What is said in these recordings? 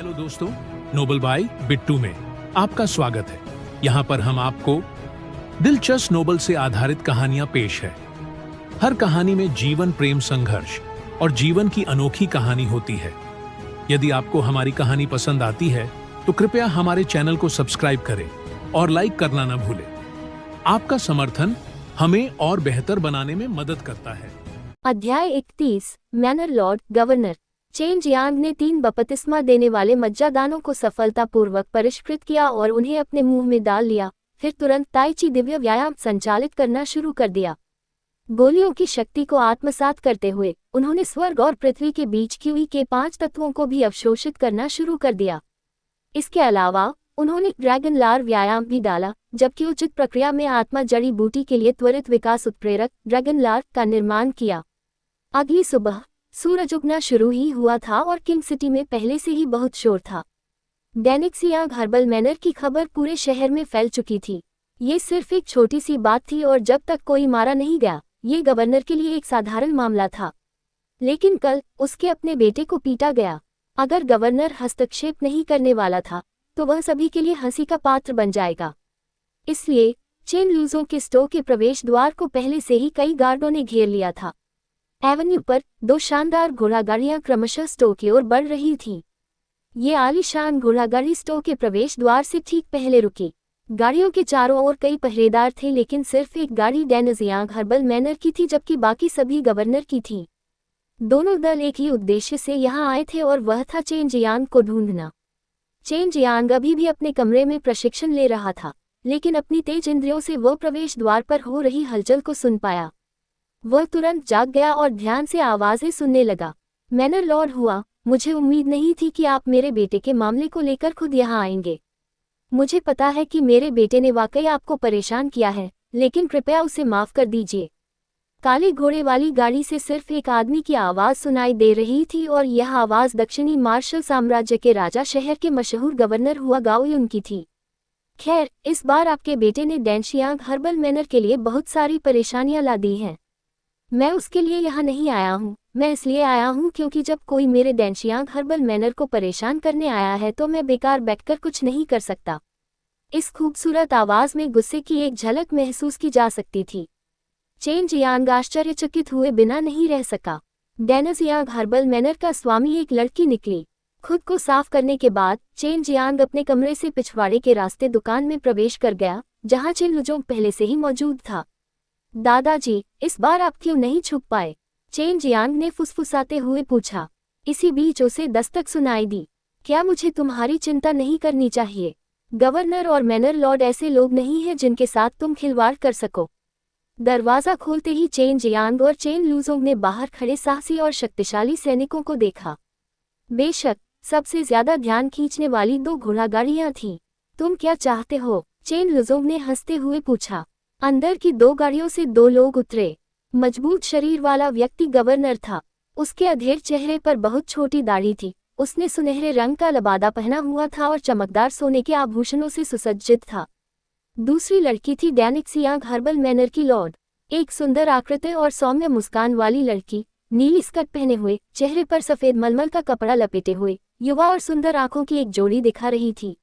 Hello दोस्तों, Nobel bye Bittu में आपका स्वागत है। यहाँ पर हम आपको दिलचस्प नोबल से आधारित कहानियां पेश है। हर कहानी में जीवन, प्रेम, संघर्ष और जीवन की अनोखी कहानी होती है। यदि आपको हमारी कहानी पसंद आती है तो कृपया हमारे चैनल को सब्सक्राइब करें और लाइक करना न भूलें। आपका समर्थन हमें और बेहतर बनाने में मदद करता है। अध्याय 31 manner Lord governor. Chain Jiang ने 3 बपतिस्मा देने वाले मज्जादानों को सफलतापूर्वक परिष्कृत किया और उन्हें अपने मुंह में डाल लिया। फिर तुरंत ताई ची दिव्य व्यायाम संचालित करना शुरू कर दिया। गोलियों की शक्ति को आत्मसात करते हुए उन्होंने स्वर्ग और पृथ्वी के बीच क्यूई के 5 तत्वों को भी अवशोषित करना शुरू कर दिया। इसके अलावा उन्होंने ड्रैगन लार व्यायाम भी डाला, जबकि उचित प्रक्रिया में आत्मा जड़ी बूटी के लिए त्वरित विकास उत्प्रेरक ड्रैगन लार का निर्माण किया। अगली सुबह सूरज उगना शुरू ही हुआ था और किंग सिटी में पहले से ही बहुत शोर था। डेनिक्सियांग हर्बल मैनर की खबर पूरे शहर में फैल चुकी थी। ये सिर्फ एक छोटी सी बात थी और जब तक कोई मारा नहीं गया, ये गवर्नर के लिए एक साधारण मामला था। लेकिन कल उसके अपने बेटे को पीटा गया। अगर गवर्नर हस्तक्षेप नहीं करने वाला था तो वह सभी के लिए हंसी का पात्र बन जाएगा। इसलिए चेन लूजों के स्टो के प्रवेश द्वार को पहले से ही कई गार्डों ने घेर लिया था। एवेन्यू पर 2 शानदार घोड़ागाड़ियां क्रमशः स्टो की ओर बढ़ रही थीं। ये आलीशान घोड़ागाड़ी स्टो के प्रवेश द्वार से ठीक पहले रुकी। गाड़ियों के चारों ओर कई पहरेदार थे, लेकिन सिर्फ एक गाड़ी डेनिक्सियांग हर्बल मैनर की थी, जबकि बाकी सभी गवर्नर की थीं। दोनों दल एक ही उद्देश्य से यहाँ आए थे और वह था चेन जियांग को ढूंढना। चेन जियांग अभी भी अपने कमरे में प्रशिक्षण ले रहा था, लेकिन अपनी तेज इंद्रियों से वह प्रवेश द्वार पर हो रही हलचल को सुन पाया। वह तुरंत जाग गया और ध्यान से आवाजें सुनने लगा। मैनर लॉर्ड हुआ, मुझे उम्मीद नहीं थी कि आप मेरे बेटे के मामले को लेकर खुद यहाँ आएंगे। मुझे पता है कि मेरे बेटे ने वाकई आपको परेशान किया है, लेकिन कृपया उसे माफ कर दीजिए। काले घोड़े वाली गाड़ी से सिर्फ एक आदमी की आवाज सुनाई दे रही थी और यह आवाज दक्षिणी मार्शल साम्राज्य के राजा शहर के मशहूर गवर्नर हुआ गाओयुन की थी। खैर, इस बार आपके बेटे ने डेनिक्सियांग हर्बल मैनर के लिए बहुत सारी परेशानियां ला दी हैं। मैं उसके लिए यहाँ नहीं आया हूँ, मैं इसलिए आया हूँ क्योंकि जब कोई मेरे डेनिक्सियांग हर्बल मैनर को परेशान करने आया है तो मैं बेकार बैठकर कुछ नहीं कर सकता। इस खूबसूरत आवाज में गुस्से की एक झलक महसूस की जा सकती थी। चेन जियांग आश्चर्यचकित हुए बिना नहीं रह सका। डेनिक्सियांग हर्बल मैनर का स्वामी एक लड़की निकली। खुद को साफ करने के बाद चेन जियांग अपने कमरे से पिछवाड़े के रास्ते दुकान में प्रवेश कर गया, जहाँ चेन लुजोंग पहले से ही मौजूद था। दादाजी, इस बार आप क्यों नहीं छुप पाए? चेन जियांग ने फुसफुसाते हुए पूछा। इसी बीच उसे दस्तक सुनाई दी। क्या मुझे तुम्हारी चिंता नहीं करनी चाहिए? गवर्नर और मैनर लॉर्ड ऐसे लोग नहीं हैं जिनके साथ तुम खिलवाड़ कर सको। दरवाजा खोलते ही चेन जियांग और चेन लूजोंग ने बाहर खड़े साहसी और शक्तिशाली सैनिकों को देखा। बेशक सबसे ज्यादा ध्यान खींचने वाली 2 घोड़ागाड़ियां थीं। तुम क्या चाहते हो? चेन लूजोंग ने हंसते हुए पूछा। अंदर की 2 गाड़ियों से 2 लोग उतरे। मजबूत शरीर वाला व्यक्ति गवर्नर था। उसके अधेड़ चेहरे पर बहुत छोटी दाढ़ी थी। उसने सुनहरे रंग का लबादा पहना हुआ था और चमकदार सोने के आभूषणों से सुसज्जित था। दूसरी लड़की थी डेनिक्सियांग हर्बल मैनर की लॉर्ड, एक सुंदर आकृति और सौम्य मुस्कान वाली लड़की, नीली स्कर्ट पहने हुए, चेहरे पर सफेद मलमल का कपड़ा लपेटे हुए, युवा और सुंदर आंखों की एक जोड़ी दिखा रही थी।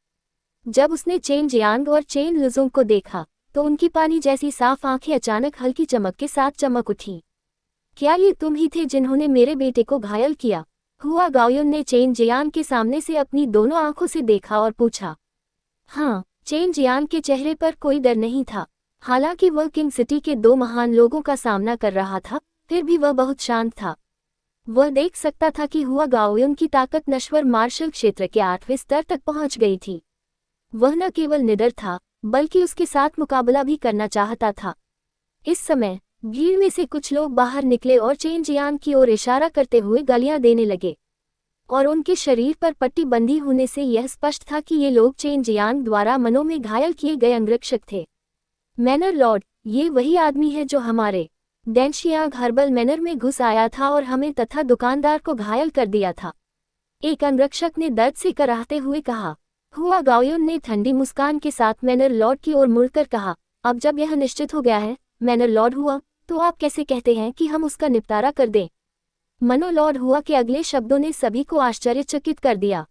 जब उसने चेन जियांग और चेन लुजोंग को देखा तो उनकी पानी जैसी साफ आंखें अचानक हल्की चमक के साथ चमक उठी। क्या ये तुम ही थे जिन्होंने मेरे बेटे को घायल किया? हुआ गाओयुन ने चेन जियांग के सामने से अपनी दोनों आंखों से देखा और पूछा। हाँ, चेन जियांग के चेहरे पर कोई डर नहीं था। हालांकि वह किंग सिटी के 2 महान लोगों का सामना कर रहा था, फिर भी वह बहुत शांत था। वह देख सकता था कि हुआ गाओयुन की ताकत नश्वर मार्शल क्षेत्र के 8वें स्तर तक पहुंच गई थी। वह न केवल निडर था, बल्कि उसके साथ मुकाबला भी करना चाहता था। इस समय भीड़ में से कुछ लोग बाहर निकले और चेन जियांग की ओर इशारा करते हुए गालियां देने लगे, और उनके शरीर पर पट्टी बंधी होने से यह स्पष्ट था कि ये लोग चेन जियांग द्वारा मनों में घायल किए गए अंगरक्षक थे। मैनर लॉर्ड, ये वही आदमी है जो हमारे डेनिक्सियांग हर्बल मैनर में घुस आया था और हमें तथा दुकानदार को घायल कर दिया था, एक अंगरक्षक ने दर्द से कराहते हुए कहा। हुआ गाओयुन ने ठंडी मुस्कान के साथ मैनर लॉर्ड की ओर मुड़कर कहा। अब जब यह निश्चित हो गया है, मैनर लॉर्ड हुआ, तो आप कैसे कहते हैं कि हम उसका निपटारा कर दें? मनो लॉर्ड हुआ के अगले शब्दों ने सभी को आश्चर्यचकित कर दिया।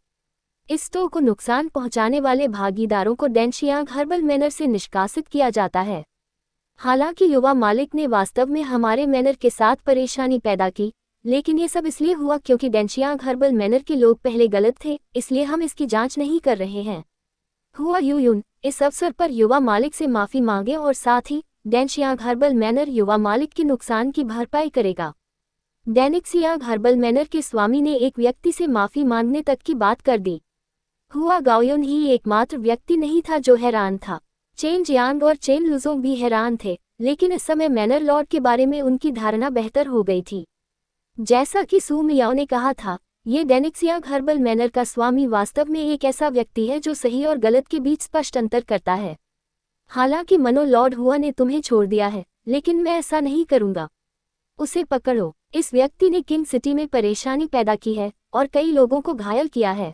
इस स्टोर को नुकसान पहुंचाने वाले भागीदारों को डेनशियांग हर्बल मैनर से निष्कासित किया जाता है। हालांकि युवा मालिक ने वास्तव में हमारे मैनर के साथ परेशानी पैदा की, लेकिन ये सब इसलिए हुआ क्योंकि डेनशियांग हर्बल मैनर के लोग पहले गलत थे, इसलिए हम इसकी जांच नहीं कर रहे हैं। हुआ यूयुन इस अवसर पर युवा मालिक से माफी मांगे और साथ ही डेनशियांग हर्बल मैनर युवा मालिक के नुकसान की भरपाई करेगा। डेनिक्सियांग हर्बल मैनर के स्वामी ने एक व्यक्ति से माफी मांगने तक की बात कर दी। हुआ गाओयुन ही एकमात्र व्यक्ति नहीं था जो हैरान था। चेन जियांग और चेन लुजोंग भी हैरान थे, लेकिन इस समय मैनर लॉर्ड के बारे में उनकी धारणा बेहतर हो गई थी। जैसा कि सू मियाओ ने कहा था, ये डेनिक्सियांग हर्बल मैनर का स्वामी वास्तव में एक ऐसा व्यक्ति है जो सही और गलत के बीच स्पष्ट अंतर करता है। हालांकि मनो लॉर्ड हुआ ने तुम्हें छोड़ दिया है, लेकिन मैं ऐसा नहीं करूंगा। उसे पकड़ो। इस व्यक्ति ने किंग सिटी में परेशानी पैदा की है और कई लोगों को घायल किया है।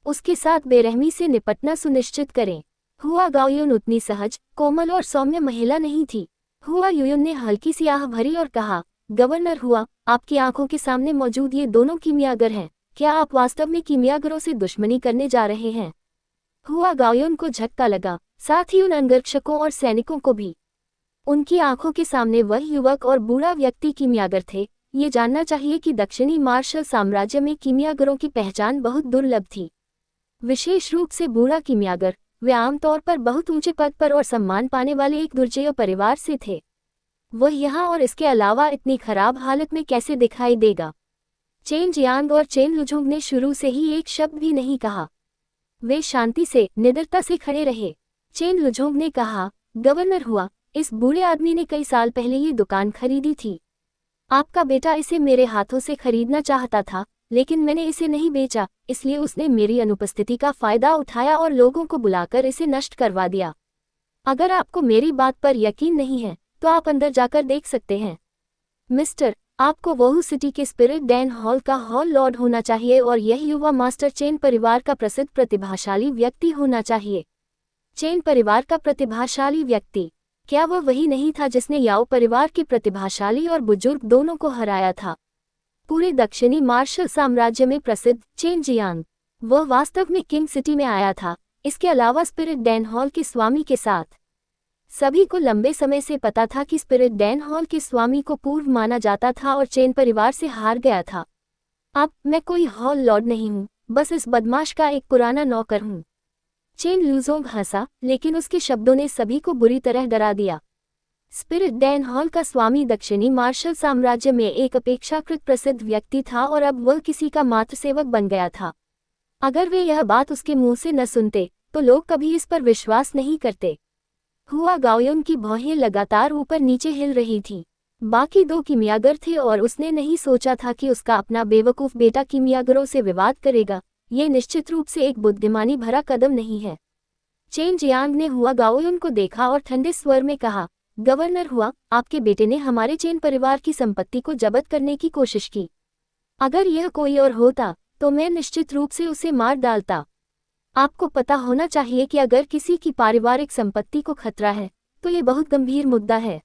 उसके साथ बेरहमी से निपटना सुनिश्चित करें। हुआ गाओयुन उतनी सहज, कोमल और सौम्य महिला नहीं थी। हुआ यूयुन ने हल्की सी आह भरी और कहा, गवर्नर हुआ, आपकी आंखों के सामने मौजूद ये दोनों कीमियागर हैं। क्या आप वास्तव में कीमियागरों से दुश्मनी करने जा रहे हैं? हुआ गाओयुन को झटका लगा, साथ ही उन अंगरक्षकों और सैनिकों को भी। उनकी आंखों के सामने वह युवक और बूढ़ा व्यक्ति कीमियागर थे। ये जानना चाहिए कि दक्षिणी मार्शल साम्राज्य में कीमियागरों की पहचान बहुत दुर्लभ थी, विशेष रूप से बूढ़ा कीमियागर। वे आमतौर पर बहुत ऊंचे पद पर और सम्मान पाने वाले एक दुर्जय परिवार से थे। वह यहाँ और इसके अलावा इतनी खराब हालत में कैसे दिखाई देगा? चेन जियांग और चेन लुझोंग ने शुरू से ही एक शब्द भी नहीं कहा। वे शांति से, निडरता से खड़े रहे। चेन लुझोंग ने कहा, गवर्नर हुआ, इस बूढ़े आदमी ने कई साल पहले ये दुकान खरीदी थी। आपका बेटा इसे मेरे हाथों से खरीदना चाहता था, लेकिन मैंने इसे नहीं बेचा, इसलिए उसने मेरी अनुपस्थिति का फायदा उठाया और लोगों को बुलाकर इसे नष्ट करवा दिया। अगर आपको मेरी बात पर यकीन नहीं है, तो आप अंदर जाकर देख सकते हैं। मिस्टर, आपको वोहू सिटी के स्पिरिट डैन हॉल का हॉल लॉर्ड होना चाहिए और यह युवा मास्टर चेन परिवार का प्रसिद्ध प्रतिभाशाली व्यक्ति होना चाहिए। चेन परिवार का प्रतिभाशाली व्यक्ति, क्या वह वही नहीं था जिसने याओ परिवार के प्रतिभाशाली और बुजुर्ग दोनों को हराया था? पूरे दक्षिणी मार्शल साम्राज्य में प्रसिद्ध चेन जियांग, वह वास्तव में किंग सिटी में आया था, इसके अलावा स्पिरिट डैन हॉल के स्वामी के साथ। सभी को लंबे समय से पता था कि स्पिरिट डैन हॉल के स्वामी को पूर्व माना जाता था और चेन परिवार से हार गया था। अब मैं कोई हॉल लॉर्ड नहीं हूँ, बस इस बदमाश का एक पुराना नौकर हूँ। चेन लुजोंग हंसा, लेकिन उसके शब्दों ने सभी को बुरी तरह डरा दिया। स्पिरिट डैन हॉल का स्वामी दक्षिणी मार्शल साम्राज्य में एक अपेक्षाकृत प्रसिद्ध व्यक्ति था और अब वह किसी का मात्र सेवक बन गया था। अगर वे यह बात उसके मुंह से न सुनते, तो लोग कभी इस पर विश्वास नहीं करते। हुआ गाओयुन की भौहें लगातार ऊपर नीचे हिल रही थीं। बाकी दो कीमियागर थे और उसने नहीं सोचा था कि उसका अपना बेवकूफ़ बेटा कीमियागरों से विवाद करेगा। ये निश्चित रूप से एक बुद्धिमानी भरा कदम नहीं है। चेन जियांग ने हुआ गाओयुन को देखा और ठंडे स्वर में कहा, गवर्नर हुआ, आपके बेटे ने हमारे चेन परिवार की संपत्ति को जब्त करने की कोशिश की। अगर यह कोई और होता, तो मैं निश्चित रूप से उसे मार डालता। आपको पता होना चाहिए कि अगर किसी की पारिवारिक संपत्ति को खतरा है, तो ये बहुत गंभीर मुद्दा है।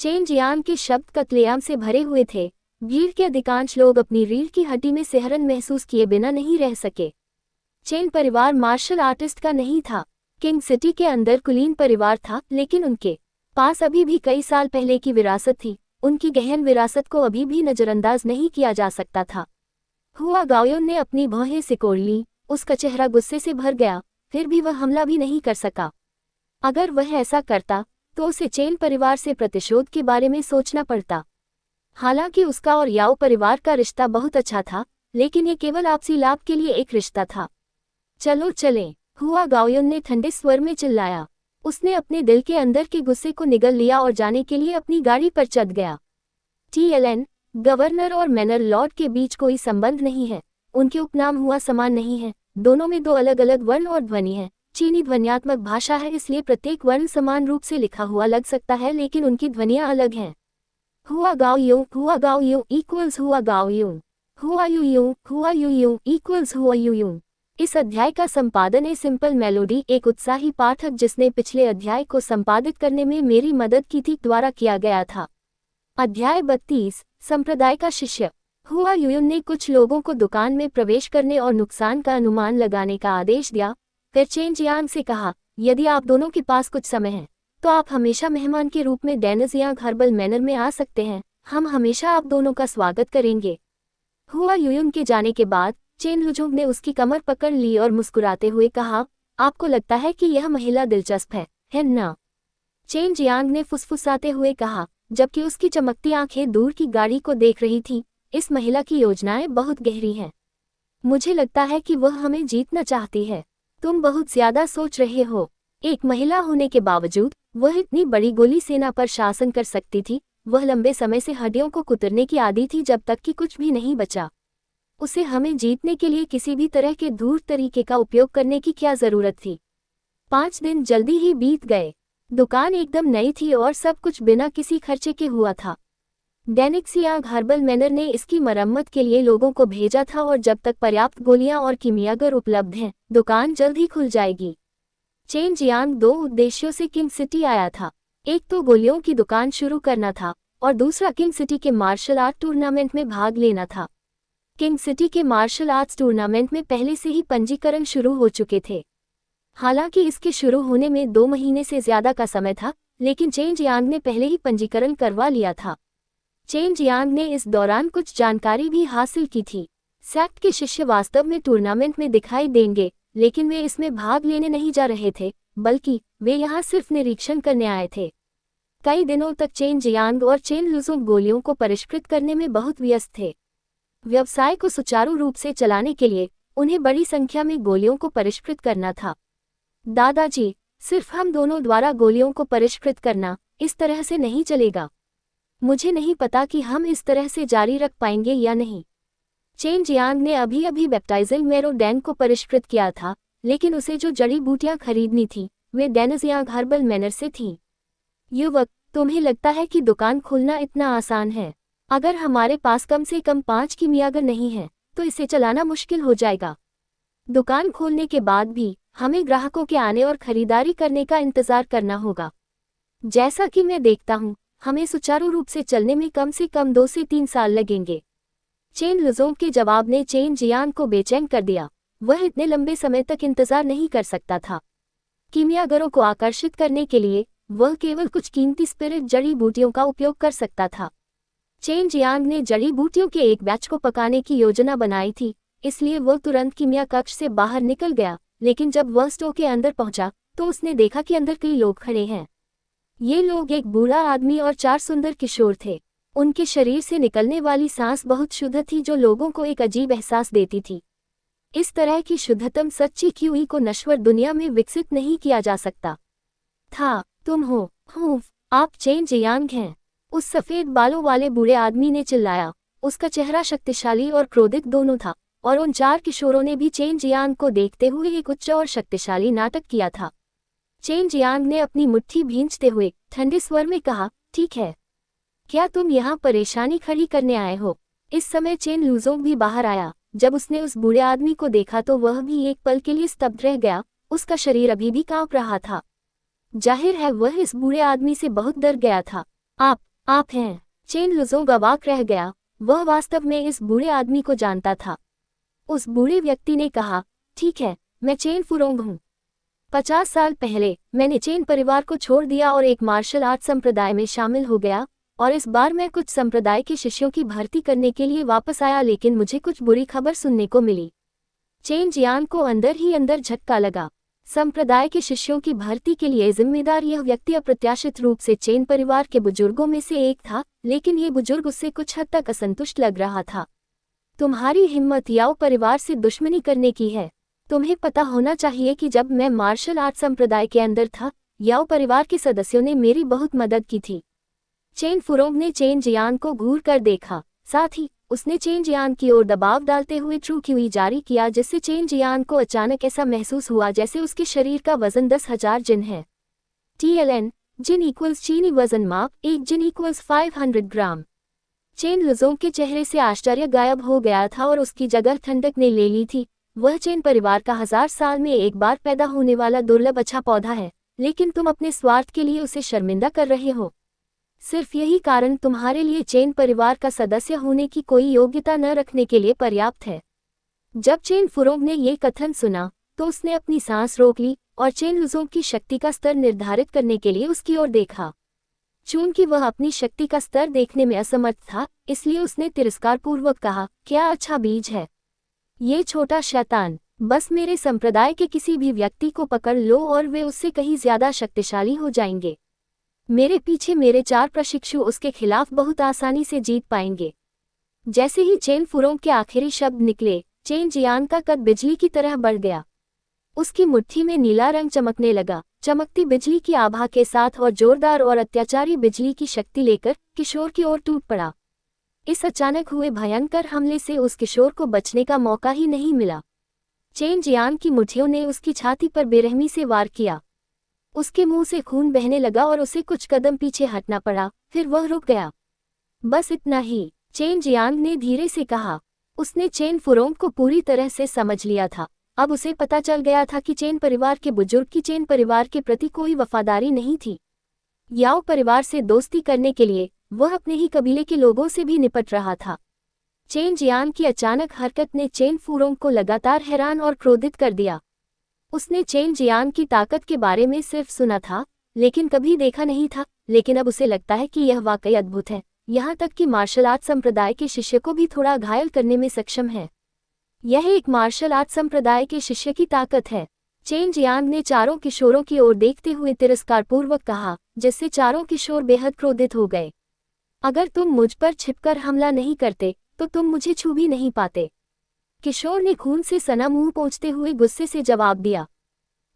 चेन जियांग के शब्द कत्लेआम से भरे हुए थे। भीड़ के अधिकांश लोग अपनी रीढ़ की हड्डी में सिहरन महसूस किए बिना नहीं रह सके। चेन परिवार मार्शल आर्टिस्ट का नहीं था। किंग सिटी के अंदर कुलीन परिवार था, लेकिन उनके पास अभी भी कई साल पहले की विरासत थी। उनकी गहन विरासत को अभी भी नजरअंदाज नहीं किया जा सकता था। हुआ गाओयुन ने अपनी भौहें सिकोड़ लीं, उसका चेहरा गुस्से से भर गया, फिर भी वह हमला भी नहीं कर सका। अगर वह ऐसा करता, तो उसे चेन परिवार से प्रतिशोध के बारे में सोचना पड़ता। हालांकि उसका और याओ परिवार का रिश्ता बहुत अच्छा था, लेकिन ये केवल आपसी लाभ के लिए एक रिश्ता था। चलो चलें, हुआ गाओयुन ने ठंडे स्वर में चिल्लाया। उसने अपने दिल के अंदर के गुस्से को निगल लिया और जाने के लिए अपनी गाड़ी पर चढ़ गया। TLN, गवर्नर और मैनर लॉर्ड के बीच कोई संबंध नहीं है। उनके उपनाम हुआ समान नहीं है। दोनों में दो अलग अलग वर्ण और ध्वनि है। चीनी ध्वन्यात्मक भाषा है, इसलिए प्रत्येक वर्ण समान रूप से लिखा हुआ लग सकता है, लेकिन उनकी ध्वनियां अलग हैं। हुआ गाओ यू इक्वल्स हुआ गाओ यू, हुआ यू इक्वल्स हुआ यू। इस अध्याय का संपादन ए सिंपल मेलोडी, एक उत्साही पाठक जिसने पिछले अध्याय को संपादित करने में मेरी मदद की थी, द्वारा किया गया था। अध्याय 32, संप्रदाय का शिष्य। हुआ यूयुन ने कुछ लोगों को दुकान में प्रवेश करने और नुकसान का अनुमान लगाने का आदेश दिया। फिर चेन जियांग से कहा, यदि आप दोनों के पास कुछ समय है तो आप हमेशा मेहमान के रूप में डेनजियांग हर्बल मैनर में आ सकते हैं। हम हमेशा आप दोनों का स्वागत करेंगे। हुआ यूयुन के जाने के बाद चेन लुजुंग ने उसकी कमर पकड़ ली और मुस्कुराते हुए कहा, आपको लगता है कि यह महिला दिलचस्प है ना? चेन जियांग ने फुसफुसाते हुए कहा, जबकि उसकी चमकती आंखें दूर की गाड़ी को देख रही थी, इस महिला की योजनाएं बहुत गहरी हैं। मुझे लगता है कि वह हमें जीतना चाहती है। तुम बहुत ज्यादा सोच रहे हो। एक महिला होने के बावजूद वह इतनी बड़ी गोली सेना पर शासन कर सकती थी। वह लंबे समय से हड्डियों को कुतरने की आदी थी जब तक कि कुछ भी नहीं बचा। उसे हमें जीतने के लिए किसी भी तरह के धूर्त तरीके का उपयोग करने की क्या जरूरत थी? 5 दिन जल्दी ही बीत गए। दुकान एकदम नई थी और सब कुछ बिना किसी खर्चे के हुआ था। डेनजियांग हर्बल मैनर ने इसकी मरम्मत के लिए लोगों को भेजा था और जब तक पर्याप्त गोलियां और कीमियागर उपलब्ध हैं, दुकान जल्द ही खुल जाएगी। चेन जियांग 2 उद्देश्यों से किंग सिटी आया था। एक तो गोलियों की दुकान शुरू करना था और दूसरा किंग सिटी के मार्शल आर्ट टूर्नामेंट में भाग लेना था। किंग सिटी के मार्शल आर्ट्स टूर्नामेंट में पहले से ही पंजीकरण शुरू हो चुके थे। हालांकि इसके शुरू होने में 2 महीने से ज्यादा का समय था, लेकिन चेन जियांग ने पहले ही पंजीकरण करवा लिया था। चेन जियांग ने इस दौरान कुछ जानकारी भी हासिल की थी। सेक्ट के शिष्य वास्तव में टूर्नामेंट में दिखाई देंगे, लेकिन वे इसमें भाग लेने नहीं जा रहे थे, बल्कि वे यहाँ सिर्फ निरीक्षण करने आए थे। कई दिनों तक चेन जियांग और चेन लुजुंग गोलियों को परिष्कृत करने में बहुत व्यस्त थे। व्यवसाय को सुचारू रूप से चलाने के लिए उन्हें बड़ी संख्या में गोलियों को परिष्कृत करना था। दादाजी, सिर्फ हम दोनों द्वारा गोलियों को परिष्कृत करना इस तरह से नहीं चलेगा। मुझे नहीं पता कि हम इस तरह से जारी रख पाएंगे या नहीं। चेन जियांग ने अभी अभी बैप्टाइजल मेरोडैन को परिष्कृत किया था, लेकिन उसे जो जड़ी बूटियां खरीदनी थी वे डेनजियांग हर्बल मैनर से थीं। युवक, तुम्हें लगता है कि दुकान खोलना इतना आसान है? अगर हमारे पास कम से कम 5 कीमियागर नहीं है तो इसे चलाना मुश्किल हो जाएगा। दुकान खोलने के बाद भी हमें ग्राहकों के आने और खरीदारी करने का इंतजार करना होगा। जैसा कि मैं देखता हूँ, हमें सुचारू रूप से चलने में कम से कम 2 से 3 साल लगेंगे। चेन लुजुंग के जवाब ने चेन जियांग को बेचैन कर दिया। वह इतने लंबे समय तक इंतजार नहीं कर सकता था। कीमियागरों को आकर्षित करने के लिए वह केवल कुछ कीमती स्पिरिट जड़ी बूटियों का उपयोग कर सकता था। चेन जियांग ने जड़ी बूटियों के एक बैच को पकाने की योजना बनाई थी, इसलिए वह तुरंत कीमिया कक्ष से बाहर निकल गया। लेकिन जब वह स्टोर के अंदर पहुंचा तो उसने देखा कि अंदर कई लोग खड़े हैं। ये लोग एक बूढ़ा आदमी और 4 सुंदर किशोर थे। उनके शरीर से निकलने वाली सांस बहुत शुद्ध थी, जो लोगों को एक अजीब एहसास देती थी। इस तरह की शुद्धतम सच्ची क्यूई को नश्वर दुनिया में विकसित नहीं किया जा सकता था। तुम हो? आप चेन जियांग हैं? उस सफेद बालों वाले बूढ़े आदमी ने चिल्लाया। उसका चेहरा शक्तिशाली और क्रोधित दोनों था, और उन 4 किशोरों ने भी चेन जियांग को देखते हुए एक उच्च और शक्तिशाली नाटक किया था। चेन जियांग ने अपनी मुट्ठी भींचते हुए ठंडे स्वर में कहा, ठीक है, क्या तुम यहाँ परेशानी खड़ी करने आए हो? इस समय चेन लुजुंग भी बाहर आया। जब उसने उस बूढ़े आदमी को देखा तो वह भी एक पल के लिए स्तब्ध रह गया। उसका शरीर अभी भी कांप रहा था। जाहिर है वह इस बूढ़े आदमी से बहुत डर गया था। आप हैं? चेन लुजुंग अवाक रह गया। वह वास्तव में इस बूढ़े आदमी को जानता था। उस बूढ़े व्यक्ति ने कहा, ठीक है, मैं चेन फुरोंग हूँ। 50 साल पहले मैंने चेन परिवार को छोड़ दिया और एक मार्शल आर्ट संप्रदाय में शामिल हो गया, और इस बार मैं कुछ संप्रदाय के शिष्यों की भर्ती करने के लिए वापस आया, लेकिन मुझे कुछ बुरी खबर सुनने को मिली। चेन जियांग को अंदर ही अंदर झटका लगा। संप्रदाय के शिष्यों की भर्ती के लिए जिम्मेदार यह व्यक्ति अप्रत्याशित रूप से चेन परिवार के बुजुर्गों में से एक था, लेकिन ये बुजुर्ग उससे कुछ हद तक असंतुष्ट लग रहा था। तुम्हारी हिम्मत याओ परिवार से दुश्मनी करने की है। तुम्हें पता होना चाहिए कि जब मैं मार्शल आर्ट संप्रदाय के अंदर था, याओ परिवार के सदस्यों ने मेरी बहुत मदद की थी। चेन फुरोंग ने चेन जियांग को घूर कर देखा। साथ ही उसने चेन जियांग की ओर दबाव डालते हुए ट्रू क्यूई जारी किया, जिससे चेन जियांग को अचानक ऐसा महसूस हुआ जैसे उसके शरीर का वजन 10,000 जिन है। TLN जिन इक्वल्स चीनी वजन माप 1 जिन इक्वल्स 500 ग्राम। चेन लुजुंग के चेहरे से आश्चर्य गायब हो गया था और उसकी जगह ठंडक ने ले ली थी। वह चेन परिवार का 1000 साल में एक बार पैदा होने वाला दुर्लभ अच्छा पौधा है, लेकिन तुम अपने स्वार्थ के लिए उसे शर्मिंदा कर रहे हो। सिर्फ यही कारण तुम्हारे लिए चेन परिवार का सदस्य होने की कोई योग्यता न रखने के लिए पर्याप्त है। जब चेन फुरोंग ने ये कथन सुना तो उसने अपनी सांस रोक ली और चेन लुजोंग की शक्ति का स्तर निर्धारित करने के लिए उसकी ओर देखा। चूंकि वह अपनी शक्ति का स्तर देखने में असमर्थ था, इसलिए उसने तिरस्कारपूर्वक कहा, क्या अच्छा बीज है ये छोटा शैतान। बस मेरे संप्रदाय के किसी भी व्यक्ति को पकड़ लो और वे उससे कहीं ज्यादा शक्तिशाली हो जाएंगे। मेरे पीछे मेरे 4 प्रशिक्षु उसके खिलाफ बहुत आसानी से जीत पाएंगे। जैसे ही चेन फुरोंग के आखिरी शब्द निकले, चेन जियान का कद बिजली की तरह बढ़ गया। उसकी मुट्ठी में नीला रंग चमकने लगा। चमकती बिजली की आभा के साथ और जोरदार और अत्याचारी बिजली की शक्ति लेकर किशोर की ओर टूट पड़ा। इस अचानक हुए भयंकर हमले से उस किशोर को बचने का मौका ही नहीं मिला। चेन जियान की मुट्ठियों ने उसकी छाती पर बेरहमी से वार किया। उसके मुंह से खून बहने लगा और उसे कुछ कदम पीछे हटना पड़ा, फिर वह रुक गया। बस इतना ही, चेन जियांग ने धीरे से कहा। उसने चेन फुरोंग को पूरी तरह से समझ लिया था। अब उसे पता चल गया था कि चेन परिवार के बुजुर्ग की चेन परिवार के प्रति कोई वफादारी नहीं थी। याओ परिवार से दोस्ती करने के लिए वह अपने ही कबीले के लोगों से भी निपट रहा था। चेन जियांग की अचानक हरकत ने चेन फुरोंग को लगातार हैरान और क्रोधित कर दिया। उसने चेन जियांग की ताकत के बारे में सिर्फ सुना था, लेकिन कभी देखा नहीं था, लेकिन अब उसे लगता है कि यह वाकई अद्भुत है, यहाँ तक कि मार्शल आर्ट संप्रदाय के शिष्य को भी थोड़ा घायल करने में सक्षम है। यह एक मार्शल आर्ट संप्रदाय के शिष्य की ताकत है। चेन जियांग ने चारों किशोरों की ओर देखते हुए तिरस्कारपूर्वक कहा, जिससे चारों किशोर बेहद क्रोधित हो गए। अगर तुम मुझ पर छिपकर हमला नहीं करते तो तुम मुझे छू भी नहीं पाते। किशोर ने खून से सना मुंह पोंछते हुए गुस्से से जवाब दिया।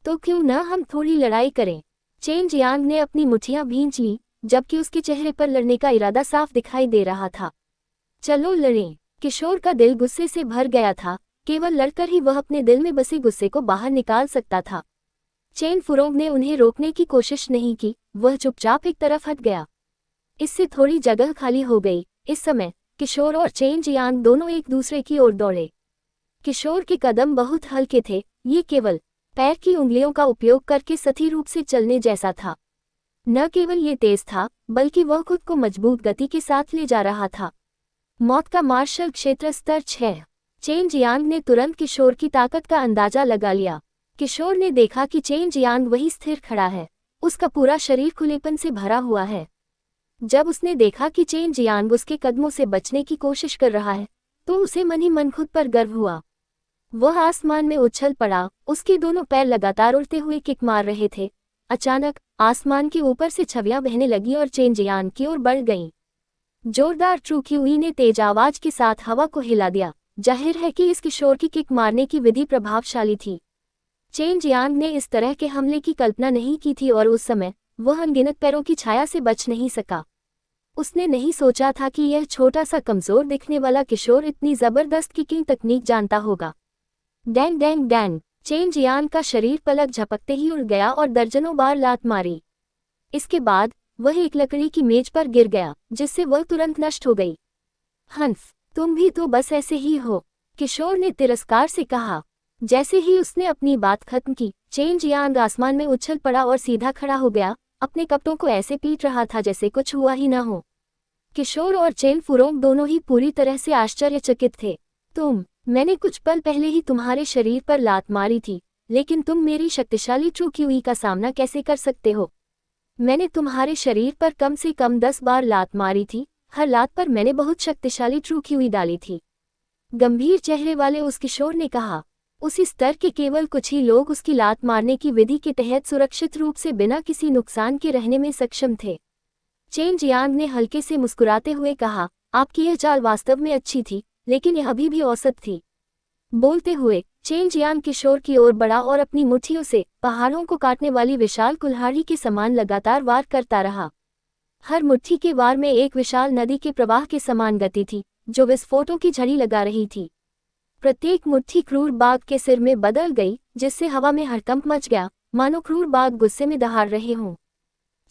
तो क्यों न हम थोड़ी लड़ाई करें। चेन जियांग ने अपनी मुट्ठियां भींच ली, जबकि उसके चेहरे पर लड़ने का इरादा साफ दिखाई दे रहा था। चलो लड़ें। किशोर का दिल गुस्से से भर गया था। केवल लड़कर ही वह अपने दिल में बसे गुस्से को बाहर निकाल सकता था। चेन फुरोंग ने उन्हें रोकने की कोशिश नहीं की, वह चुपचाप एक तरफ हट गया। इससे थोड़ी जगह खाली हो गई। इस समय किशोर और चेन जियांग दोनों एक दूसरे की ओर दौड़े। किशोर के कदम बहुत हल्के थे, ये केवल पैर की उंगलियों का उपयोग करके सही रूप से चलने जैसा था। न केवल ये तेज था, बल्कि वह खुद को मजबूत गति के साथ ले जा रहा था। मौत का मार्शल क्षेत्र स्तर 6। चेन जियांग ने तुरंत किशोर की ताकत का अंदाजा लगा लिया। किशोर ने देखा कि चेन जियांग वहीं स्थिर खड़ा है, उसका पूरा शरीर खुलेपन से भरा हुआ है। जब उसने देखा कि चेन जियांग उसके कदमों से बचने की कोशिश कर रहा है, तो उसे मन ही मन खुद पर गर्व हुआ। वह आसमान में उछल पड़ा, उसके दोनों पैर लगातार उड़ते हुए किक मार रहे थे। अचानक आसमान के ऊपर से छवियां बहने लगी और चेन जियांग की ओर बढ़ गईं। जोरदार ट्रूक्यूई ने तेज आवाज के साथ हवा को हिला दिया। जाहिर है कि इस किशोर की किक मारने की विधि प्रभावशाली थी। चेन जियांग ने इस तरह के हमले की कल्पना नहीं की थी और उस समय वह अनगिनत पैरों की छाया से बच नहीं सका। उसने नहीं सोचा था कि यह छोटा सा कमजोर दिखने वाला किशोर इतनी जबरदस्त किकिंग तकनीक जानता होगा। Dang dang dang, chain Jiang का शरीर पलक झपकते ही उड़ गया और दर्जनों बार लात मारी। इसके बाद वह एक लकड़ी की मेज पर गिर गया, जिससे वह तुरंत नष्ट हो गई। हंस, तुम भी तो बस ऐसे ही हो, किशोर ने तिरस्कार से कहा। जैसे ही उसने अपनी बात खत्म की, चेन जियांग आसमान में उछल पड़ा और सीधा खड़ा हो गया, अपने कपड़ों को ऐसे पीट रहा था जैसे कुछ हुआ ही न हो। किशोर और चेन फुरोंग दोनों ही पूरी तरह से आश्चर्यचकित थे। मैंने कुछ पल पहले ही तुम्हारे शरीर पर लात मारी थी, लेकिन तुम मेरी शक्तिशाली ट्रूक्यूई का सामना कैसे कर सकते हो? मैंने तुम्हारे शरीर पर कम से कम 10 बार लात मारी थी, हर लात पर मैंने बहुत शक्तिशाली ट्रूक्यूई डाली थी। गंभीर चेहरे वाले उस किशोर ने कहा। उसी स्तर के केवल कुछ ही लोग उसकी लात मारने की विधि के तहत सुरक्षित रूप से बिना किसी नुकसान के रहने में सक्षम थे। चेन जियांग ने हल्के से मुस्कुराते हुए कहा, आपकी यह चाल वास्तव में अच्छी थी, लेकिन यह अभी भी औसत थी। बोलते हुए चेन जियांग किशोर की ओर बढ़ा और अपनी मुट्ठियों से पहाड़ों को काटने वाली विशाल कुल्हाड़ी के समान लगातार वार करता रहा। हर मुट्ठी के वार में एक विशाल नदी के प्रवाह के समान गति थी, जो विस्फोटों की झड़ी लगा रही थी। प्रत्येक मुट्ठी क्रूर बाघ के सिर में बदल गई, जिससे हवा में हड़कंप मच गया, मानो क्रूर बाघ गुस्से में दहाड़ रहे हों।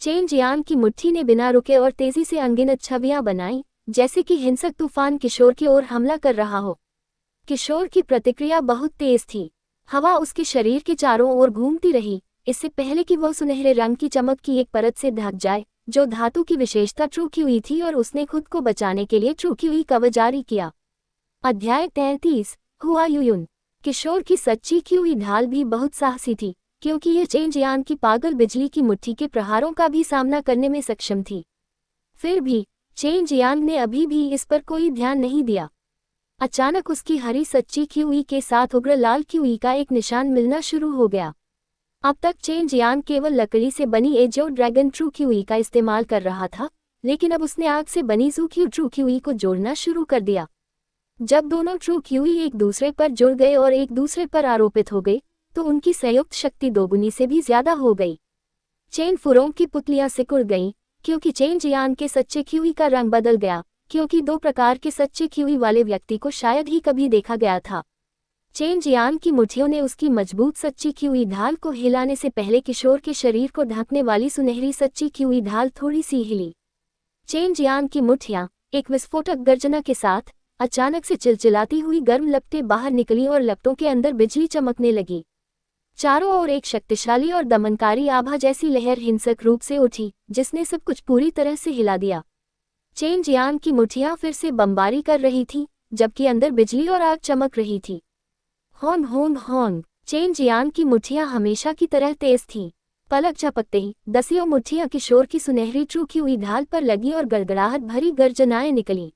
चेन जियांग की मुट्ठी ने बिना रुके और तेजी से अनगिनत छवियां बनाई, जैसे कि हिंसक तूफान किशोर की ओर हमला कर रहा हो। किशोर की प्रतिक्रिया बहुत तेज थी। हवा उसके शरीर के चारों ओर घूमती रही, इससे पहले कि वह सुनहरे रंग की चमक की एक परत से ढक जाए, जो धातु की विशेषता ट्रू क्यूई थी और उसने खुद को बचाने के लिए ट्रू क्यूई कवच जारी किया। अध्याय 33 हुआ यूयुन। किशोर की सच्ची क्यूई ढाल भी बहुत साहसी थी, क्योंकि यह चेंज यान की पागल बिजली की मुट्ठी के प्रहारों का भी सामना करने में सक्षम थी। फिर भी चेंज यांग ने अभी भी इस पर कोई ध्यान नहीं दिया। अचानक उसकी हरी सच्ची क्यूई के साथ उग्र लाल क्यूई का एक निशान मिलना शुरू हो गया। अब तक चेंज यांग केवल लकड़ी से बनी एजो ड्रैगन ट्रू क्यूई का इस्तेमाल कर रहा था, लेकिन अब उसने आग से बनी ज़ूक्यू ट्रू क्यूई को जोड़ना शुरू कर दिया। जब दोनों ट्रू क्यूई एक दूसरे पर जुड़ गए और एक दूसरे पर आरोपित हो गए, तो उनकी संयुक्त शक्ति दोगुनी से भी ज्यादा हो गई। चेन फुरोंग की पुतलियां सिकुड़ गईं, क्योंकि चेंज यान के सच्चे क्यूई का रंग बदल गया, क्योंकि दो प्रकार के सच्चे क्यूई वाले व्यक्ति को शायद ही कभी देखा गया था। चेंज यान की मुट्ठियों ने उसकी मजबूत सच्ची क्यूई ढाल को हिलाने से पहले किशोर के शरीर को ढकने वाली सुनहरी सच्ची क्यूई ढाल थोड़ी सी हिली। चेंज यान की मुट्ठियां एक विस्फोटक गर्जना के साथ अचानक से चिलचिलाती हुई गर्म लपटें बाहर निकली और लपटों के अंदर बिजली चमकने लगी। चारों ओर एक शक्तिशाली और दमनकारी आभा जैसी लहर हिंसक रूप से उठी, जिसने सब कुछ पूरी तरह से हिला दिया। चेंज यान की मुट्ठियां फिर से बमबारी कर रही थीं, जबकि अंदर बिजली और आग चमक रही थी। Hong Hong Hong. चेंज यान की मुट्ठियां हमेशा की तरह तेज थीं। पलक झपकते ही दसियों मुट्ठियां किशोर की सुनहरी ट्रू क्यूई ढाल पर लगी और गड़गड़ाहट भरी गर्जनाएं निकलीं।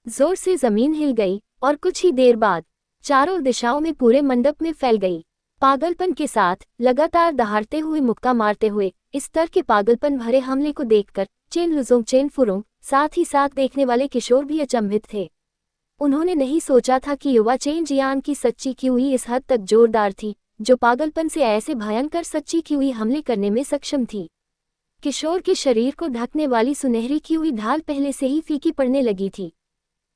जोर से जमीन हिल गई और कुछ ही देर बाद चारों दिशाओं में पूरे मंडप में फैल गई। पागलपन के साथ लगातार दहाड़ते हुए मुक्का मारते हुए इस स्तर के पागलपन भरे हमले को देखकर चेन लुजोंग चेन फुरोंग साथ ही साथ देखने वाले किशोर भी अचंभित थे। उन्होंने नहीं सोचा था कि युवा चेन जियान की सच्ची क्यूई इस हद तक जोरदार थी, जो पागलपन से ऐसे भयंकर सच्ची क्यूई हमले करने में सक्षम थी। किशोर के शरीर को ढकने वाली सुनहरी क्यूई ढाल पहले से ही फीकी पड़ने लगी थी।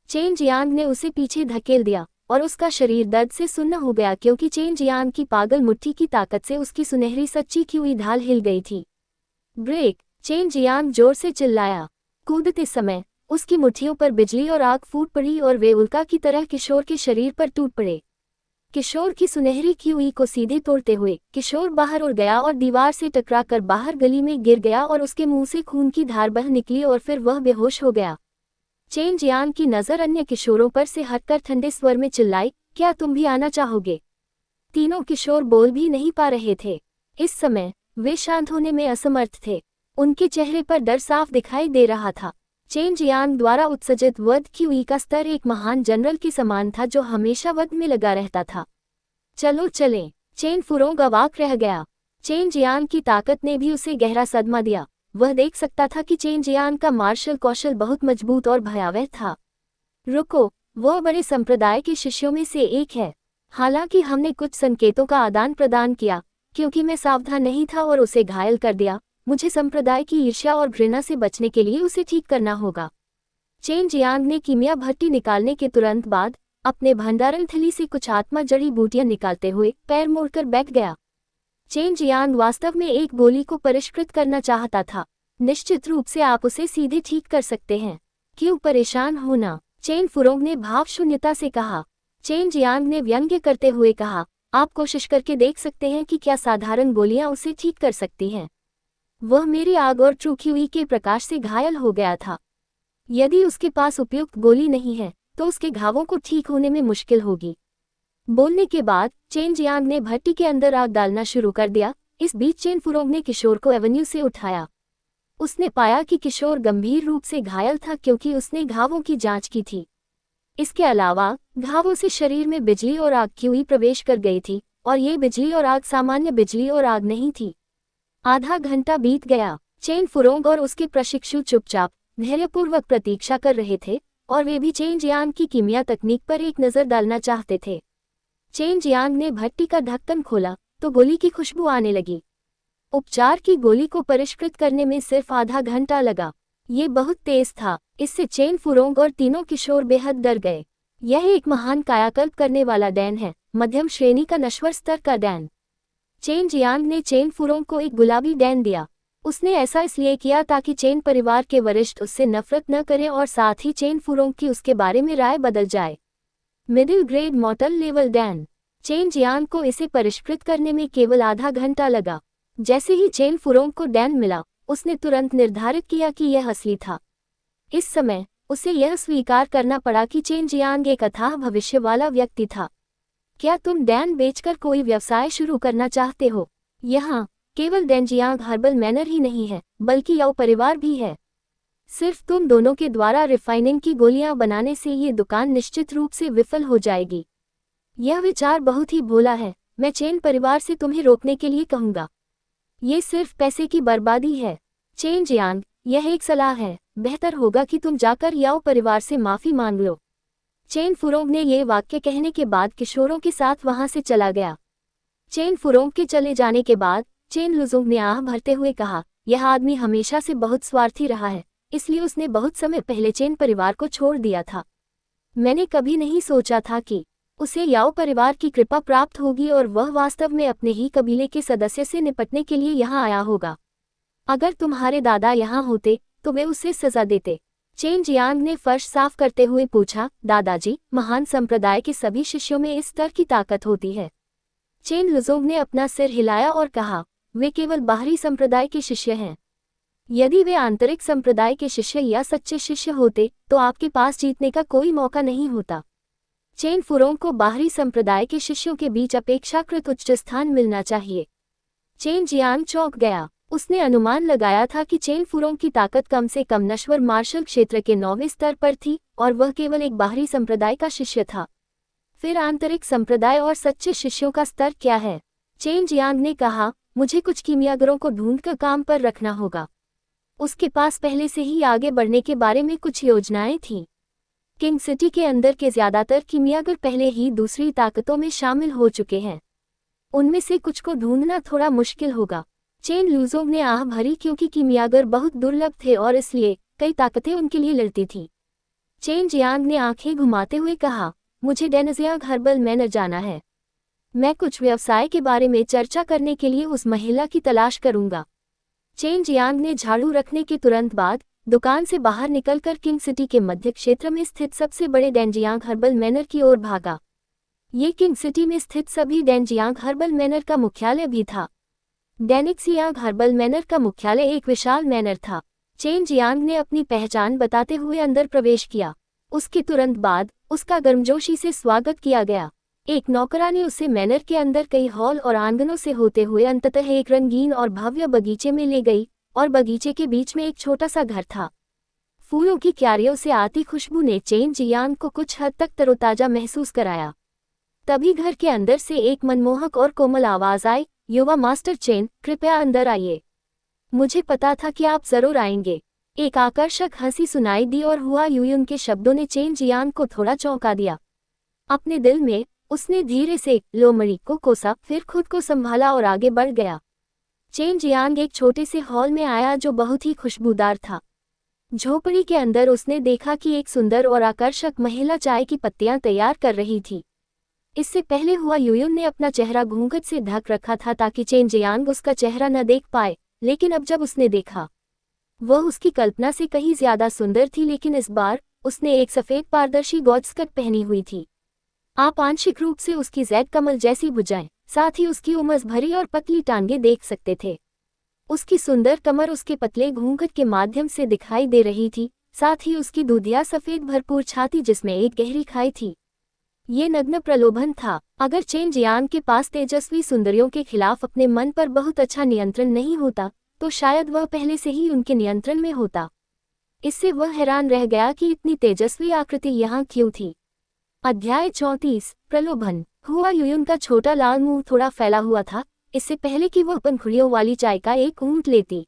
चेन जियांग ने उसे पीछे धकेल दिया और उसका शरीर दर्द से सुन्न हो गया, क्योंकि चेन जियांग की पागल मुट्ठी की ताकत से उसकी सुनहरी सच्ची क्यूई ढाल हिल गई थी। ब्रेक! चेन जियांग जोर से चिल्लाया। कूदते समय उसकी मुट्ठियों पर बिजली और आग फूट पड़ी और वे उल्का की तरह किशोर के शरीर पर टूट पड़े। किशोर की सुनहरी क्यूई को सीधे तोड़ते हुए किशोर बाहर उड़ गया और दीवार से टकराकर बाहर गली में गिर गया और उसके मुंह से खून की धार बह निकली और फिर वह बेहोश हो गया। चेन जियांग की नज़र अन्य किशोरों पर से हटकर ठंडे स्वर में चिल्लाई, क्या तुम भी आना चाहोगे? तीनों किशोर बोल भी नहीं पा रहे थे। इस समय वे शांत होने में असमर्थ थे। उनके चेहरे पर डर साफ दिखाई दे रहा था। चेन जियांग द्वारा उत्सर्जित वध क्यूई का स्तर एक महान जनरल के समान था, जो हमेशा वध में लगा रहता था। चलो चलें। चेन फुरोंग अवाक रह गया। चेन जियांग की ताकत ने भी उसे गहरा सदमा दिया। वह देख सकता था कि चेन जियांग का मार्शल कौशल बहुत मजबूत और भयावह था। रुको, वह बड़े संप्रदाय के शिष्यों में से एक है। हालांकि हमने कुछ संकेतों का आदान प्रदान किया, क्योंकि मैं सावधान नहीं था और उसे घायल कर दिया। मुझे संप्रदाय की ईर्ष्या और घृणा से बचने के लिए उसे ठीक करना होगा। चेन जियांग ने कीमिया भट्टी निकालने के तुरंत बाद अपने भंडारण थैली से कुछ आत्मा जड़ी बूटियां निकालते हुए पैर मोड़कर बैठ गया। चेन जियांग वास्तव में एक गोली को परिष्कृत करना चाहता था। निश्चित रूप से आप उसे सीधे ठीक कर सकते हैं। क्यों परेशान होना? चेन फुरोंग ने भावशून्यता से कहा। चेन जियांग ने व्यंग्य करते हुए कहा, आप कोशिश करके देख सकते हैं कि क्या साधारण गोलियां उसे ठीक कर सकती हैं। वह मेरी आग और ट्रू क्यूई के प्रकाश से घायल हो गया था। यदि उसके पास उपयुक्त गोली नहीं है तो उसके घावों को ठीक होने में मुश्किल होगी। बोलने के बाद चेन जियांग ने भट्टी के अंदर आग डालना शुरू कर दिया। इस बीच चेन फुरोंग ने किशोर को एवेन्यू से उठाया। उसने पाया कि किशोर गंभीर रूप से घायल था, क्योंकि उसने घावों की जांच की थी। इसके अलावा घावों से शरीर में बिजली और आग क्यूई प्रवेश कर गई थी, और ये बिजली और आग सामान्य बिजली और आग नहीं थी। आधा घंटा बीत गया। चेन फुरोंग और उसके प्रशिक्षु चुपचाप धैर्यपूर्वक प्रतीक्षा कर रहे थे, और वे भी चेन जियांग की कीमिया तकनीक पर एक नज़र डालना चाहते थे। चेन जियांग ने भट्टी का ढक्कन खोला तो गोली की खुशबू आने लगी। उपचार की गोली को परिष्कृत करने में सिर्फ आधा घंटा लगा। ये बहुत तेज था। इससे चेन फुरोंग और तीनों किशोर बेहद डर गए। यह एक महान कायाकल्प करने वाला डैन है, मध्यम श्रेणी का नश्वर स्तर का डैन। चेन जियांग ने चेन फुरोंग को एक गुलाबी डैन दिया। उसने ऐसा इसलिए किया ताकि चेन परिवार के वरिष्ठ उससे नफरत न करें और साथ ही चेन फुरोंग की उसके बारे में राय बदल जाए। Middle grade मॉर्टल level Dan. Chain Jiang को इसे परिष्कृत करने में केवल आधा घंटा लगा। जैसे ही चेन फुरोंग को डैन मिला, उसने तुरंत निर्धारित किया कि यह असली था। इस समय उसे यह स्वीकार करना पड़ा कि चेन जियांग एक अथाह भविष्य वाला व्यक्ति था। क्या तुम डैन बेचकर कोई व्यवसाय शुरू करना चाहते हो? यहाँ केवल डेनजियांग हर्बल मैनर ही नहीं है, बल्कि याओ परिवार भी है। सिर्फ तुम दोनों के द्वारा रिफाइनिंग की गोलियां बनाने से ये दुकान निश्चित रूप से विफल हो जाएगी। यह विचार बहुत ही भोला है। मैं चेन परिवार से तुम्हें रोकने के लिए कहूँगा। ये सिर्फ पैसे की बर्बादी है। चेन जियांग, यह एक सलाह है। बेहतर होगा कि तुम जाकर याओ परिवार से माफी मांग लो। चेन फुरोंग ने ये वाक्य कहने के बाद किशोरों के साथ वहां से चला गया। चेन फुरोंग के चले जाने के बाद चेन लुजुंग ने आह भरते हुए कहा, यह आदमी हमेशा से बहुत स्वार्थी रहा है, इसलिए उसने बहुत समय पहले चेन परिवार को छोड़ दिया था। मैंने कभी नहीं सोचा था कि उसे याओ परिवार की कृपा प्राप्त होगी और वह वास्तव में अपने ही कबीले के सदस्य से निपटने के लिए यहाँ आया होगा। अगर तुम्हारे दादा यहाँ होते तो वे उसे सजा देते। चेन जियांग ने फर्श साफ करते हुए पूछा, दादाजी, महान संप्रदाय के सभी शिष्यों में इस स्तर की ताकत होती है? चेन लुजोंग ने अपना सिर हिलाया और कहा, वे केवल बाहरी संप्रदाय के शिष्य हैं। यदि वे आंतरिक संप्रदाय के शिष्य या सच्चे शिष्य होते तो आपके पास जीतने का कोई मौका नहीं होता। चेन फुरोंग को बाहरी संप्रदाय के शिष्यों के बीच अपेक्षाकृत उच्च स्थान मिलना चाहिए। चेन जियांग चौंक गया। उसने अनुमान लगाया था कि चेन फुरोंग की ताकत कम से कम नश्वर मार्शल क्षेत्र के 9वें स्तर पर थी और वह केवल एक बाहरी संप्रदाय का शिष्य था। फिर आंतरिक संप्रदाय और सच्चे शिष्यों का स्तर क्या है? चेन जियांग ने कहा, मुझे कुछ कीमियागरों को ढूंढकर काम पर रखना होगा। उसके पास पहले से ही आगे बढ़ने के बारे में कुछ योजनाएं थीं। किंग सिटी के अंदर के ज्यादातर कीमियागर पहले ही दूसरी ताकतों में शामिल हो चुके हैं। उनमें से कुछ को ढूंढना थोड़ा मुश्किल होगा। चेन लुजोंग ने आह भरी क्योंकि कीमियागर बहुत दुर्लभ थे और इसलिए कई ताकतें उनके लिए लड़ती थीं। चेन जियांग ने आंखें घुमाते हुए कहा, मुझे डेनजियांग हर्बल मैनर जाना है। मैं कुछ व्यवसाय के बारे में चर्चा करने के लिए उस महिला की तलाश करूंगा। चेन जियांग ने झाड़ू रखने के तुरंत बाद दुकान से बाहर निकलकर किंग सिटी के मध्य क्षेत्र में स्थित सबसे बड़े डेनजियांग हर्बल मैनर की ओर भागा। ये किंग सिटी में स्थित सभी डेनजियांग हर्बल मैनर का मुख्यालय भी था। डेनिक्सियांग हर्बल मैनर का मुख्यालय एक विशाल मैनर था। चेन जियांग ने अपनी पहचान बताते हुए अंदर प्रवेश किया। उसके तुरंत बाद उसका गर्मजोशी से स्वागत किया गया। एक नौकरानी उसे मैनर के अंदर कई हॉल और आंगनों से होते हुए अंततः एक रंगीन और भव्य बगीचे में ले गई और बगीचे के बीच में एक छोटा सा घर था। फूलों की क्यारियों से आती खुशबू ने चेन जियांग को कुछ हद तक तरोताजा महसूस कराया। तभी घर के अंदर से एक मनमोहक और कोमल आवाज आई, युवा मास्टर चेन, कृपया अंदर आइए। मुझे पता था कि आप जरूर आएंगे। एक आकर्षक हंसी सुनाई दी और हुआ यूयुन के शब्दों ने चेन जियांग को थोड़ा चौंका दिया। अपने दिल में उसने धीरे से लोमड़ी को कोसा, फिर खुद को संभाला और आगे बढ़ गया। चेन जियांग एक छोटे से हॉल में आया जो बहुत ही खुशबूदार था। झोपड़ी के अंदर उसने देखा कि एक सुंदर और आकर्षक महिला चाय की पत्तियां तैयार कर रही थी। इससे पहले हुआ यूयुन ने अपना चेहरा घूंघट से ढक रखा था ताकि चेन जियांग उसका चेहरा न देख पाए, लेकिन अब जब उसने देखा, वह उसकी कल्पना से कहीं ज्यादा सुंदर थी। लेकिन इस बार उसने एक सफेद पारदर्शी गॉड स्कर्ट पहनी हुई थी। आप आंशिक रूप से उसकी जैद कमल जैसी भुजाएं, साथ ही उसकी उमस भरी और पतली टांगे देख सकते थे। उसकी सुंदर कमर उसके पतले घूंघट के माध्यम से दिखाई दे रही थी, साथ ही उसकी दूधिया सफेद भरपूर छाती जिसमें एक गहरी खाई थी। ये नग्न प्रलोभन था। अगर चेन जियांग के पास तेजस्वी सुंदरियों के खिलाफ अपने मन पर बहुत अच्छा नियंत्रण नहीं होता तो शायद वह पहले से ही उनके नियंत्रण में होता। इससे वह हैरान रह गया कि इतनी तेजस्वी आकृति यहाँ क्यों थी। अध्याय 34 प्रलोभन। हुआ यूयुन का छोटा लाल मुंह थोड़ा फैला हुआ था, इससे पहले कि वह पंखुड़ियों वाली चाय का एक घूंट लेती।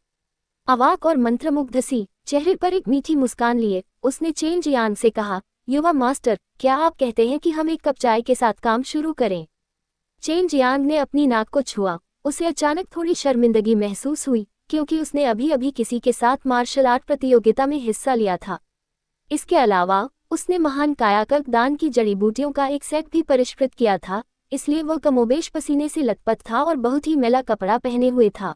अवाक और मंत्रमुग्ध सी चेहरे पर एक मीठी मुस्कान लिए उसने चेन जियांग से कहा, युवा मास्टर, क्या आप कहते हैं कि हम एक कप चाय के साथ काम शुरू करें? चेन जियांग ने अपनी नाक को छुआ। उसे अचानक थोड़ी शर्मिंदगी महसूस हुई क्योंकि उसने अभी अभी किसी के साथ मार्शल आर्ट प्रतियोगिता में हिस्सा लिया था। इसके अलावा उसने महान कायाकल्प दान की जड़ी बूटियों का एक सेट भी परिष्कृत किया था, इसलिए वह कमोबेश पसीने से लथपथ था और बहुत ही मैला कपड़ा पहने हुए था।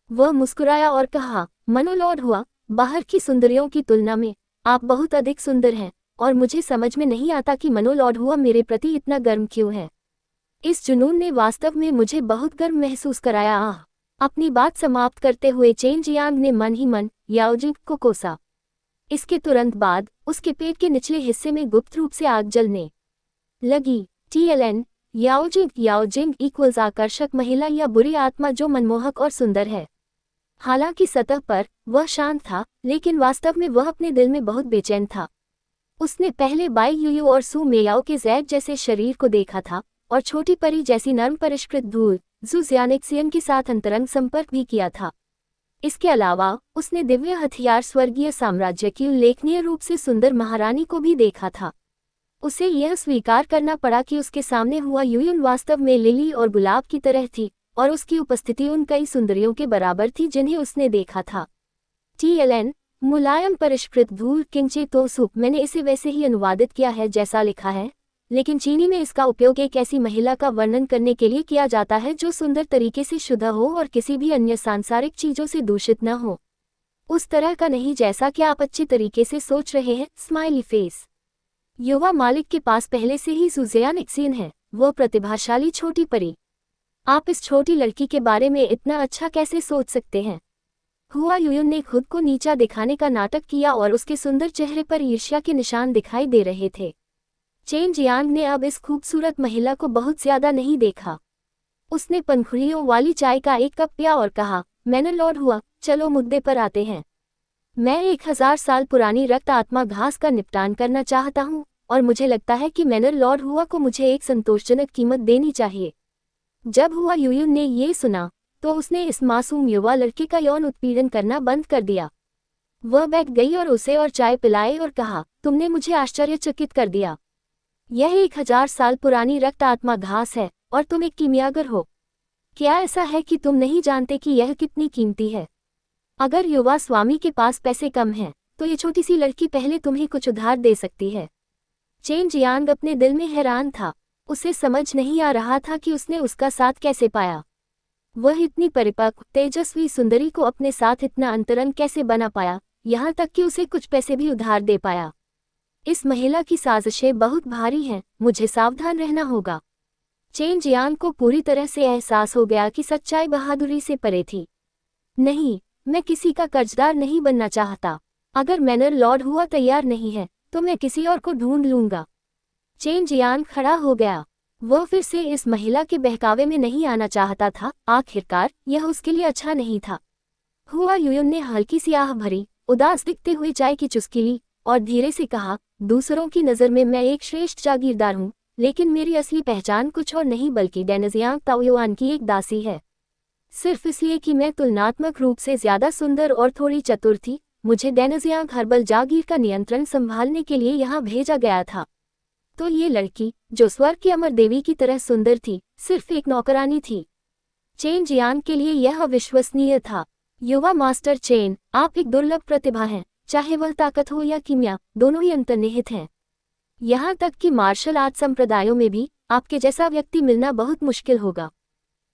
वह मुस्कुराया और कहा, मनोलॉर्ड हुआ, बाहर की सुंदरियों की तुलना में आप बहुत अधिक सुंदर हैं और मुझे समझ में नहीं आता कि मनोलॉर्ड हुआ मेरे प्रति इतना गर्म क्यों है। इस जुनून ने वास्तव में मुझे बहुत गर्म महसूस कराया। अपनी बात समाप्त करते हुए चेन जियांग ने मन ही मन याओजिंग को कोसा। इसके तुरंत बाद उसके पेट के निचले हिस्से में गुप्त रूप से आग जलने लगी। TLN याओजिंग इक्वल्स आकर्षक महिला या बुरी आत्मा जो मनमोहक और सुंदर है। हालांकि सतह पर वह शांत था, लेकिन वास्तव में वह अपने दिल में बहुत बेचैन था। उसने पहले बाई यूयू और सू मेयाओ के जैड जैसे शरीर को देखा था और छोटी परी जैसी नर्म परिष्कृत धूल जू ज़्यानिक्सियन के साथ अंतरंग संपर्क भी किया था। इसके अलावा उसने दिव्य हथियार स्वर्गीय साम्राज्य की उल्लेखनीय रूप से सुंदर महारानी को भी देखा था। उसे यह स्वीकार करना पड़ा कि उसके सामने हुआ यूयुन वास्तव में लिली और गुलाब की तरह थी और उसकी उपस्थिति उन कई सुंदरियों के बराबर थी जिन्हें उसने देखा था। TLN मुलायम परिष्कृत धूल किंचे तो सूप। मैंने इसे वैसे ही अनुवादित किया है जैसा लिखा है, लेकिन चीनी में इसका उपयोग एक ऐसी महिला का वर्णन करने के लिए किया जाता है जो सुंदर तरीके से शुद्ध हो और किसी भी अन्य सांसारिक चीजों से दूषित न हो। उस तरह का नहीं जैसा कि आप अच्छी तरीके से सोच रहे हैं। Smiley face. युवा मालिक के पास पहले से ही ज़्यानिक्सियन है, वो प्रतिभाशाली छोटी परी। आप इस छोटी लड़की के बारे में इतना अच्छा कैसे सोच सकते हैं? हुआ यूयुन ने खुद को नीचा दिखाने का नाटक किया और उसके सुंदर चेहरे पर ईर्ष्या के निशान दिखाई दे रहे थे। चेन जियांग ने अब इस खूबसूरत महिला को बहुत ज्यादा नहीं देखा। उसने पंखुड़ियों वाली चाय का एक कप पिया और कहा, मैंने लॉर्ड हुआ, चलो मुद्दे पर आते हैं। मैं 1000 साल पुरानी रक्त आत्मा घास का निपटान करना चाहता हूँ और मुझे लगता है कि मैनर लॉर्ड हुआ को मुझे एक संतोषजनक कीमत देनी चाहिए। जब हुआ यूयुन ने ये सुना तो उसने इस मासूम युवा लड़के का यौन उत्पीड़न करना बंद कर दिया। वह बैठ गई और उसे और चाय पिलाई और कहा, तुमने मुझे आश्चर्यचकित कर दिया। यह 1000 साल पुरानी रक्त आत्मा घास है और तुम एक कीमियागर हो। क्या ऐसा है कि तुम नहीं जानते कि यह कितनी कीमती है? अगर युवा स्वामी के पास पैसे कम हैं, तो ये छोटी सी लड़की पहले तुम्हें कुछ उधार दे सकती है। चेन जियांग अपने दिल में हैरान था। उसे समझ नहीं आ रहा था कि उसने उसका साथ कैसे पाया। वह इतनी परिपक्व तेजस्वी सुंदरी को अपने साथ इतना अंतरंग कैसे बना पाया, यहाँ तक कि उसे कुछ पैसे भी उधार दे पाया। इस महिला की साजिशें बहुत भारी हैं, मुझे सावधान रहना होगा। चेन जियांग को पूरी तरह से एहसास हो गया कि सच्चाई बहादुरी से परे थी। नहीं, मैं किसी का कर्जदार नहीं बनना चाहता। अगर मैनर लॉर्ड हुआ तैयार नहीं है तो मैं किसी और को ढूंढ लूंगा। चेन जियांग खड़ा हो गया। वह फिर से इस महिला के बहकावे में नहीं आना चाहता था। आखिरकार यह उसके लिए अच्छा नहीं था। हुआ यूयुन ने हल्की सी आह भरी, उदास दिखते हुए चाय की चुस्की ली और धीरे से कहा, दूसरों की नज़र में मैं एक श्रेष्ठ जागीरदार हूँ, लेकिन मेरी असली पहचान कुछ और नहीं बल्कि डेनजियांग ताओयुआन की एक दासी है। सिर्फ इसलिए कि मैं तुलनात्मक रूप से ज्यादा सुंदर और थोड़ी चतुर थी, मुझे डेनजियांग हर्बल जागीर का नियंत्रण संभालने के लिए यहाँ भेजा गया था। तो ये लड़की, जो स्वर्ग की अमर देवी की तरह सुंदर थी, सिर्फ एक नौकरानी थी। चेन जियांग के लिए यह अविश्वसनीय था। युवा मास्टर चेन, आप एक दुर्लभ प्रतिभा हैं, चाहे वह ताकत हो या कीमिया, दोनों ही अंतर्निहित हैं। यहाँ तक कि मार्शल आर्ट संप्रदायों में भी आपके जैसा व्यक्ति मिलना बहुत मुश्किल होगा।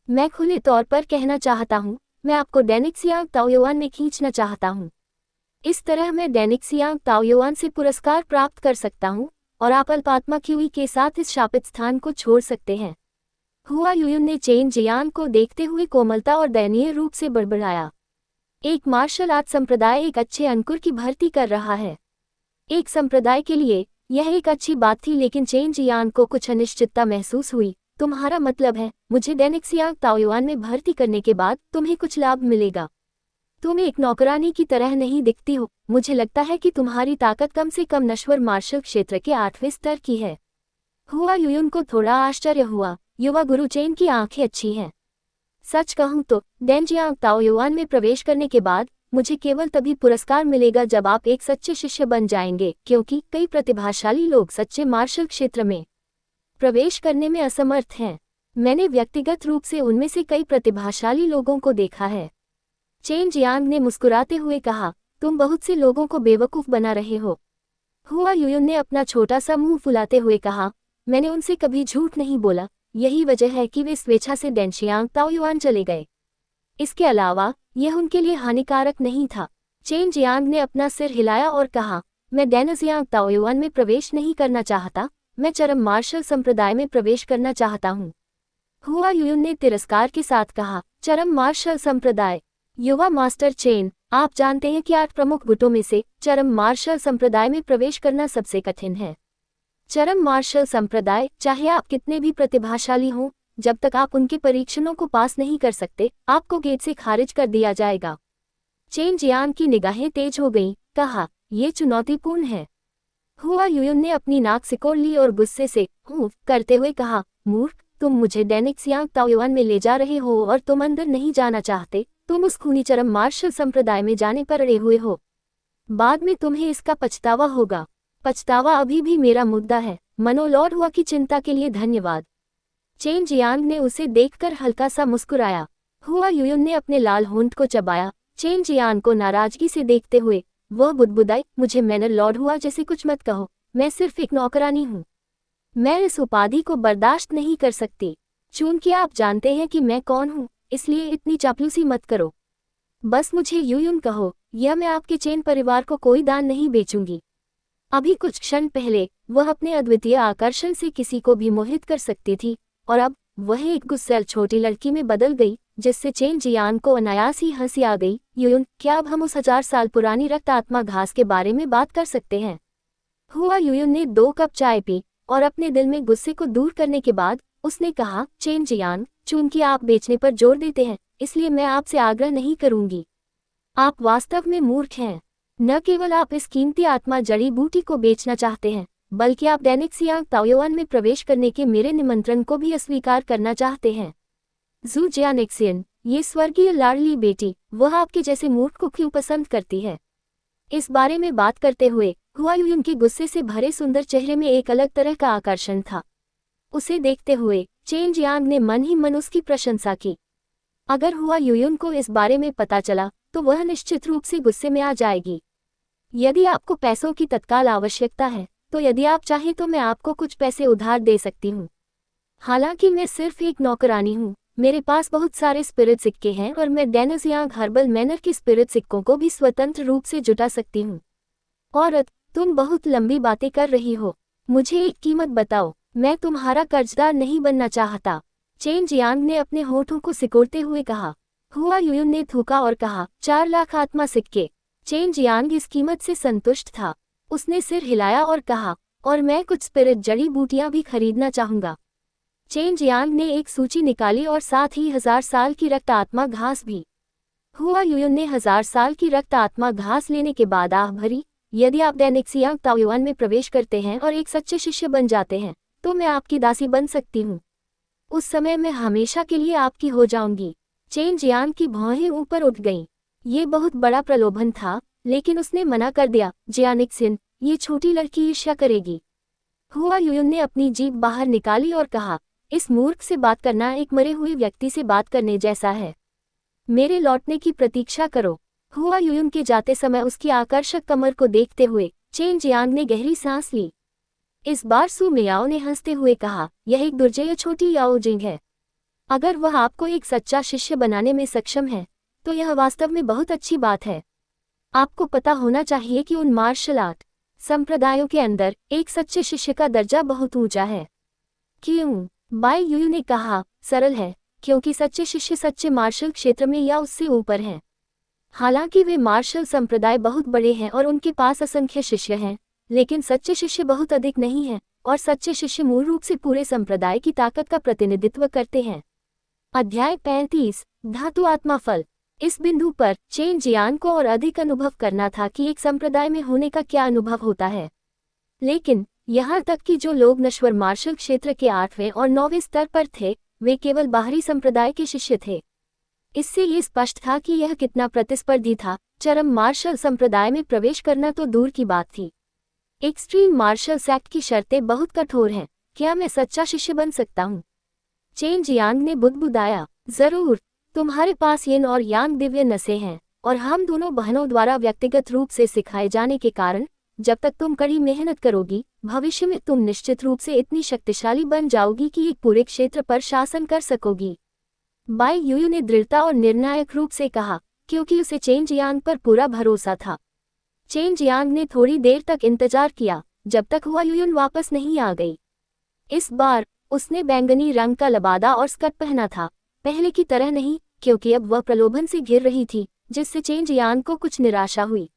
मैं खुले तौर पर कहना चाहता हूँ, मैं आपको डेनिक्सियांग ताओयुआन में खींचना चाहता हूँ। इस तरह मैं डेनिक्सियांग ताओयुआन से पुरस्कार प्राप्त कर सकता हूँ और आप अल्पात्मा क्यूई के साथ इस शापित स्थान को छोड़ सकते हैं। हुआ यूयुन ने चेन जियांग को देखते हुए कोमलता और दयनीय रूप से बड़बड़ाया। एक मार्शल आर्ट संप्रदाय एक अच्छे अंकुर की भर्ती कर रहा है। एक संप्रदाय के लिए यह एक अच्छी बात थी, लेकिन चेन जियांग को कुछ अनिश्चितता महसूस हुई। तुम्हारा मतलब है, मुझे डेनिक्सियांग ताओयुआन में भर्ती करने के बाद तुम्हें कुछ लाभ मिलेगा? तुम एक नौकरानी की तरह नहीं दिखती हो। मुझे लगता है कि तुम्हारी ताकत कम से कम नश्वर मार्शल क्षेत्र के 8वें स्तर की है। हुआ यूयुन को थोड़ा आश्चर्य हुआ। युवा गुरु चेन की आंखें अच्छी हैं। सच कहूं तो डेनजियांग ताओयुआन में प्रवेश करने के बाद मुझे केवल तभी पुरस्कार मिलेगा जब आप एक सच्चे शिष्य बन जाएंगे, क्योंकि कई प्रतिभाशाली लोग सच्चे मार्शल क्षेत्र में प्रवेश करने में असमर्थ हैं। मैंने व्यक्तिगत रूप से उनमें से कई प्रतिभाशाली लोगों को देखा है। चेन जियांग ने मुस्कुराते हुए कहा, तुम बहुत से लोगों को बेवकूफ़ बना रहे हो। हुआ यूयुन ने अपना छोटा सा मुंह फुलाते हुए कहा, मैंने उनसे कभी झूठ नहीं बोला। यही वजह है कि वे स्वेच्छा से डेनजियांग ताओयुआन चले गए। इसके अलावा यह उनके लिए हानिकारक नहीं था। चेन जियांग ने अपना सिर हिलाया और कहा, मैं डेनजियांग ताओयुआन में प्रवेश नहीं करना चाहता, मैं चरम मार्शल संप्रदाय में प्रवेश करना चाहता हूँ। हुआ यूयुन ने तिरस्कार के साथ कहा, चरम मार्शल संप्रदाय। युवा मास्टर चेन, आप जानते हैं कि 8 प्रमुख गुटों में से चरम मार्शल संप्रदाय में प्रवेश करना सबसे कठिन है। चरम मार्शल संप्रदाय, चाहे आप कितने भी प्रतिभाशाली हों, जब तक आप उनके परीक्षणों को पास नहीं कर सकते, आपको गेट से खारिज कर दिया जाएगा। चेन जियांग की निगाहें तेज हो गईं, कहा, यह चुनौतीपूर्ण है। हुआ यूयुन ने अपनी नाक सिकोड़ ली और गुस्से से करते हुए कहा, मूर्ख, तुम मुझे डैनिक्सियांग ताओयुआन में ले जा रहे हो और तुम अंदर नहीं जाना चाहते। तुम उस खूनी चरम मार्शल संप्रदाय में जाने पर अड़े हुए हो। बाद में तुम्हें इसका पछतावा होगा। पछतावा अभी भी मेरा मुद्दा है। मनोलॉर्ड हुआ की चिंता के लिए धन्यवाद। चेन जियांग ने उसे देखकर हल्का सा मुस्कुराया। हुआ यूयुन ने अपने लाल होंठ को चबाया। चेन जियांग को नाराजगी से देखते हुए वह बुदबुदाई, मुझे मैनर लॉर्ड हुआ जैसे कुछ मत कहो, मैं सिर्फ एक नौकरानी हूँ। मैं इस उपाधि को बर्दाश्त नहीं कर सकती। चूंकि आप जानते हैं कि मैं कौन हूँ, इसलिए इतनी चापलूसी मत करो। बस मुझे यूयुन कहो, या मैं आपके चेन परिवार को कोई दान नहीं बेचूंगी। अभी कुछ क्षण पहले वह अपने अद्वितीय आकर्षण से किसी को भी मोहित कर सकती थी, और अब वह एक गुस्सैल छोटी लड़की में बदल गई, जिससे चेन जियांग को अनायास ही हंसी आ गई। यूयुन, क्या अब हम उस 1000 साल पुरानी रक्त आत्मा घास के बारे में बात कर सकते हैं? हुआ यूयुन ने 2 कप चाय पी और अपने दिल में गुस्से को दूर करने के बाद उसने कहा, चेन जियांग, चूंकि आप बेचने पर जोर देते हैं, इसलिए मैं आपसे आग्रह नहीं करूंगी। आप वास्तव में मूर्ख हैं। न केवल आप इस कीमती आत्मा जड़ी बूटी को बेचना चाहते हैं, बल्कि आप डैनिक्सियांग ताओयुआन में प्रवेश करने के मेरे निमंत्रण को भी अस्वीकार करना चाहते हैं। जू जियानेक्सियन, ये स्वर्गीय लाडली बेटी, वह आपके जैसे मूर्ख को क्यों पसंद करती है? इस बारे में बात करते हुए हुआ यूयुन के गुस्से से भरे सुंदर चेहरे में एक अलग तरह का आकर्षण था। उसे देखते हुए चेन जियांग ने मन ही मन उसकी प्रशंसा की। अगर हुआ यूयुन को इस बारे में पता चला तो वह निश्चित रूप से गुस्से में आ जाएगी। यदि आपको पैसों की तत्काल आवश्यकता है, तो यदि आप चाहें तो मैं आपको कुछ पैसे उधार दे सकती हूँ। हालांकि मैं सिर्फ एक नौकरानी हूँ, मेरे पास बहुत सारे स्पिरिट सिक्के हैं और मैं डैनिक्सियांग हर्बल मैनर के स्पिरिट सिक्कों को भी स्वतंत्र रूप से जुटा सकती हूँ। औरत, तुम बहुत लंबी बातें कर रही हो। मुझे एक कीमत बताओ, मैं तुम्हारा कर्जदार नहीं बनना चाहता। चेन जियांग ने अपने होठों को सिकोड़ते हुए कहा। हुआ यूयुन ने थूका और कहा, 4 लाख आत्मा सिक्के। चेन जियांग इस कीमत से संतुष्ट था। उसने सिर हिलाया और कहा, और मैं कुछ स्पिरिट जड़ी बूटियां भी खरीदना चाहूंगा। चेन जियांग ने एक सूची निकाली और साथ ही 1000 साल की रक्त आत्मा घास भी। हुआ यूयुन ने 1000 साल की रक्त आत्मा घास लेने के बाद आह भरी, यदि आप डैनिक्सियांग ताओयुआन में प्रवेश करते हैं और एक सच्चे शिष्य बन जाते हैं, तो मैं आपकी दासी बन सकती हूँ। उस समय मैं हमेशा के लिए आपकी हो जाऊंगी। चेन जियांग की भौहें ऊपर उठ गईं। ये बहुत बड़ा प्रलोभन था, लेकिन उसने मना कर दिया। जियानिक्सिन, ये छोटी लड़की ईर्ष्या करेगी। हुआ यूयुन ने अपनी जीभ बाहर निकाली और कहा, इस मूर्ख से बात करना एक मरे हुए व्यक्ति से बात करने जैसा है। मेरे लौटने की प्रतीक्षा करो। हुआ यूयुन के जाते समय उसकी आकर्षक कमर को देखते हुए चेन जियांग ने गहरी सांस ली। इस बार सू मियाओ ने हंसते हुए कहा, यह एक दुर्जय छोटी याओ जिंग है। अगर वह आपको एक सच्चा शिष्य बनाने में सक्षम है, तो यह वास्तव में बहुत अच्छी बात है। आपको पता होना चाहिए कि उन मार्शल आर्ट संप्रदायों के अंदर एक सच्चे शिष्य का दर्जा बहुत ऊंचा है। क्यों? बाई यूयू ने कहा, सरल है, क्योंकि सच्चे शिष्य सच्चे मार्शल क्षेत्र में या उससे ऊपर हैं। हालांकि वे मार्शल संप्रदाय बहुत बड़े हैं और उनके पास असंख्य शिष्य हैं, लेकिन सच्चे शिष्य बहुत अधिक नहीं हैं, और सच्चे शिष्य मूल रूप से पूरे संप्रदाय की ताकत का प्रतिनिधित्व करते हैं। अध्याय 35, धातु आत्मा फल। इस बिंदु पर चेन जियांग को और अधिक अनुभव करना था कि एक संप्रदाय में होने का क्या अनुभव होता है। लेकिन यहाँ तक कि जो लोग नश्वर मार्शल क्षेत्र के 8वें और 9वें स्तर पर थे, वे केवल बाहरी संप्रदाय के शिष्य थे। इससे ये स्पष्ट था कि यह कितना प्रतिस्पर्धी था। चरम मार्शल संप्रदाय में प्रवेश करना तो दूर की बात थी। एक्सट्रीम मार्शल एक्ट की शर्तें बहुत कठोर हैं। क्या मैं सच्चा शिष्य बन सकता हूँ? चेन जियांग ने बुदबुदाया, जरूर। तुम्हारे पास यिन और यांग दिव्य नसें हैं, और हम दोनों बहनों द्वारा व्यक्तिगत रूप से सिखाए जाने के कारण जब तक तुम कड़ी मेहनत करोगी, भविष्य में तुम निश्चित रूप से इतनी शक्तिशाली बन जाओगी कि एक पूरे क्षेत्र पर शासन कर सकोगी। बाई यूयू ने दृढ़ता और निर्णायक रूप से कहा, क्योंकि उसे चेन जियांग पर पूरा भरोसा था। चेन जियांग ने थोड़ी देर तक इंतजार किया, जब तक हुआ यूयुन वापस नहीं आ गई। इस बार उसने बैंगनी रंग का लबादा और स्कर्ट पहना था, पहले की तरह नहीं, क्योंकि अब वह प्रलोभन से घिर रही थी, जिससे चेंज यान को कुछ निराशा हुई।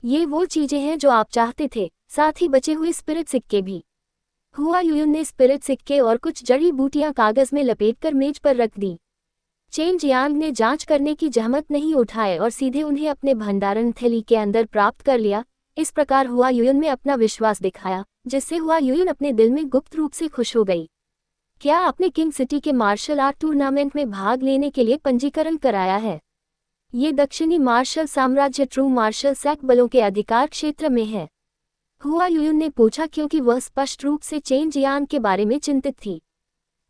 ये वो चीजें हैं जो आप चाहते थे, साथ ही बचे हुए स्पिरिट सिक्के भी। हुआ यूयुन ने स्पिरिट सिक्के और कुछ जड़ी बूटियां कागज में लपेटकर मेज पर रख दी। चेन जियांग ने जांच करने की जहमत नहीं उठाए और सीधे उन्हें अपने भंडारण थैली के अंदर प्राप्त कर लिया। इस प्रकार हुआ यूयुन में अपना विश्वास दिखाया, जिससे हुआ यूयुन अपने दिल में गुप्त रूप से खुश हो गई। क्या आपने किंग सिटी के मार्शल आर्ट टूर्नामेंट में भाग लेने के लिए पंजीकरण कराया है? ये दक्षिणी मार्शल साम्राज्य ट्रू मार्शल सैक बलों के अधिकार क्षेत्र में है, हुआ यूयुन ने पूछा, क्योंकि वह स्पष्ट रूप से चेन जियांग के बारे में चिंतित थी।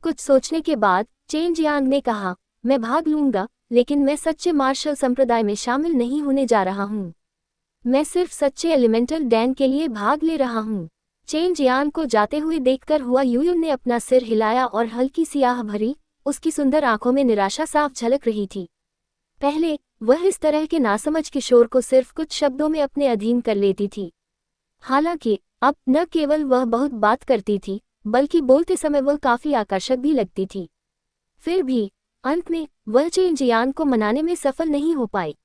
कुछ सोचने के बाद चेन जियांग ने कहा, मैं भाग लूंगा, लेकिन मैं सच्चे मार्शल संप्रदाय में शामिल नहीं होने जा रहा हूँ। मैं सिर्फ सच्चे एलिमेंटल डैन के लिए भाग ले रहा हूँ। चेन जियांग को जाते हुए देखकर हुआ यूयुन ने अपना सिर हिलाया और हल्की सी आह भरी। उसकी सुंदर आंखों में निराशा साफ झलक रही थी। पहले वह इस तरह के नासमझ किशोर को सिर्फ कुछ शब्दों में अपने अधीन कर लेती थी। हालांकि अब न केवल वह बहुत बात करती थी, बल्कि बोलते समय वह काफी आकर्षक भी लगती थी। फिर भी अंत में वह चेन जियांग को मनाने में सफल नहीं हो पाई।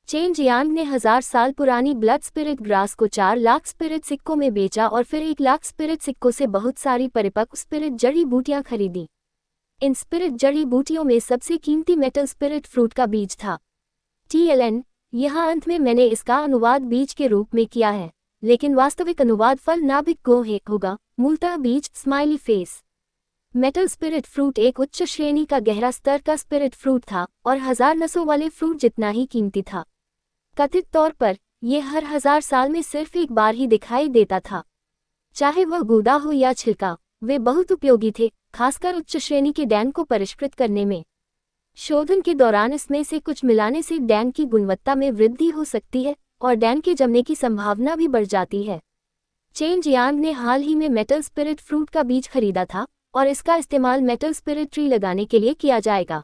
चेन जियांग ने 1000 साल पुरानी ब्लड स्पिरिट ग्रास को 4 लाख स्पिरिट सिक्कों में बेचा और फिर 1 लाख स्पिरिट सिक्कों से बहुत सारी परिपक्व स्पिरिट जड़ी बूटियां खरीदी। इन स्पिरिट जड़ी बूटियों में सबसे कीमती मेटल स्पिरिट फ्रूट का बीज था। TLN, यहाँ अंत में मैंने इसका अनुवाद बीज के रूप में किया है, लेकिन वास्तविक अनुवाद फल नाभिक गोहे होगा, मूलतः बीज smiley face. Metal spirit fruit एक उच्च श्रेणी का गहरा स्तर का स्पिरिट फ्रूट था और 1000 नसों वाले फ्रूट जितना ही कीमती था। कथित तौर पर यह हर 1000 साल में सिर्फ एक बार ही दिखाई देता था। चाहे वह गूदा हो या छिलका, वे बहुत उपयोगी थे, खासकर उच्च श्रेणी के डैन को परिष्कृत करने में। शोधन के दौरान इसमें से कुछ मिलाने से डैन की गुणवत्ता में वृद्धि हो सकती है और डैन के जमने की संभावना भी बढ़ जाती है। चेन जियांग ने हाल ही में मेटल स्पिरिट फ्रूट का बीज खरीदा था और इसका इस्तेमाल मेटल स्पिरिट ट्री लगाने के लिए किया जाएगा।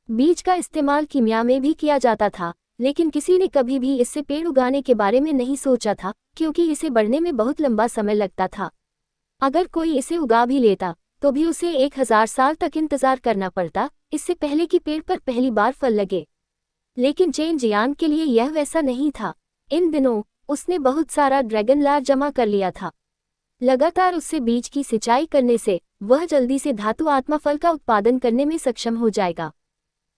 बीज का इस्तेमाल कीमिया में भी किया जाता था, लेकिन किसी ने कभी भी इससे पेड़ उगाने के बारे में नहीं सोचा था, क्योंकि इसे बढ़ने में बहुत लंबा समय लगता था। अगर कोई इसे उगा भी लेता तो भी उसे 1000 साल तक इंतजार करना पड़ता, इससे पहले कि पेड़ पर पहली बार फल लगे। लेकिन चेन जियांग के लिए यह वैसा नहीं था। इन दिनों उसने बहुत सारा ड्रैगन लार जमा कर लिया था। लगातार उससे बीज की सिंचाई करने से वह जल्दी से धातु आत्मा फल का उत्पादन करने में सक्षम हो जाएगा।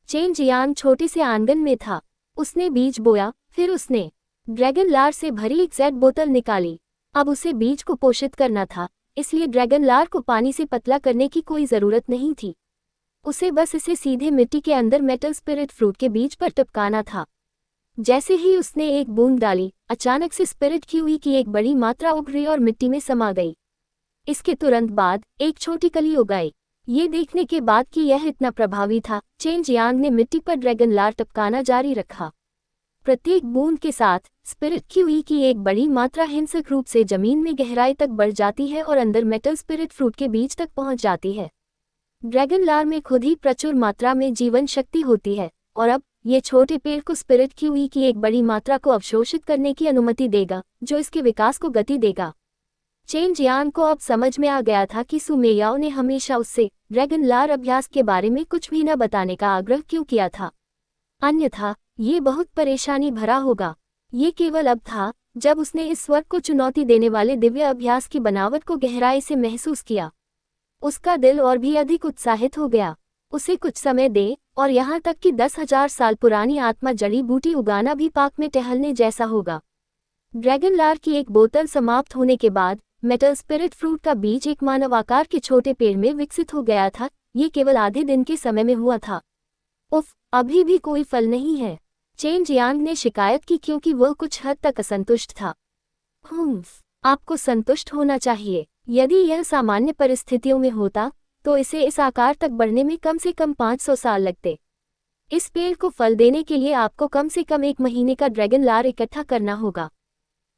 चेन जियांग छोटे से आंगन में था। उसने बीज बोया, फिर उसने ड्रैगन लार से भरी एक जेड बोतल निकाली। अब उसे बीज को पोषित करना था, इसलिए ड्रैगन लार को पानी से पतला करने की कोई जरूरत नहीं थी। उसे बस इसे सीधे मिट्टी के अंदर मेटल स्पिरिट फ्रूट के बीज पर टपकाना था। जैसे ही उसने एक बूंद डाली, अचानक से स्पिरिट किवी की एक बड़ी मात्रा उभरी और मिट्टी में समा गई। इसके तुरंत बाद एक छोटी कली उगाई। ये देखने के बाद कि यह इतना प्रभावी था, चेन जियांग ने मिट्टी पर ड्रैगन लार टपकाना जारी रखा। प्रत्येक बूंद के साथ स्पिरिट किवी की एक बड़ी मात्रा हिंसक रूप से जमीन में गहराई तक बढ़ जाती है और अंदर मेटल स्पिरिट फ्रूट के बीज तक पहुंच जाती है। ड्रैगन लार में खुद ही प्रचुर मात्रा में जीवन शक्ति होती है और अब ये छोटे पेड़ को स्पिरिट किवी की एक बड़ी मात्रा को अवशोषित करने की अनुमति देगा, जो इसके विकास को गति देगा। चेन जियांग को अब समझ में आ गया था कि सुमेयाओ ने हमेशा उससे ड्रैगन लार अभ्यास के बारे में कुछ भी न बताने का आग्रह क्यों किया था। अन्यथा ये बहुत परेशानी भरा होगा। ये केवल अब था जब उसने इस स्वर्ग को चुनौती देने वाले दिव्य अभ्यास की बनावट को गहराई से महसूस किया। उसका दिल और भी अधिक उत्साहित हो गया। उसे कुछ समय दे और यहाँ तक कि 10,000 साल पुरानी आत्मा जड़ी बूटी उगाना भी पार्क में टहलने जैसा होगा। ड्रैगन लार की एक बोतल समाप्त होने के बाद मेटल स्पिरिट फ्रूट का बीज एक मानव आकार के छोटे पेड़ में विकसित हो गया था। ये केवल आधे दिन के समय में हुआ था। उफ, अभी भी कोई फल नहीं है, चेन जियांग ने शिकायत की, क्योंकि वह कुछ हद तक असंतुष्ट था। आपको संतुष्ट होना चाहिए। यदि यह सामान्य परिस्थितियों में होता तो इसे इस आकार तक बढ़ने में कम से कम 500 साल लगते। इस पेड़ को फल देने के लिए आपको कम से कम 1 महीने का ड्रैगन लार इकट्ठा करना होगा।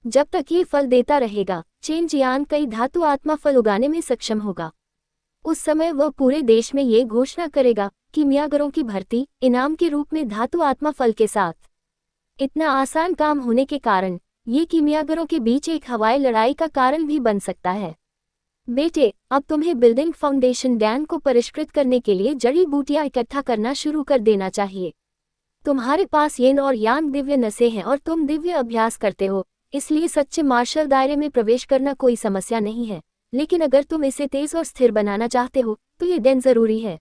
जब तक ये फल देता रहेगा, चेन जियांग कई धातु आत्मा फल उगाने में सक्षम होगा। उस समय वह पूरे देश में ये घोषणा करेगा, कीमियागरों की भर्ती इनाम के रूप में धातु आत्मा फल के साथ। इतना आसान काम होने के कारण ये कीमियागरों के बीच एक हवाई लड़ाई का कारण भी बन सकता है। बेटे, अब तुम्हें बिल्डिंग फाउंडेशन डैन को परिष्कृत करने के लिए जड़ी बूटियां इकट्ठा करना शुरू कर देना चाहिए। तुम्हारे पास येन और यांग दिव्य नसें हैं और तुम दिव्य अभ्यास करते हो, इसलिए सच्चे मार्शल दायरे में प्रवेश करना कोई समस्या नहीं है। लेकिन अगर तुम इसे तेज और स्थिर बनाना चाहते हो तो ये डैन जरूरी है।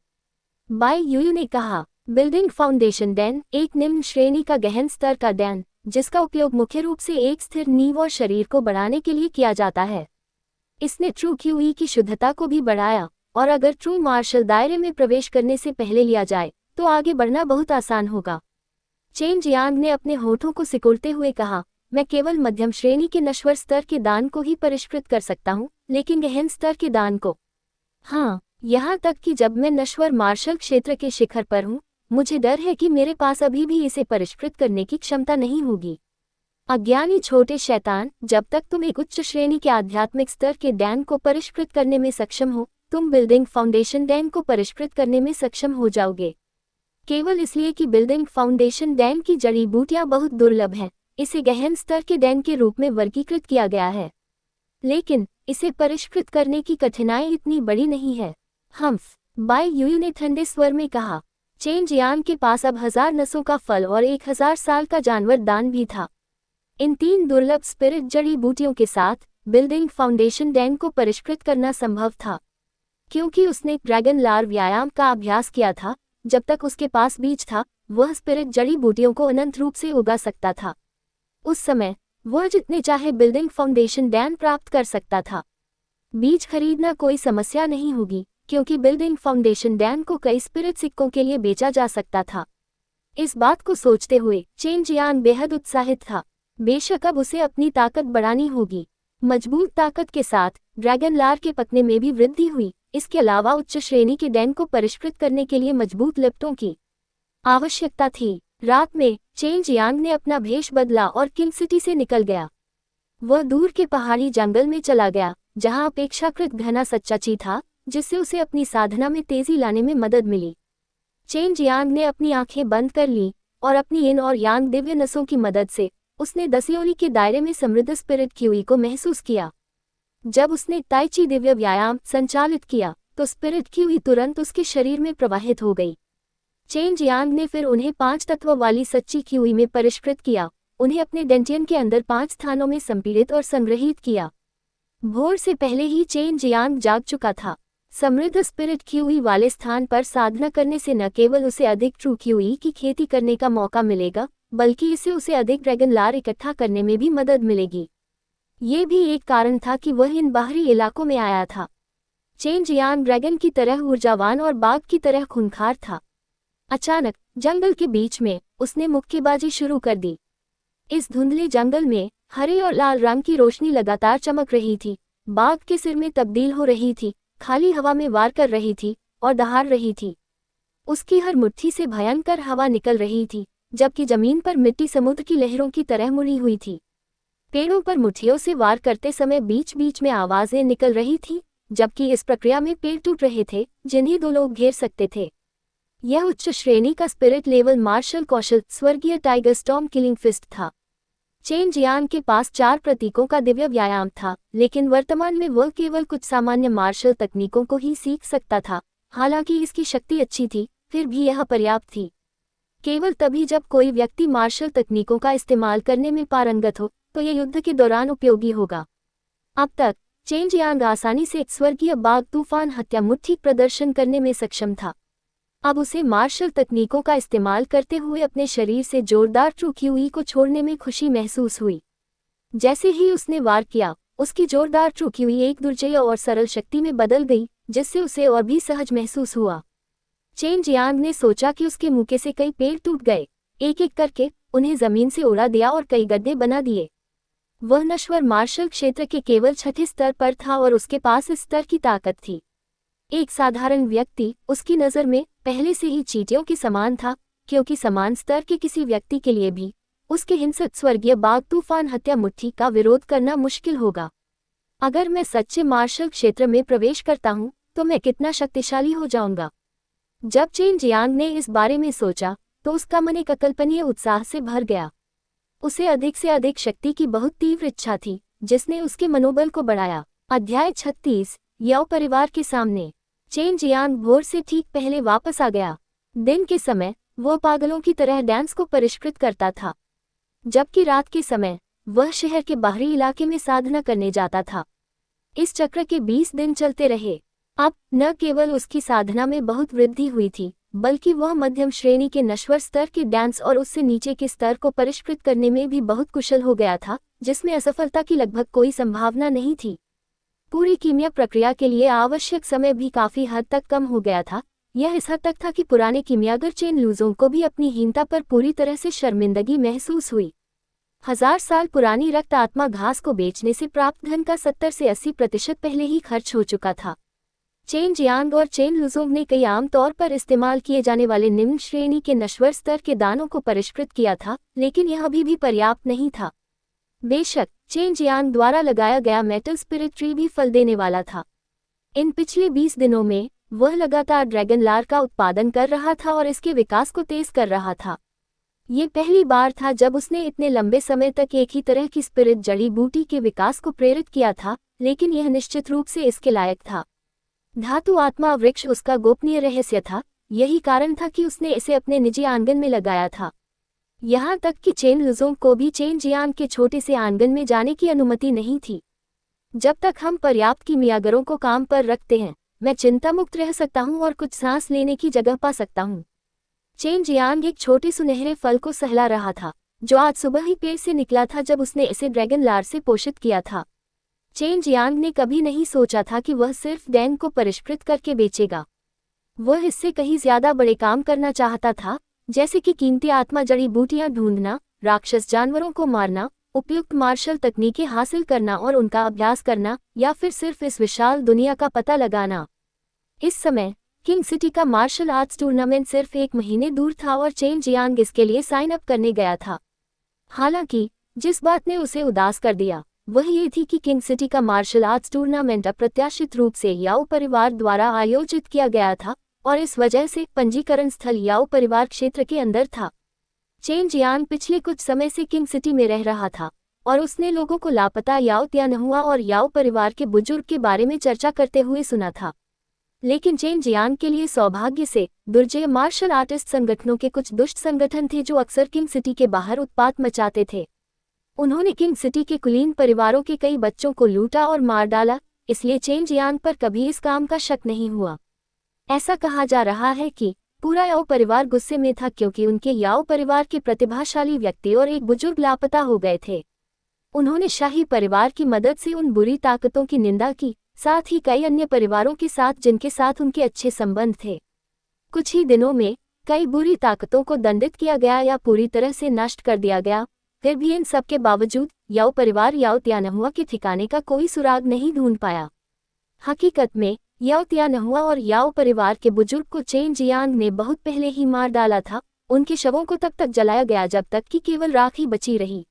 बाई यूयू ने कहा, बिल्डिंग फाउंडेशन डैन एक निम्न श्रेणी का गहन स्तर का डैन, जिसका उपयोग मुख्य रूप से एक स्थिर नींव और शरीर को बढ़ाने के लिए किया जाता है। इसने ट्रू क्यूई की शुद्धता को भी बढ़ाया, और अगर ट्रू मार्शल दायरे में प्रवेश करने से पहले लिया जाए तो आगे बढ़ना बहुत आसान होगा। चेन जियांग ने अपने होठों को सिकुड़ते हुए कहा, मैं केवल मध्यम श्रेणी के नश्वर स्तर के दान को ही परिष्कृत कर सकता हूँ, लेकिन गहन स्तर के दान को हाँ, यहाँ तक कि जब मैं नश्वर मार्शल क्षेत्र के शिखर पर हूँ, मुझे डर है कि मेरे पास अभी भी इसे परिष्कृत करने की क्षमता नहीं होगी। अज्ञानी छोटे शैतान, जब तक तुम एक उच्च श्रेणी के आध्यात्मिक स्तर के डैन को परिष्कृत करने में सक्षम हो, तुम बिल्डिंग फाउंडेशन डैन को परिष्कृत करने में सक्षम हो जाओगे। केवल इसलिए कि बिल्डिंग फाउंडेशन डैन की जड़ी बूटियां बहुत दुर्लभ हैं, इसे गहन स्तर के डैन के रूप में वर्गीकृत किया गया है। लेकिन इसे परिष्कृत करने की कठिनाई इतनी बड़ी नहीं है। हम्फ, बाई यूयू ने ठंडे स्वर में कहा। चेन जियांग के पास अब 1000 नसों का फल और 1000 साल का जानवर दान भी था। इन 3 दुर्लभ स्पिरिट जड़ी बूटियों के साथ बिल्डिंग फाउंडेशन डैन को परिष्कृत करना संभव था, क्योंकि उसने ड्रैगन लार व्यायाम का अभ्यास किया था। जब तक उसके पास बीज था, वह स्पिरिट जड़ी बूटियों को अनंत रूप से उगा सकता था। उस समय वह जितने चाहे बिल्डिंग फाउंडेशन डैन प्राप्त कर सकता था। बीज खरीदना कोई समस्या नहीं होगी, क्योंकि बिल्डिंग फाउंडेशन डैन को कई स्पिरिट सिक्कों के लिए बेचा जा सकता था। इस बात को सोचते हुए चेन जियांग बेहद उत्साहित था। बेशक अब उसे अपनी ताकत बढ़ानी होगी। मजबूत ताकत के साथ ड्रैगन लार के पकने में भी वृद्धि हुई। इसके अलावा उच्च श्रेणी के डैन को परिष्कृत करने के लिए मजबूत लिफ्टों की आवश्यकता थी। रात में चेन जियांग ने अपना भेष बदला और किंग सिटी से निकल गया। वह दूर के पहाड़ी जंगल में चला गया, जहां अपेक्षाकृत घना सच्चाची था, जिससे उसे अपनी साधना में तेजी लाने में मदद मिली। चेन जियांग ने अपनी आंखें बंद कर लीं और अपनी यिन और यांग दिव्य नसों की मदद से उसने दसियोली के दायरे में समृद्ध स्पिरिट क्यूई को महसूस किया। जब उसने ताइची दिव्य व्यायाम संचालित किया तो स्पिरिट क्यूई तुरंत उसके शरीर में प्रवाहित हो गई। चेन जियांग ने फिर उन्हें 5 तत्व वाली सच्ची क्यूई में परिष्कृत किया, उन्हें अपने डेंटियन के अंदर 5 स्थानों में संपीड़ित और संग्रहित किया। भोर से पहले ही चेन जियांग जाग चुका था। समृद्ध स्पिरिट क्यूई वाले स्थान पर साधना करने से न केवल उसे अधिक ट्रू क्यूई की खेती करने का मौका मिलेगा, बल्कि इससे उसे अधिक ड्रैगन लार इकट्ठा करने में भी मदद मिलेगी। ये भी एक कारण था कि वह इन बाहरी इलाकों में आया था। चेन जियांग ड्रैगन की तरह ऊर्जावान और बाघ की तरह खूंखार था। अचानक जंगल के बीच में उसने मुक्केबाजी शुरू कर दी। इस धुंधले जंगल में हरे और लाल रंग की रोशनी लगातार चमक रही थी। बाघ के सिर में तब्दील हो रही थी, खाली हवा में वार कर रही थी और दहाड़ रही थी। उसकी हर मुट्ठी से भयंकर हवा निकल रही थी, जबकि जमीन पर मिट्टी समुद्र की लहरों की तरह मुड़ी हुई थी। पेड़ों पर मुट्ठियों से वार करते समय बीच बीच में आवाजें निकल रही थीं, जबकि इस प्रक्रिया में पेड़ टूट रहे थे, जिन्हें 2 लोग घेर सकते थे। यह उच्च श्रेणी का स्पिरिट लेवल मार्शल कौशल स्वर्गीय टाइगर स्टॉर्म किलिंग फिस्ट था। चेन जियांग के पास 4 प्रतीकों का दिव्य व्यायाम था, लेकिन वर्तमान में वह केवल कुछ सामान्य मार्शल तकनीकों को ही सीख सकता था। हालांकि इसकी शक्ति अच्छी थी, फिर भी यह पर्याप्त थी। केवल तभी जब कोई व्यक्ति मार्शल तकनीकों का इस्तेमाल करने में पारंगत हो तो यह युद्ध के दौरान उपयोगी होगा। अब तक चेन जियांग आसानी से स्वर्गीय बाघ तूफान हत्या मुट्ठी प्रदर्शन करने में सक्षम था। अब उसे मार्शल तकनीकों का इस्तेमाल करते हुए अपने शरीर से जोरदार ट्रू क्यूई को छोड़ने में खुशी महसूस हुई। जैसे ही उसने वार किया, उसकी जोरदार ट्रू क्यूई एक दुर्जय और सरल शक्ति में बदल गई, जिससे उसे और भी सहज महसूस हुआ। चेन जियांग ने सोचा कि उसके मुके से कई पेड़ टूट गए। एक एक करके उन्हें जमीन से उड़ा दिया और कई गड्ढे बना दिए। वह नश्वर मार्शल क्षेत्र के केवल 6ठे स्तर पर था और उसके पास इस स्तर की ताकत थी। एक साधारण व्यक्ति उसकी नज़र में पहले से ही चींटियों के समान था, क्योंकि समान स्तर के किसी व्यक्ति के लिए भी उसके हिंसक स्वर्गीय बाघ तूफान हत्या मुट्ठी का विरोध करना मुश्किल होगा। अगर मैं सच्चे मार्शल क्षेत्र में प्रवेश करता हूँ तो मैं कितना शक्तिशाली हो जाऊंगा। जब चेन जियांग ने इस बारे में सोचा तो उसका मन एक अकल्पनीय उत्साह से भर गया। उसे अधिक से अधिक शक्ति की बहुत तीव्र इच्छा थी, जिसने उसके मनोबल को बढ़ाया। अध्याय 36, याओ परिवार के सामने। चेन जियांग भोर से ठीक पहले वापस आ गया। दिन के समय वह पागलों की तरह डांस को परिष्कृत करता था, जबकि रात के समय वह शहर के बाहरी इलाके में साधना करने जाता था। इस चक्र के 20 दिन चलते रहे। अब न केवल उसकी साधना में बहुत वृद्धि हुई थी, बल्कि वह मध्यम श्रेणी के नश्वर स्तर के डांस और उससे नीचे के स्तर को परिष्कृत करने में भी बहुत कुशल हो गया था, जिसमें असफलता की लगभग कोई संभावना नहीं थी। पूरी कीमिया प्रक्रिया के लिए आवश्यक समय भी काफी हद तक कम हो गया था। यह इस हद तक था कि पुराने कीमियागर चेन लुजोंग को भी अपनी हीनता पर पूरी तरह से शर्मिंदगी महसूस हुई। 1000 साल पुरानी रक्त आत्मा घास को बेचने से प्राप्त धन का 70 से 80% पहले ही खर्च हो चुका था। चेन जियांग और चेन लुजोंग ने कई आम तौर पर इस्तेमाल किए जाने वाले निम्न श्रेणी के नश्वर स्तर के दानों को परिष्कृत किया था, लेकिन यह अभी भी पर्याप्त नहीं था। बेशक चेन जियांग द्वारा लगाया गया मेटल स्पिरिट ट्री भी फल देने वाला था। इन पिछले 20 दिनों में वह लगातार ड्रैगन लार का उत्पादन कर रहा था और इसके विकास को तेज कर रहा था। ये पहली बार था जब उसने इतने लंबे समय तक एक ही तरह की स्पिरिट जड़ी बूटी के विकास को प्रेरित किया था, लेकिन यह निश्चित रूप से इसके लायक था। धातु आत्मा वृक्ष उसका गोपनीय रहस्य था, यही कारण था कि उसने इसे अपने निजी आंगन में लगाया था। यहाँ तक कि चेन लुजोंग को भी चेन जियांग के छोटे से आंगन में जाने की अनुमति नहीं थी। जब तक हम पर्याप्त कीमियागरों को काम पर रखते हैं, मैं चिंता मुक्त रह सकता हूँ और कुछ सांस लेने की जगह पा सकता हूँ। चेन जियांग एक छोटे सुनहरे फल को सहला रहा था, जो आज सुबह ही पेड़ से निकला था जब उसने इसे ड्रैगन लार से पोषित किया था। चेन जियांग ने कभी नहीं सोचा था कि वह सिर्फ डैंग को परिष्कृत करके बेचेगा। वह इससे कहीं ज्यादा बड़े काम करना चाहता था, जैसे कि कीमती आत्मा जड़ी बूटियां ढूंढना, राक्षस जानवरों को मारना, उपयुक्त मार्शल तकनीकें हासिल करना और उनका अभ्यास करना, या फिर सिर्फ इस विशाल दुनिया का पता लगाना। इस समय किंग सिटी का मार्शल आर्ट्स टूर्नामेंट सिर्फ 1 महीने दूर था और चेन जियांग इसके लिए साइन अप करने गया था। हालांकि जिस बात ने उसे उदास कर दिया वह ये थी कि किंग सिटी का मार्शल आर्ट्स टूर्नामेंट अप्रत्याशित रूप से याओ परिवार द्वारा आयोजित किया गया था और इस वजह से पंजीकरण स्थल याओ परिवार क्षेत्र के अंदर था। चेन जियांग पिछले कुछ समय से किंग सिटी में रह रहा था और उसने लोगों को लापता याओ त्यानहुआ और याओ परिवार के बुजुर्ग के बारे में चर्चा करते हुए सुना था। लेकिन चेन जियांग के लिए सौभाग्य से दुर्जय मार्शल आर्टिस्ट संगठनों के कुछ दुष्ट संगठन थे जो अक्सर किंग सिटी के बाहर उत्पात मचाते थे। उन्होंने किंग सिटी के कुलीन परिवारों के कई बच्चों को लूटा और मार डाला, इसलिए चेन जियांग पर कभी इस काम का शक नहीं हुआ। ऐसा कहा जा रहा है कि पूरा याओ परिवार गुस्से में था क्योंकि उनके याओ परिवार के प्रतिभाशाली व्यक्ति और एक बुजुर्ग लापता हो गए थे। उन्होंने शाही परिवार की मदद से उन बुरी ताकतों की निंदा की, साथ ही कई अन्य परिवारों के साथ जिनके साथ उनके अच्छे संबंध थे। कुछ ही दिनों में कई बुरी ताकतों को दंडित किया गया या पूरी तरह से नष्ट कर दिया गया। फिर भी इन सब के बावजूद याओ परिवार याओ त्यानहुआ के ठिकाने का कोई सुराग नहीं ढूंढ पाया। हकीकत में याओ त्यानहुआ और याओ परिवार के बुजुर्ग को चेन जियांग ने बहुत पहले ही मार डाला था। उनके शवों को तब तक जलाया गया जब तक कि केवल राख ही बची रही।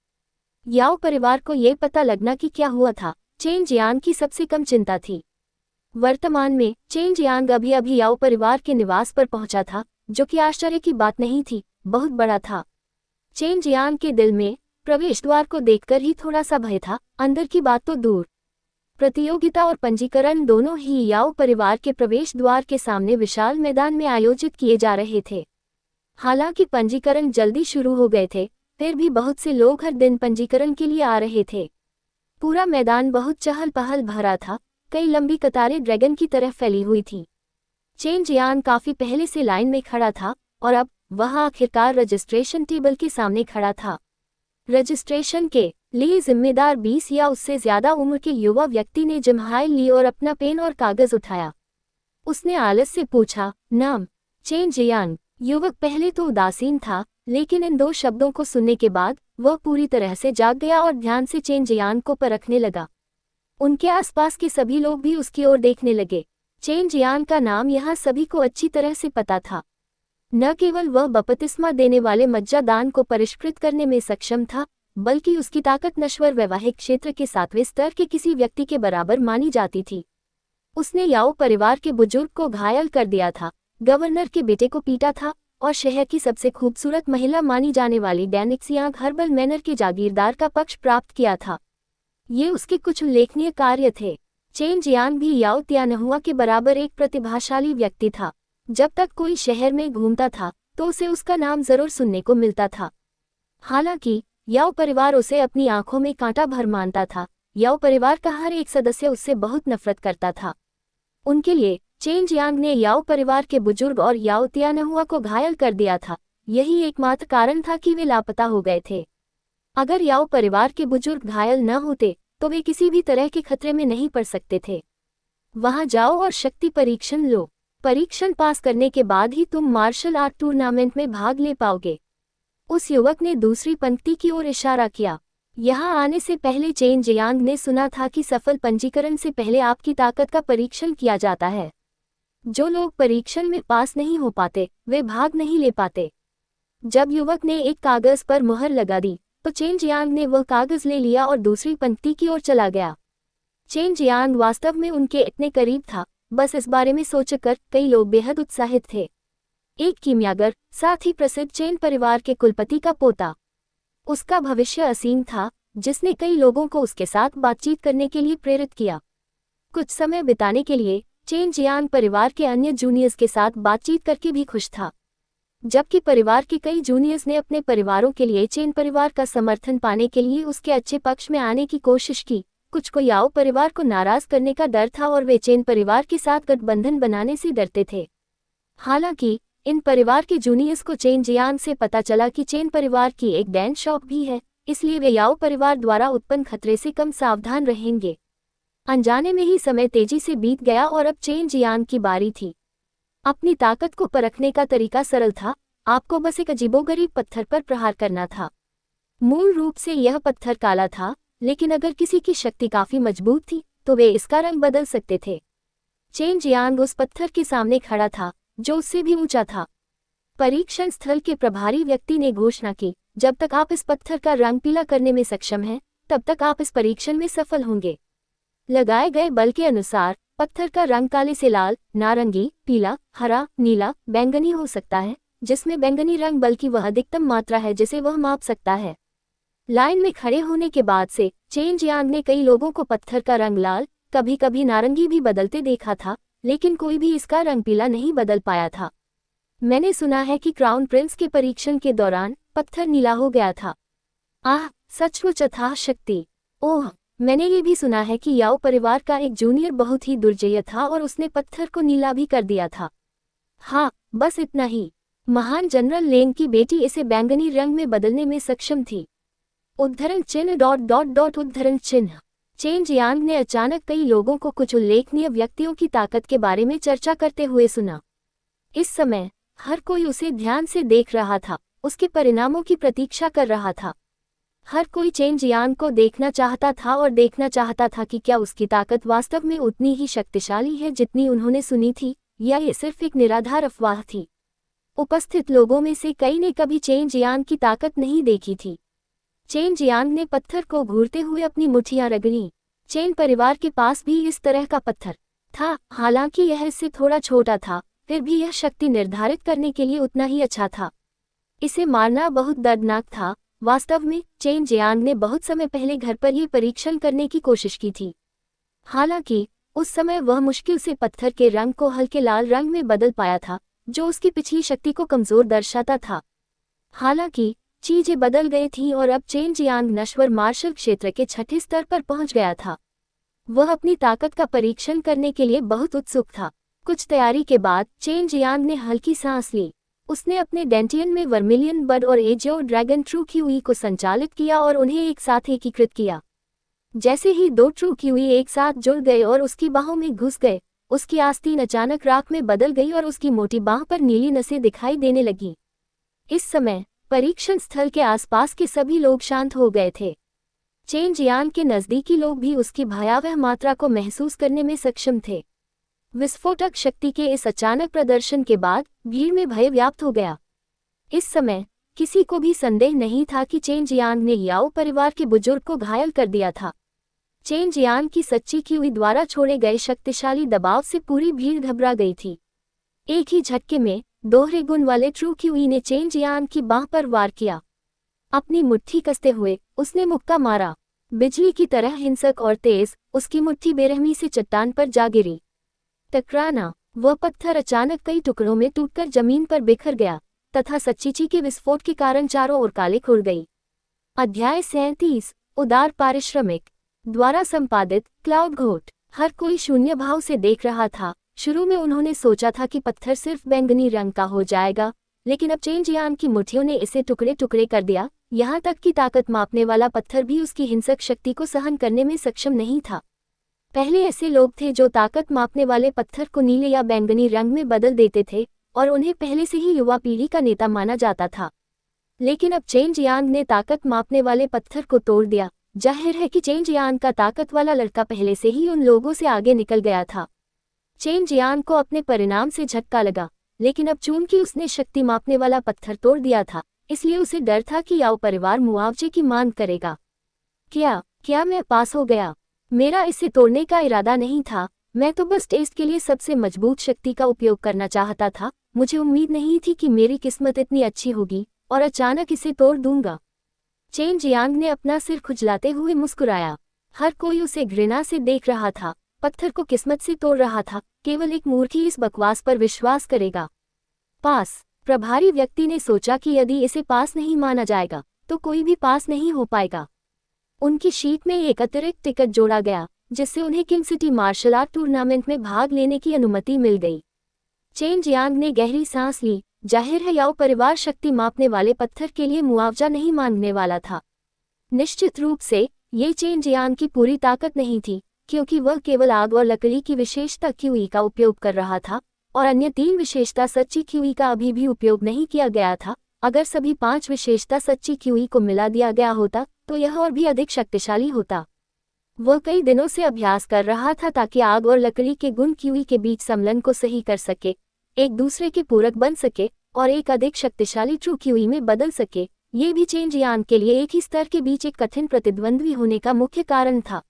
याओ परिवार को ये पता लगना कि क्या हुआ था चेन जियांग की सबसे कम चिंता थी। वर्तमान में चेन जियांग अभी अभी याओ परिवार के निवास पर पहुंचा था, जो कि आश्चर्य की बात नहीं थी, बहुत बड़ा था। चेन जियांग के दिल में प्रवेश द्वार को देखकर ही थोड़ा सा भय था, अंदर की बात तो दूर। प्रतियोगिता और पंजीकरण दोनों ही याओ परिवार के प्रवेश द्वार के सामने विशाल मैदान में आयोजित किए जा रहे थे। हालांकि पंजीकरण जल्दी शुरू हो गए थे, फिर भी बहुत से लोग हर दिन पंजीकरण के लिए आ रहे थे। पूरा मैदान बहुत चहल पहल भरा था, कई लंबी कतारें ड्रैगन की तरह फैली हुई थी। चेन जियांग काफी पहले से लाइन में खड़ा था और अब वह आखिरकार रजिस्ट्रेशन टेबल के सामने खड़ा था। रजिस्ट्रेशन के लिए जिम्मेदार 20 या उससे ज्यादा उम्र के युवा व्यक्ति ने जिम्हाइल ली और अपना पेन और कागज उठाया। उसने आलस से पूछा, नाम? Chain Jiang. युवक पहले तो उदासीन था, लेकिन इन 2 शब्दों को सुनने के बाद वह पूरी तरह से जाग गया और ध्यान से चेन जियांग को परखने लगा। उनके आसपास के सभी लोग भी उसकी ओर देखने लगे। चेन जियांग का नाम यहाँ सभी को अच्छी तरह से पता था। न केवल वह बपतिस्मा देने वाले मज्जा दान को परिष्कृत करने में सक्षम था, बल्कि उसकी ताकत नश्वर वैवाहिक क्षेत्र के 7वें स्तर के किसी व्यक्ति के बराबर मानी जाती थी। उसने याओ परिवार के बुजुर्ग को घायल कर दिया था, गवर्नर के बेटे को पीटा था और शहर की सबसे खूबसूरत महिला मानी जाने वाली डैनिक्सियांग हर्बल मैनर के जागीरदार का पक्ष प्राप्त किया था। ये उसके कुछ उल्लेखनीय कार्य थे। चेन जियांग भी याओ तियानहुआ के बराबर एक प्रतिभाशाली व्यक्ति था। जब तक कोई शहर में घूमता था तो उसे उसका नाम जरूर सुनने को मिलता था। हालांकि याओ परिवार उसे अपनी आंखों में कांटा भर मानता था। याओ परिवार का हर एक सदस्य उससे बहुत नफरत करता था। उनके लिए चेन जियांग ने याओ परिवार के बुजुर्ग और याओ तियानहुआ को घायल कर दिया था। यही एकमात्र कारण था कि वे लापता हो गए थे। अगर याओ परिवार के बुजुर्ग घायल न होते तो वे किसी भी तरह के खतरे में नहीं पड़ सकते थे। वहां जाओ और शक्ति परीक्षण लो। परीक्षण पास करने के बाद ही तुम मार्शल आर्ट टूर्नामेंट में भाग ले पाओगे। उस युवक ने दूसरी पंक्ति की ओर इशारा किया। यहाँ आने से पहले चेन जियांग ने सुना था कि सफल पंजीकरण से पहले आपकी ताकत का परीक्षण किया जाता है। जो लोग परीक्षण में पास नहीं हो पाते वे भाग नहीं ले पाते। जब युवक ने एक कागज पर मुहर लगा दी तो चेन जियांग ने वह कागज ले लिया और दूसरी पंक्ति की ओर चला गया। चेन जियांग वास्तव में उनके इतने करीब था, बस इस बारे में सोचकर कई लोग बेहद उत्साहित थे। एक कीमियागर, साथ ही प्रसिद्ध चेन परिवार के कुलपति का पोता। उसका भविष्य असीम था, जिसने कई लोगों को उसके साथ बातचीत करने के लिए प्रेरित किया। कुछ समय बिताने के लिए चेन जियांग परिवार के अन्य जूनियर्स के साथ बातचीत करके भी खुश था। जबकि परिवार के कई जूनियर्स ने अपने परिवारों के लिए चेन परिवार का समर्थन पाने के लिए उसके अच्छे पक्ष में आने की कोशिश की, कुछ को याओ परिवार को नाराज करने का डर था और वे चेन परिवार के साथ गठबंधन बनाने से डरते थे। हालांकि इन परिवार के जूनियर्स को चेन जियांग से पता चला कि चेन परिवार की एक डांस शॉप भी है, इसलिए वे याओ परिवार द्वारा उत्पन्न खतरे से कम सावधान रहेंगे। अनजाने में ही समय तेजी से बीत गया और अब चेन जियांग की बारी थी। अपनी ताकत को परखने का तरीका सरल था, आपको बस एक अजीबोगरीब पत्थर पर प्रहार करना था। मूल रूप से यह पत्थर काला था, लेकिन अगर किसी की शक्ति काफी मजबूत थी तो वे इसका रंग बदल सकते थे। चेन जियांग उस पत्थर के सामने खड़ा था जो उससे भी ऊंचा था। परीक्षण स्थल के प्रभारी व्यक्ति ने घोषणा की, जब तक आप इस पत्थर का रंग पीला करने में सक्षम हैं, तब तक आप इस परीक्षण में सफल होंगे। लगाए गए बल के अनुसार पत्थर का रंग काले से लाल, नारंगी, पीला, हरा, नीला, बैंगनी हो सकता है, जिसमें बैंगनी रंग बल की वह अधिकतम मात्रा है जिसे वह माप सकता है। लाइन में खड़े होने के बाद से चेन जियांग ने कई लोगों को पत्थर का रंग लाल, कभी कभी नारंगी भी बदलते देखा था, लेकिन कोई भी इसका रंग पीला नहीं बदल पाया था। मैंने सुना है कि क्राउन प्रिंस के परीक्षण के दौरान पत्थर नीला हो गया था। आह, सचमुच अथाह शक्ति। ओह, मैंने ये भी सुना है कि याओ परिवार का एक जूनियर बहुत ही दुर्जय था और उसने पत्थर को नीला भी कर दिया था। हाँ, बस इतना ही। महान जनरल लेंग की बेटी इसे बैंगनी रंग में बदलने में सक्षम थी। उद्धरण चिन्ह उद्धरण चिन्ह। चेन जियांग ने अचानक कई लोगों को कुछ उल्लेखनीय व्यक्तियों की ताकत के बारे में चर्चा करते हुए सुना। इस समय हर कोई उसे ध्यान से देख रहा था, उसके परिणामों की प्रतीक्षा कर रहा था। हर कोई चेन जियांग को देखना चाहता था और देखना चाहता था कि क्या उसकी ताकत वास्तव में उतनी ही शक्तिशाली है जितनी उन्होंने सुनी थी, या ये सिर्फ एक निराधार अफवाह थी। उपस्थित लोगों में से कई ने कभी चेन जियांग की ताकत नहीं देखी थी। चेन जियांग ने पत्थर को घूरते हुए अपनी मुट्ठियां रगड़ी। चेन परिवार के पास भी इस तरह का पत्थर था, हालांकि यह इससे थोड़ा छोटा था, फिर भी यह शक्ति निर्धारित करने के लिए उतना ही अच्छा था। इसे मारना बहुत दर्दनाक था। वास्तव में चेन जियांग ने बहुत समय पहले घर पर ये परीक्षण करने की कोशिश की थी। हालांकि उस समय वह मुश्किल से पत्थर के रंग को हल्के लाल रंग में बदल पाया था, जो उसकी पिछली शक्ति को कमजोर दर्शाता था। हालांकि चीजें बदल गई थीं और अब चेन जियांग नश्वर मार्शल क्षेत्र के छठे स्तर पर पहुंच गया था। वह अपनी ताकत का परीक्षण करने के लिए बहुत उत्सुक था। कुछ तैयारी के बाद चेन जियांग ने हल्की सांस ली। उसने अपने डेंटियन में वर्मिलियन बर्ड और एजियो ड्रैगन ट्रू क्यूई को संचालित किया और उन्हें एक साथ एकीकृत किया। जैसे ही दो ट्रू क्यूई एक साथ जुड़ गए और उसकी बाहों में घुस गए, उसकी आस्तीन अचानक राख में बदल गई और उसकी मोटी बाह पर नीली नसें दिखाई देने लगीं। इस समय परीक्षण स्थल के आसपास के सभी लोग शांत हो गए थे। चेन जियांग के नजदीकी लोग भी उसकी भयावह मात्रा को महसूस करने में सक्षम थे। विस्फोटक शक्ति के इस अचानक प्रदर्शन के बाद भीड़ में भय व्याप्त हो गया। इस समय किसी को भी संदेह नहीं था कि चेन जियांग ने याओ परिवार के बुजुर्ग को घायल कर दिया था। चेन जियांग की सच्ची क्यूई द्वारा छोड़े गए शक्तिशाली दबाव से पूरी भीड़ घबरा गई थी। एक ही झटके में दोहरे गुण वाले ट्रू क्यूई ने चेन जियांग की बाह पर वार किया। अपनी मुट्ठी कसते हुए उसने मुक्का मारा। बिजली की तरह हिंसक और तेज, उसकी मुट्ठी बेरहमी से चट्टान पर जा गिरी। टकराना, वह पत्थर अचानक कई टुकड़ों में टूटकर जमीन पर बिखर गया तथा सच्चीची के विस्फोट के कारण चारों ओर काले खुड़ गई। अध्याय 37, उदार पारिश्रमिक द्वारा संपादित, क्लाउड घोट। हर कोई शून्य भाव से देख रहा था। शुरू में उन्होंने सोचा था कि पत्थर सिर्फ बैंगनी रंग का हो जाएगा, लेकिन अब चेन जियांग की मुट्ठियों ने इसे टुकड़े टुकड़े कर दिया। यहाँ तक कि ताकत मापने वाला पत्थर भी उसकी हिंसक शक्ति को सहन करने में सक्षम नहीं था। पहले ऐसे लोग थे जो ताकत मापने वाले पत्थर को नीले या बैंगनी रंग में बदल देते थे और उन्हें पहले से ही युवा पीढ़ी का नेता माना जाता था। लेकिन अब चेन जियांग ने ताकत मापने वाले पत्थर को तोड़ दिया। जाहिर है कि चेन जियांग का ताकत वाला लड़का पहले से ही उन लोगों से आगे निकल गया था। चेन जियांग को अपने परिणाम से झटका लगा, लेकिन अब चूंकि उसने शक्ति मापने वाला पत्थर तोड़ दिया था, इसलिए उसे डर था कि याओ परिवार मुआवजे की मांग करेगा। क्या मैं पास हो गया? मेरा इसे तोड़ने का इरादा नहीं था। मैं तो बस टेस्ट के लिए सबसे मजबूत शक्ति का उपयोग करना चाहता था। मुझे उम्मीद नहीं थी कि मेरी किस्मत इतनी अच्छी होगी और अचानक इसे तोड़ दूंगा। चेन जियांग ने अपना सिर खुजलाते हुए मुस्कुराया। हर कोई उसे घृणा से देख रहा था। पत्थर को किस्मत से तोड़ रहा था। केवल एक मूर्ख ही इस बकवास पर विश्वास करेगा। पास। प्रभारी व्यक्ति ने सोचा कि यदि इसे पास नहीं माना जाएगा तो कोई भी पास नहीं हो पाएगा। उनकी शीट में एक अतिरिक्त टिकट जोड़ा गया, जिससे उन्हें King City martial art tournament में भाग लेने की अनुमति मिल गई। चेन जियांग ने गहरी सांस ली। जाहिर है याओ परिवार शक्ति मापने वाले पत्थर के लिए मुआवजा नहीं मांगने वाला था। निश्चित रूप से ये चेन जियांग की पूरी ताकत नहीं थी, क्योंकि वह केवल आग और लकड़ी की विशेषता क्यूई का उपयोग कर रहा था और अन्य 3 विशेषता सच्ची क्यूई का अभी भी उपयोग नहीं किया गया था। अगर सभी 5 विशेषता सच्ची क्यूई को मिला दिया गया होता तो यह और भी अधिक शक्तिशाली होता। वह कई दिनों से अभ्यास कर रहा था ताकि आग और लकड़ी के गुण क्यूई के बीच सम्मिलन को सही कर सके, एक दूसरे के पूरक बन सके और एक अधिक शक्तिशाली ट्रू क्यूई में बदल सके। ये भी चेन जियांग के लिए एक ही स्तर के बीच एक कठिन प्रतिद्वंद्वी होने का मुख्य कारण था।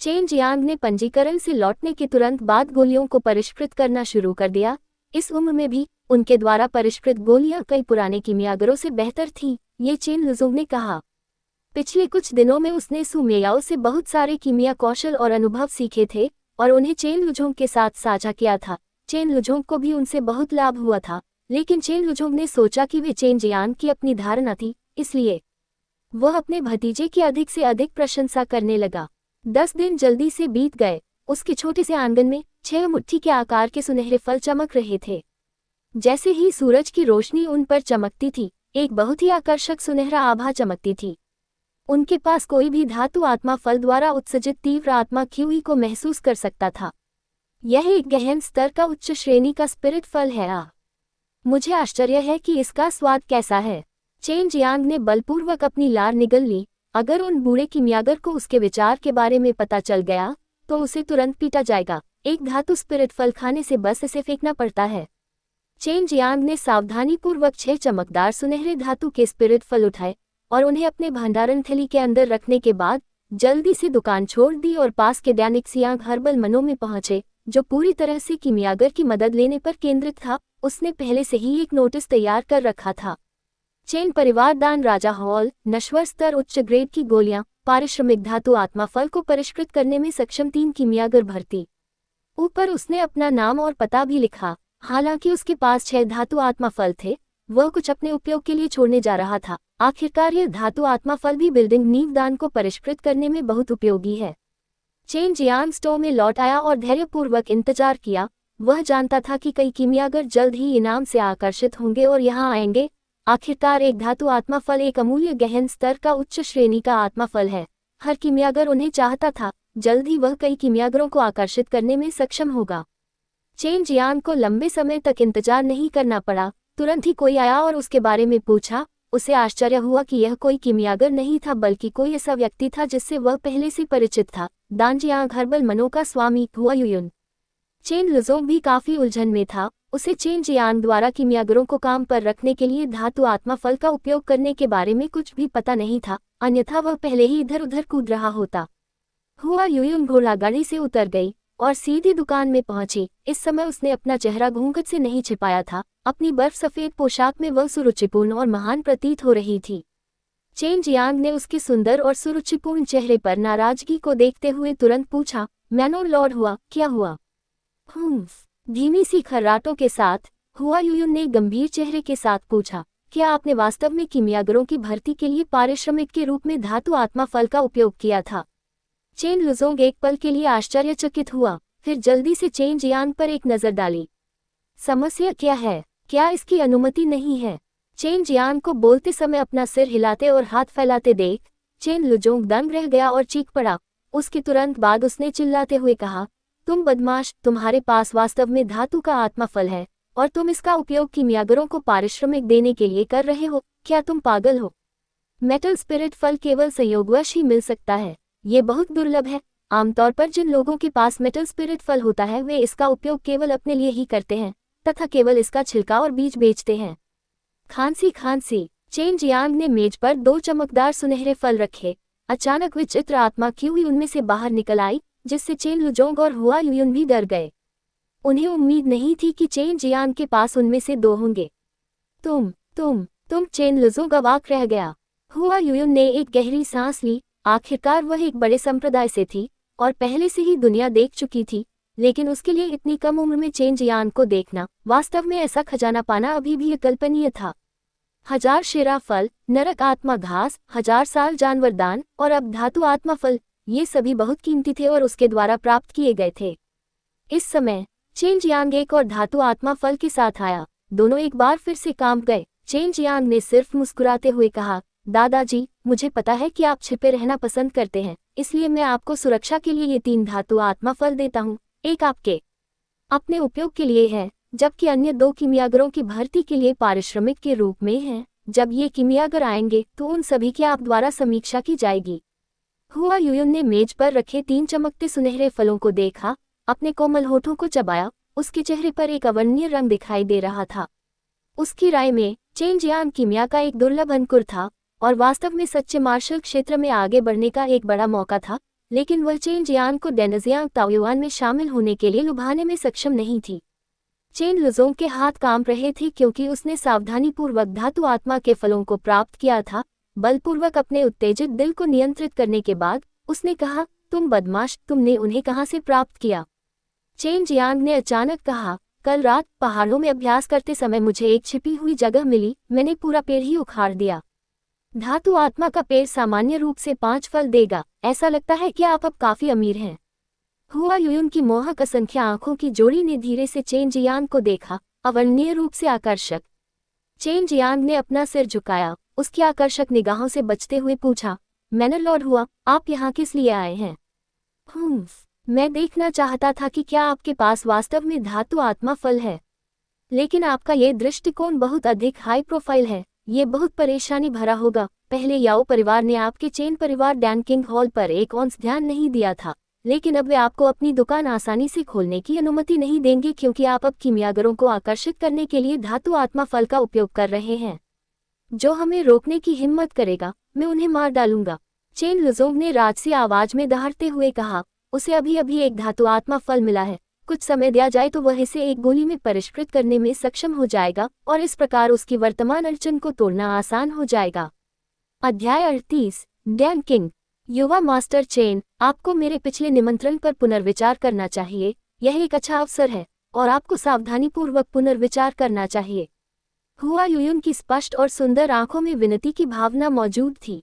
चेन जियांग ने पंजीकरण से लौटने के तुरंत बाद गोलियों को परिष्कृत करना शुरू कर दिया। इस उम्र में भी उनके द्वारा परिष्कृत गोलियां कई पुराने कीमियागरों से बेहतर थीं, ये चेन लुजुंग ने कहा। पिछले कुछ दिनों में उसने सु मेयाओ से बहुत सारे कीमिया कौशल और अनुभव सीखे थे और उन्हें चेन लुजुंग के साथ साझा किया था। चेन लुजुंग को भी उनसे बहुत लाभ हुआ था, लेकिन चेन लुजुंग ने सोचा कि वे चेन जियांग की अपनी धारणा थी, इसलिए वह अपने भतीजे की अधिक से अधिक प्रशंसा करने लगा। 10 दिन जल्दी से बीत गए। उसके छोटे से आंगन में 6 मुट्ठी के आकार के सुनहरे फल चमक रहे थे। जैसे ही सूरज की रोशनी उन पर चमकती थी, एक बहुत ही आकर्षक सुनहरा आभा चमकती थी। उनके पास कोई भी धातु आत्मा फल द्वारा उत्सर्जित तीव्र आत्मा क्यूई को महसूस कर सकता था। यह एक गहन स्तर का उच्च श्रेणी का स्पिरिट फल है। मुझे आश्चर्य है कि इसका स्वाद कैसा है। चेन जियांग ने बलपूर्वक अपनी लार निगल ली। अगर उन बूढ़े कीमियागर को उसके विचार के बारे में पता चल गया तो उसे तुरंत पीटा जाएगा। एक धातु स्पिरिट फल खाने से बस इसे फेंकना पड़ता है। चेन जियांग ने सावधानीपूर्वक 6 चमकदार सुनहरे धातु के स्पिरिट फल उठाए और उन्हें अपने भंडारण थैली के अंदर रखने के बाद जल्दी से दुकान छोड़ दी और पास के दैनिक सियांग हर्बल मनो में पहुंचे, जो पूरी तरह से कीमियागर की मदद लेने पर केंद्रित था। उसने पहले से ही एक नोटिस तैयार कर रखा था। चेन परिवार दान राजा हॉल, नश्वर स्तर उच्च ग्रेड की गोलियां, पारिश्रमिक धातु आत्मा फल को परिष्कृत करने में सक्षम 3 कीमियागर भर्ती। ऊपर उसने अपना नाम और पता भी लिखा। हालांकि उसके पास 6 धातु आत्मा फल थे, वह कुछ अपने उपयोग के लिए छोड़ने जा रहा था। आखिरकार यह धातु आत्मा फल भी बिल्डिंग नींव दान को परिष्कृत करने में बहुत उपयोगी है। चेन जियांग स्टोर में लौट आया और धैर्यपूर्वक इंतजार किया। वह जानता था कि कई कीमियागर जल्द ही इनाम से आकर्षित होंगे और यहाँ आएंगे। आखिरकार एक धातु आत्मा फल एक अमूल्य गहन स्तर का उच्च श्रेणी का आत्मा फल है। हर कीमियागर उन्हें चाहता था। जल्द ही वह कई कीमियागरों को आकर्षित करने में सक्षम होगा। चेन जियांग को लंबे समय तक इंतजार नहीं करना पड़ा। तुरंत ही कोई आया और उसके बारे में पूछा। उसे आश्चर्य हुआ कि यह कोई कीमियागर नहीं था, बल्कि कोई ऐसा व्यक्ति था जिससे वह पहले से परिचित था। दानजियांग हर्बल मनो का स्वामी हुआ युयुन। चेन लुजोंग भी काफी उलझन में था। उसे चेन जियांग द्वारा कीमियागरों को काम पर रखने के लिए धातु आत्मा फल का उपयोग करने के बारे में कुछ भी पता नहीं था, अन्यथा वह पहले ही इधर उधर कूद रहा होता। हुआ युयुन घोड़ागाड़ी से उतर गई और सीधी दुकान में पहुंची। इस समय उसने अपना चेहरा घूंघट से नहीं छिपाया था। अपनी बर्फ सफेद पोशाक में वह सुरुचिपूर्ण और महान प्रतीत हो रही थी। चेन जियांग ने उसके सुंदर और सुरुचिपूर्ण चेहरे पर नाराजगी को देखते हुए तुरंत पूछा, मैनर लॉर्ड हुआ, क्या हुआ? धीमी सी खर्राटों के साथ हुआ यूयुन ने गंभीर चेहरे के साथ पूछा, क्या आपने वास्तव में कीमियागरों की भर्ती के लिए पारिश्रमिक के रूप में धातु आत्मा फल का उपयोग किया था? चेन लुजोंग एक पल के लिए आश्चर्यचकित हुआ, फिर जल्दी से चेन जियांग पर एक नजर डाली। समस्या क्या है? क्या इसकी अनुमति नहीं है? चेन जियांग को बोलते समय अपना सिर हिलाते और हाथ फैलाते देख चेन लुजोंग दंग रह गया और चीख पड़ा। उसके तुरंत बाद उसने चिल्लाते हुए कहा, तुम बदमाश, तुम्हारे पास वास्तव में धातु का आत्मा फल है और तुम इसका उपयोग कीमियागरों को पारिश्रमिक देने के लिए कर रहे हो। क्या तुम पागल हो? मेटल स्पिरिट फल केवल संयोगवश ही मिल सकता है। ये बहुत दुर्लभ है। आमतौर पर जिन लोगों के पास मेटल स्पिरिट फल होता है वे इसका उपयोग केवल अपने लिए ही करते हैं तथा केवल इसका छिलका और बीज बेचते हैं। खांसी। चेन जियांग ने मेज पर 2 चमकदार सुनहरे फल रखे। अचानक विचित्र आत्मा क्यूई उनमें से बाहर निकल आई, जिससे चेन लुजोंग और हुआ यूयुन भी डर गए। उन्हें उम्मीद नहीं थी कि चेन जियांग के पास उनमें से 2 होंगे। तुम चेन लुजोंग अवाक रह गया। हुआ यूयुन ने एक गहरी सांस ली। आखिरकार वह एक बड़े संप्रदाय से थी और पहले से ही दुनिया देख चुकी थी, लेकिन उसके लिए इतनी कम उम्र में चेन जियांग को देखना, वास्तव में ऐसा खजाना पाना अभी भी अकल्पनीय था। 1000 शेरा फल, नरक आत्मा घास, 1000 साल जानवर दान और अब धातु आत्मा फल, ये सभी बहुत कीमती थे और उसके द्वारा प्राप्त किए गए थे। इस समय चेन जियांग एक और धातु आत्मा फल के साथ आया। दोनों एक बार फिर से कांप गए। चेन जियांग ने सिर्फ मुस्कुराते हुए कहा, दादाजी, मुझे पता है कि आप छिपे रहना पसंद करते हैं, इसलिए मैं आपको सुरक्षा के लिए ये 3 धातु आत्मा फल देता हूँ। एक आपके अपने उपयोग के लिए है, जबकि अन्य 2 कीमियागरों की भर्ती के लिए पारिश्रमिक के रूप में हैं। जब ये कीमियागर आएंगे तो उन सभी की आप द्वारा समीक्षा की जाएगी। हुआ यूयुन ने मेज पर रखे 3 चमकते सुनहरे फलों को देखा, अपने कोमल होठों को चबाया। उसके चेहरे पर एक अवर्णनीय रंग दिखाई दे रहा था। उसकी राय में चेन जियांग कीमिया का एक दुर्लभ अंकुर था और वास्तव में सच्चे मार्शल क्षेत्र में आगे बढ़ने का एक बड़ा मौका था, लेकिन वह चेन जियांग को डेनजियांग ताओयुआन में शामिल होने के लिए लुभाने में सक्षम नहीं थी। चेन लुजोंग के हाथ कांप रहे थे क्योंकि उसने सावधानीपूर्वक धातु आत्मा के फलों को प्राप्त किया था। बलपूर्वक अपने उत्तेजित दिल को नियंत्रित करने के बाद उसने कहा, तुम बदमाश, तुमने उन्हें कहाँ से प्राप्त किया? चेन जियांग ने अचानक कहा, कल रात पहाड़ों में अभ्यास करते समय मुझे एक छिपी हुई जगह मिली, मैंने पूरा पेड़ ही उखाड़ दिया। धातु आत्मा का पेड़ सामान्य रूप से 5 फल देगा। ऐसा लगता है कि आप अब काफी अमीर हैं। हुआ यूयुन की मोहक असंख्य आंखों की जोड़ी ने धीरे से चेन जियांग को देखा, अवर्णनीय रूप से आकर्षक। चेन जियांग ने अपना सिर झुकाया, उसकी आकर्षक निगाहों से बचते हुए पूछा, मैनर लॉर्ड हुआ, आप यहाँ किस लिए आए हैं? मैं देखना चाहता था कि क्या आपके पास वास्तव में धातु आत्मा फल है, लेकिन आपका ये दृष्टिकोण बहुत अधिक हाई प्रोफाइल है। ये बहुत परेशानी भरा होगा। पहले याओ परिवार ने आपके चेन परिवार डैनकिंग हॉल पर एक औंस ध्यान नहीं दिया था, लेकिन अब वे आपको अपनी दुकान आसानी से खोलने की अनुमति नहीं देंगे क्योंकि आप अब कीमियागरों को आकर्षित करने के लिए धातु आत्मा फल का उपयोग कर रहे हैं। जो हमें रोकने की हिम्मत करेगा, मैं उन्हें मार डालूंगा। चेन लुजोंग ने राजसी आवाज में दहाड़ते हुए कहा, उसे अभी अभी एक धातु आत्मा फल मिला है, कुछ समय दिया जाए तो वह इसे एक गोली में परिष्कृत करने में सक्षम हो जाएगा और इस प्रकार उसकी वर्तमान अड़चन को तोड़ना आसान हो जाएगा। अध्याय 38 डैनकिंग। युवा मास्टर चेन, आपको मेरे पिछले निमंत्रण पर पुनर्विचार करना चाहिए। यह एक अच्छा अवसर है और आपको सावधानीपूर्वक पुनर्विचार करना चाहिए। हुआ यूयुन की स्पष्ट और सुंदर आंखों में विनती की भावना मौजूद थी।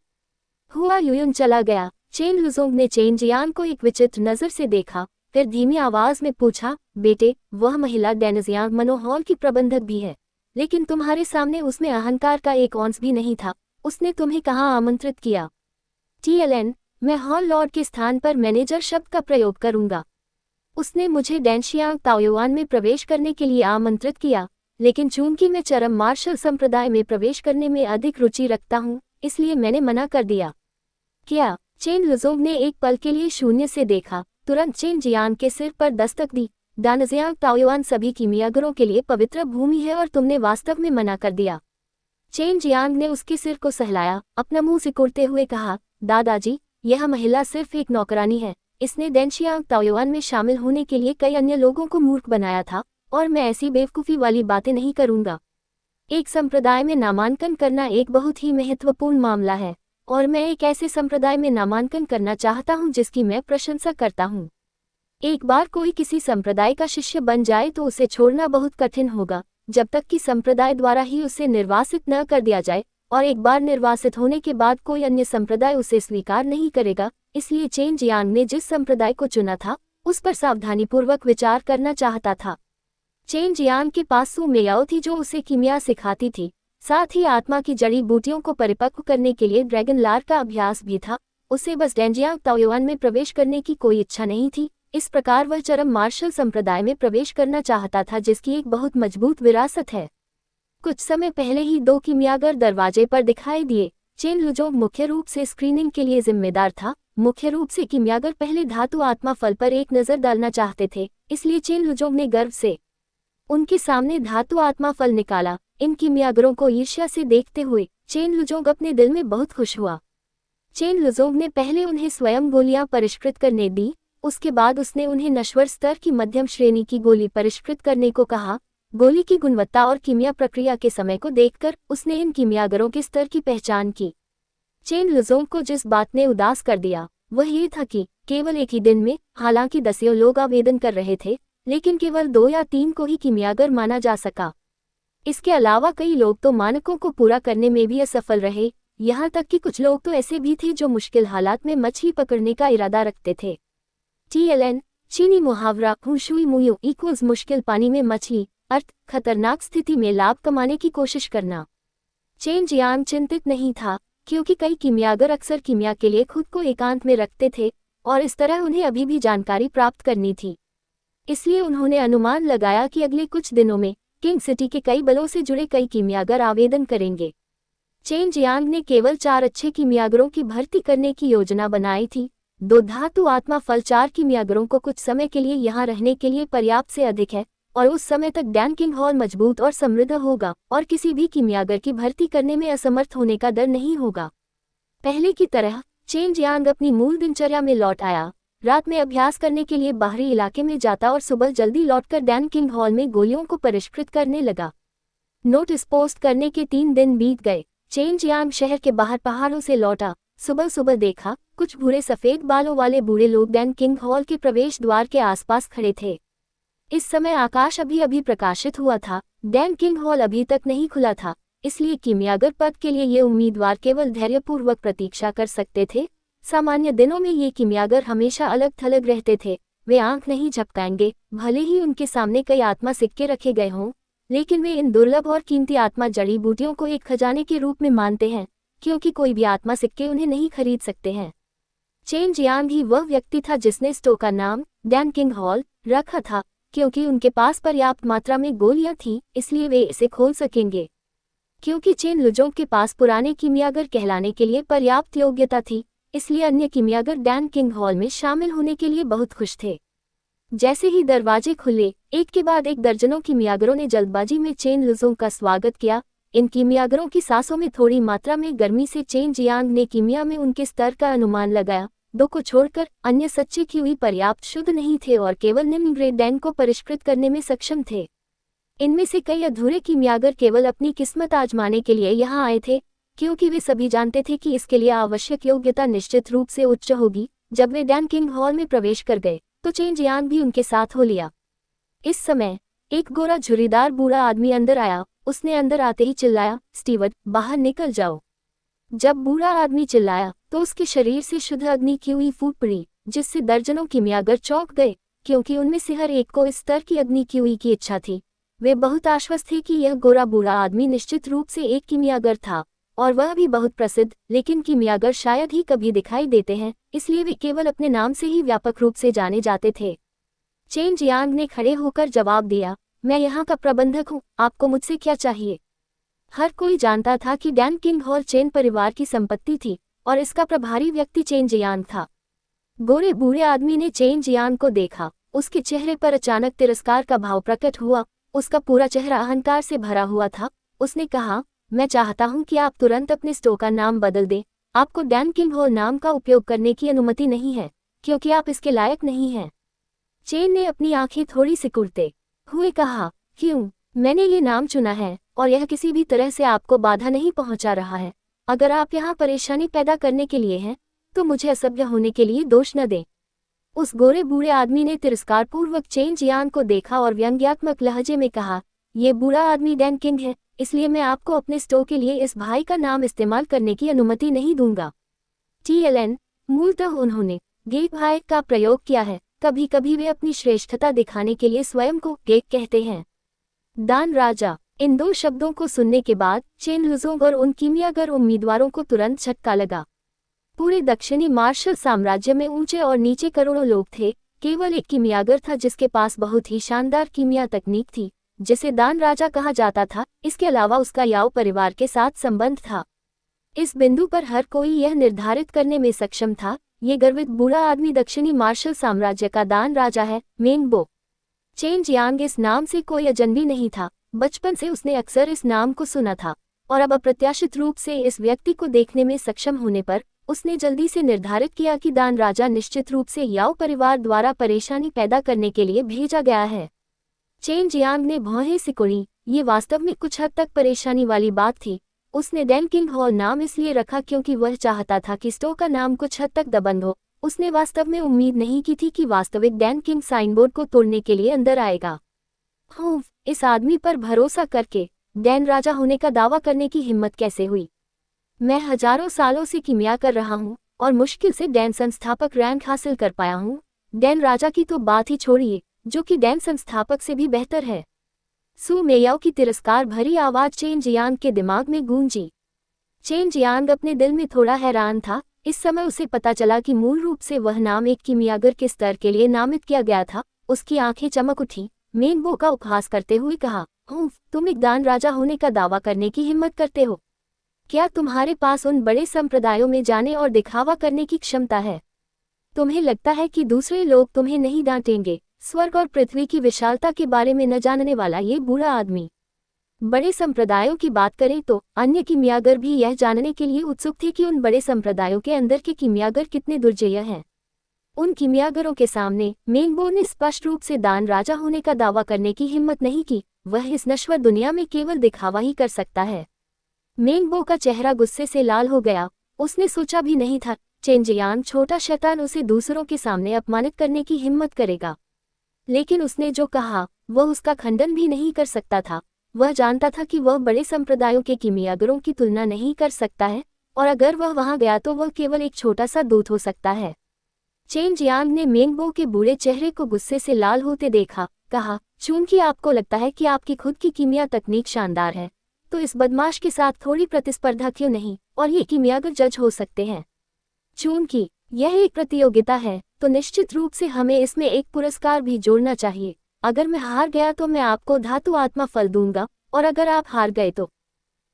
हुआ यूयुन चला गया। चेन लुजोंग ने चेन जियांग को एक विचित्र नजर से देखा, फिर धीमी आवाज में पूछा, बेटे, वह महिला डेनजियांग मनोहॉल की प्रबंधक भी है, लेकिन तुम्हारे सामने उसमें अहंकार का एक औंस भी नहीं था। उसने तुम्हें कहाँ आमंत्रित किया? TLN, मैं हॉल लॉर्ड के स्थान पर मैनेजर शब्द का प्रयोग करूंगा। उसने मुझे डेनशियांग ताओयुआन में प्रवेश करने के लिए आमंत्रित किया, लेकिन चूंकि मैं चरम मार्शल संप्रदाय में प्रवेश करने में अधिक रुचि रखता हूँ, इसलिए मैंने मना कर दिया। क्या? चेन लुजोंग ने एक पल के लिए शून्य से देखा, तुरंत चेन जियांग के सिर पर दस्तक दी। डेनजियांग ताओयुआन सभी कीमियागरों के लिए पवित्र भूमि है और तुमने वास्तव में मना कर दिया। चेन जियांग ने उसके सिर को सहलाया, अपना मुंह सिकुड़ते हुए कहा, दादाजी, यह महिला सिर्फ एक नौकरानी है। इसने डेनशियांग ताओयुआन में शामिल होने के लिए कई अन्य लोगों को मूर्ख बनाया था और मैं ऐसी बेवकूफ़ी वाली बातें नहीं करूंगा। एक संप्रदाय में नामांकन करना एक बहुत ही महत्वपूर्ण मामला है। और मैं एक ऐसे संप्रदाय में नामांकन करना चाहता हूँ जिसकी मैं प्रशंसा करता हूँ। एक बार कोई किसी संप्रदाय का शिष्य बन जाए तो उसे छोड़ना बहुत कठिन होगा, जब तक कि संप्रदाय द्वारा ही उसे निर्वासित न कर दिया जाए, और एक बार निर्वासित होने के बाद कोई अन्य संप्रदाय उसे स्वीकार नहीं करेगा। इसलिए चेन जियांग ने जिस संप्रदाय को चुना था उस पर सावधानीपूर्वक विचार करना चाहता था। चेन जियांग के पास सू मेयाओ थी जो उसे कीमिया सिखाती थी, साथ ही आत्मा की जड़ी बूटियों को परिपक्व करने के लिए ड्रैगन लार का अभ्यास भी था। उसे बस डेंजियांग ताओयुआन में प्रवेश करने की कोई इच्छा नहीं थी। इस प्रकार वह चरम मार्शल संप्रदाय में प्रवेश करना चाहता था जिसकी एक बहुत मजबूत विरासत है। कुछ समय पहले ही 2 कीमियागर दरवाजे पर दिखाई दिए। चेन लुजोंग मुख्य रूप से स्क्रीनिंग के लिए जिम्मेदार था। मुख्य रूप से कीमियागर पहले धातु आत्मा फल पर एक नजर डालना चाहते थे, इसलिए चेन लुजोंग ने गर्व से उनके सामने धातु आत्मा फल निकाला। इन कीमियागरों को ईर्ष्या से देखते हुए चेन लुजोंग अपने दिल में बहुत खुश हुआ। चेन लुजोंग ने पहले उन्हें स्वयं गोलियां परिष्कृत करने दी, उसके बाद उसने उन्हें नश्वर स्तर की मध्यम श्रेणी की गोली परिष्कृत करने को कहा। गोली की गुणवत्ता और कीमिया प्रक्रिया के समय को देखकर उसने इन कीमियागरों के स्तर की पहचान की। चेन लुजोंग को जिस बात ने उदास कर दिया वह ये था कि केवल एक ही दिन में, हालांकि दसियों लोग आवेदन कर रहे थे, लेकिन केवल 2 या 3 को ही कीमियागर माना जा सका। इसके अलावा कई लोग तो मानकों को पूरा करने में भी असफल रहे, यहाँ तक कि कुछ लोग तो ऐसे भी थे जो मुश्किल हालात में मछली पकड़ने का इरादा रखते थे। TLN चीनी मुहावरा हुशुई मुयू इक्वल्स मुश्किल पानी में मछली, अर्थ खतरनाक स्थिति में लाभ कमाने की कोशिश करना। चेन जियांग चिंतित नहीं था, क्योंकि कई कीमियागर अक्सर कीमिया के लिए खुद को एकांत में रखते थे और इस तरह उन्हें अभी भी जानकारी प्राप्त करनी थी। इसलिए उन्होंने अनुमान लगाया कि अगले कुछ दिनों में किंग सिटी के कई बलों से जुड़े कई कीमियागर आवेदन करेंगे। चेन जियांग ने केवल 4 अच्छे कीमियागरों की भर्ती करने की योजना बनाई थी। 2 धातु आत्मा फल 4 कीमियागरों को कुछ समय के लिए यहाँ रहने के लिए पर्याप्त से अधिक है, और उस समय तक डैनकिंग हॉल मजबूत और समृद्ध होगा और किसी भी कीमियागर की भर्ती करने में असमर्थ होने का डर नहीं होगा। पहले की तरह चेन जियांग अपनी मूल दिनचर्या में लौट आया। रात में अभ्यास करने के लिए बाहरी इलाके में जाता और सुबह जल्दी लौटकर डैनकिंग हॉल में गोलियों को परिष्कृत करने लगा। नोटिस पोस्ट करने के 3 दिन बीत गए। चेन जियांग शहर के बाहर पहाड़ों से लौटा। सुबह सुबह देखा कुछ भूरे सफेद बालों वाले बूढ़े लोग डैनकिंग हॉल के प्रवेश द्वार के आसपास खड़े थे। इस समय आकाश अभी अभी प्रकाशित हुआ था। डैनकिंग हॉल अभी तक नहीं खुला था, इसलिए कीमियागर पद के लिए ये उम्मीदवार केवल धैर्यपूर्वक प्रतीक्षा कर सकते थे। सामान्य दिनों में ये कीमियागर हमेशा अलग थलग रहते थे। वे आंख नहीं झपकाएंगे, भले ही उनके सामने कई आत्मा सिक्के रखे गए हों, लेकिन वे इन दुर्लभ और कीमती आत्मा जड़ी बूटियों को एक खजाने के रूप में मानते हैं, क्योंकि कोई भी आत्मा सिक्के उन्हें नहीं खरीद सकते हैं। चेन जियांग ही वह व्यक्ति था जिसने स्टोव का नाम डैनकिंग हॉल रखा था, क्योंकि उनके पास पर्याप्त मात्रा में गोलियां थीं, इसलिए वे इसे खोल सकेंगे। क्योंकि चेन लुजोंग के पास पुराने कीमियागर कहलाने के लिए पर्याप्त योग्यता थी, इसलिए अन्य कीमियागर डैनकिंग हॉल में शामिल होने के लिए बहुत खुश थे। जैसे ही दरवाजे खुले, एक के बाद एक दर्जनों कीमियागरों ने जल्दबाजी में चेन लुजोंग का स्वागत किया। इन कीमियागरों की सांसों में थोड़ी मात्रा में गर्मी से चेन जियांग ने कीमिया में उनके स्तर का अनुमान लगाया। 2 को छोड़कर अन्य सच्चे क्यूई पर्याप्त शुद्ध नहीं थे और केवल निम्न ग्रेड डैन को परिष्कृत करने में सक्षम थे। इनमें से कई अधूरे कीमियागर केवल अपनी किस्मत आजमाने के लिए यहाँ आए थे, क्योंकि वे सभी जानते थे कि इसके लिए आवश्यक योग्यता निश्चित रूप से उच्च होगी। जब वे डैनकिंग हॉल में प्रवेश कर गए तो चेन जियांग भी उनके साथ हो लिया। इस समय एक गोरा झुर्रीदार बूढ़ा आदमी अंदर आया। उसने अंदर आते ही चिल्लाया, स्टीवर्ड, बाहर निकल जाओ। जब बूढ़ा आदमी चिल्लाया तो उसके शरीर से शुद्ध अग्नि क्यूई फूट पड़ी, जिससे दर्जनों कीमियागर चौंक गए, क्योंकि उनमें से हर एक को इस स्तर की अग्नि क्यूई की इच्छा थी। वे बहुत आश्वस्त थे कि यह गोरा बूढ़ा आदमी निश्चित रूप से एक कीमियागर था, और वह भी बहुत प्रसिद्ध। लेकिन कीमियागर शायद ही कभी दिखाई देते हैं, इसलिए वे केवल अपने नाम से ही व्यापक रूप से जाने जाते थे। चेन जियांग ने खड़े होकर जवाब दिया, मैं यहाँ का प्रबंधक हूँ, आपको मुझसे क्या चाहिए? हर कोई जानता था कि डैनकिंग हॉल चेन परिवार की संपत्ति थी और इसका प्रभारी व्यक्ति चेन जियांग था। गोरे बूढ़े आदमी ने चेन जियांग को देखा। उसके चेहरे पर अचानक तिरस्कार का भाव प्रकट हुआ। उसका पूरा चेहरा अहंकार से भरा हुआ था। उसने कहा, मैं चाहता हूं कि आप तुरंत अपने स्टोव का नाम बदल दें। आपको डैनकिंग हॉल नाम का उपयोग करने की अनुमति नहीं है, क्योंकि आप इसके लायक नहीं हैं। चेन ने अपनी आंखें थोड़ी सिकुड़ते हुए कहा, क्यों? मैंने ये नाम चुना है और यह किसी भी तरह से आपको बाधा नहीं पहुंचा रहा है। अगर आप यहाँ परेशानी पैदा करने के लिए हैं, तो मुझे असभ्य होने के लिए दोष न दें। उस गोरे बूढ़े आदमी ने तिरस्कारपूर्वक चेन जियांग को देखा और व्यंग्यात्मक लहजे में कहा, ये बूढ़ा आदमी डैन किंग है, इसलिए मैं आपको अपने स्टोव के लिए इस भाई का नाम इस्तेमाल करने की अनुमति नहीं दूंगा। TLN, मूलतः उन्होंने गेक भाई का प्रयोग किया है। कभी कभी वे अपनी श्रेष्ठता दिखाने के लिए स्वयं को गेक कहते हैं। दान राजा। इन दो शब्दों को सुनने के बाद चेन लुजोंग और उन कीमियागर उम्मीदवारों को तुरंत झटका लगा। पूरे दक्षिणी मार्शल साम्राज्य में ऊंचे और नीचे करोड़ों लोग थे, केवल एक कीमियागर था जिसके पास बहुत ही शानदार कीमिया तकनीक थी, जिसे दान राजा कहा जाता था। इसके अलावा उसका याओ परिवार के साथ संबंध था। इस बिंदु पर हर कोई यह निर्धारित करने में सक्षम था, ये गर्वित बूढ़ा आदमी दक्षिणी मार्शल साम्राज्य का दान राजा है, मेंगबो। चेन जियांग इस नाम से कोई अजनबी नहीं था। बचपन से उसने अक्सर इस नाम को सुना था, और अब अप्रत्याशित रूप से इस व्यक्ति को देखने में सक्षम होने पर उसने जल्दी से निर्धारित किया कि दान राजा निश्चित रूप से याओ परिवार द्वारा परेशानी पैदा करने के लिए भेजा गया है। चेन जियांग ने भौहें सिकुड़ी। ये वास्तव में कुछ हद तक परेशानी वाली बात थी। उसने डैन किंग हॉल नाम इसलिए रखा क्योंकि वह चाहता था कि स्टो का नाम कुछ हद तक दबंग हो। उसने वास्तव में उम्मीद नहीं की थी कि वास्तविक डैन किंग साइनबोर्ड को तोड़ने के लिए अंदर आएगा। इस आदमी पर भरोसा करके डैन राजा होने का दावा करने की हिम्मत कैसे हुई? मैं हजारों सालों से कीमिया कर रहा हूँ और मुश्किल से डैन संस्थापक रैंक हासिल कर पाया हूँ। डैन राजा की तो बात ही छोड़िए, जो कि डैन संस्थापक से भी बेहतर है। सू मेयाओ की तिरस्कार भरी आवाज चेन जियांग के दिमाग में गूंजी। चेन जियांग अपने दिल में थोड़ा हैरान था। इस समय उसे पता चला कि मूल रूप से वह नाम एक कीमियागर के स्तर के लिए नामित किया गया था। उसकी आंखें चमक उठी। मेंगबो का उपहास करते हुए कहा, तुम एक दान राजा होने का दावा करने की हिम्मत करते हो? क्या तुम्हारे पास उन बड़े संप्रदायों में जाने और दिखावा करने की क्षमता है? तुम्हें लगता है कि दूसरे लोग तुम्हें नहीं डांटेंगे? स्वर्ग और पृथ्वी की विशालता के बारे में न जानने वाला ये बूढ़ा आदमी। बड़े संप्रदायों की बात करें तो अन्य कीमियागर भी यह जानने के लिए उत्सुक थे कि उन बड़े संप्रदायों के अंदर के कीमियागर कितने दुर्जय हैं। उन कीमियागरों के सामने मेंगबो ने स्पष्ट रूप से दान राजा होने का दावा करने की हिम्मत नहीं की। वह इस नश्वर दुनिया में केवल दिखावा ही कर सकता है। मेंगबो का चेहरा गुस्से से लाल हो गया। उसने सोचा भी नहीं था चेन जियांग छोटा शैतान उसे दूसरों के सामने अपमानित करने की हिम्मत करेगा। लेकिन उसने जो कहा वह उसका खंडन भी नहीं कर सकता था। वह जानता था कि वह बड़े संप्रदायों के कीमियागरों की तुलना नहीं कर सकता है, और अगर वह वहां गया तो वह केवल एक छोटा सा दूत हो सकता है। चेन जियांग ने मेंगबो के बूढ़े चेहरे को गुस्से से लाल होते देखा, कहा, चूंकि आपको लगता है कि आपकी खुद की कीमिया तकनीक शानदार है, तो इस बदमाश के साथ थोड़ी प्रतिस्पर्धा क्यों नहीं, और ये कीमियागर जज हो सकते हैं। चूंकि यह एक प्रतियोगिता है, तो निश्चित रूप से हमें इसमें एक पुरस्कार भी जोड़ना चाहिए। अगर मैं हार गया तो मैं आपको धातु आत्मा फल दूंगा, और अगर आप हार गए तो।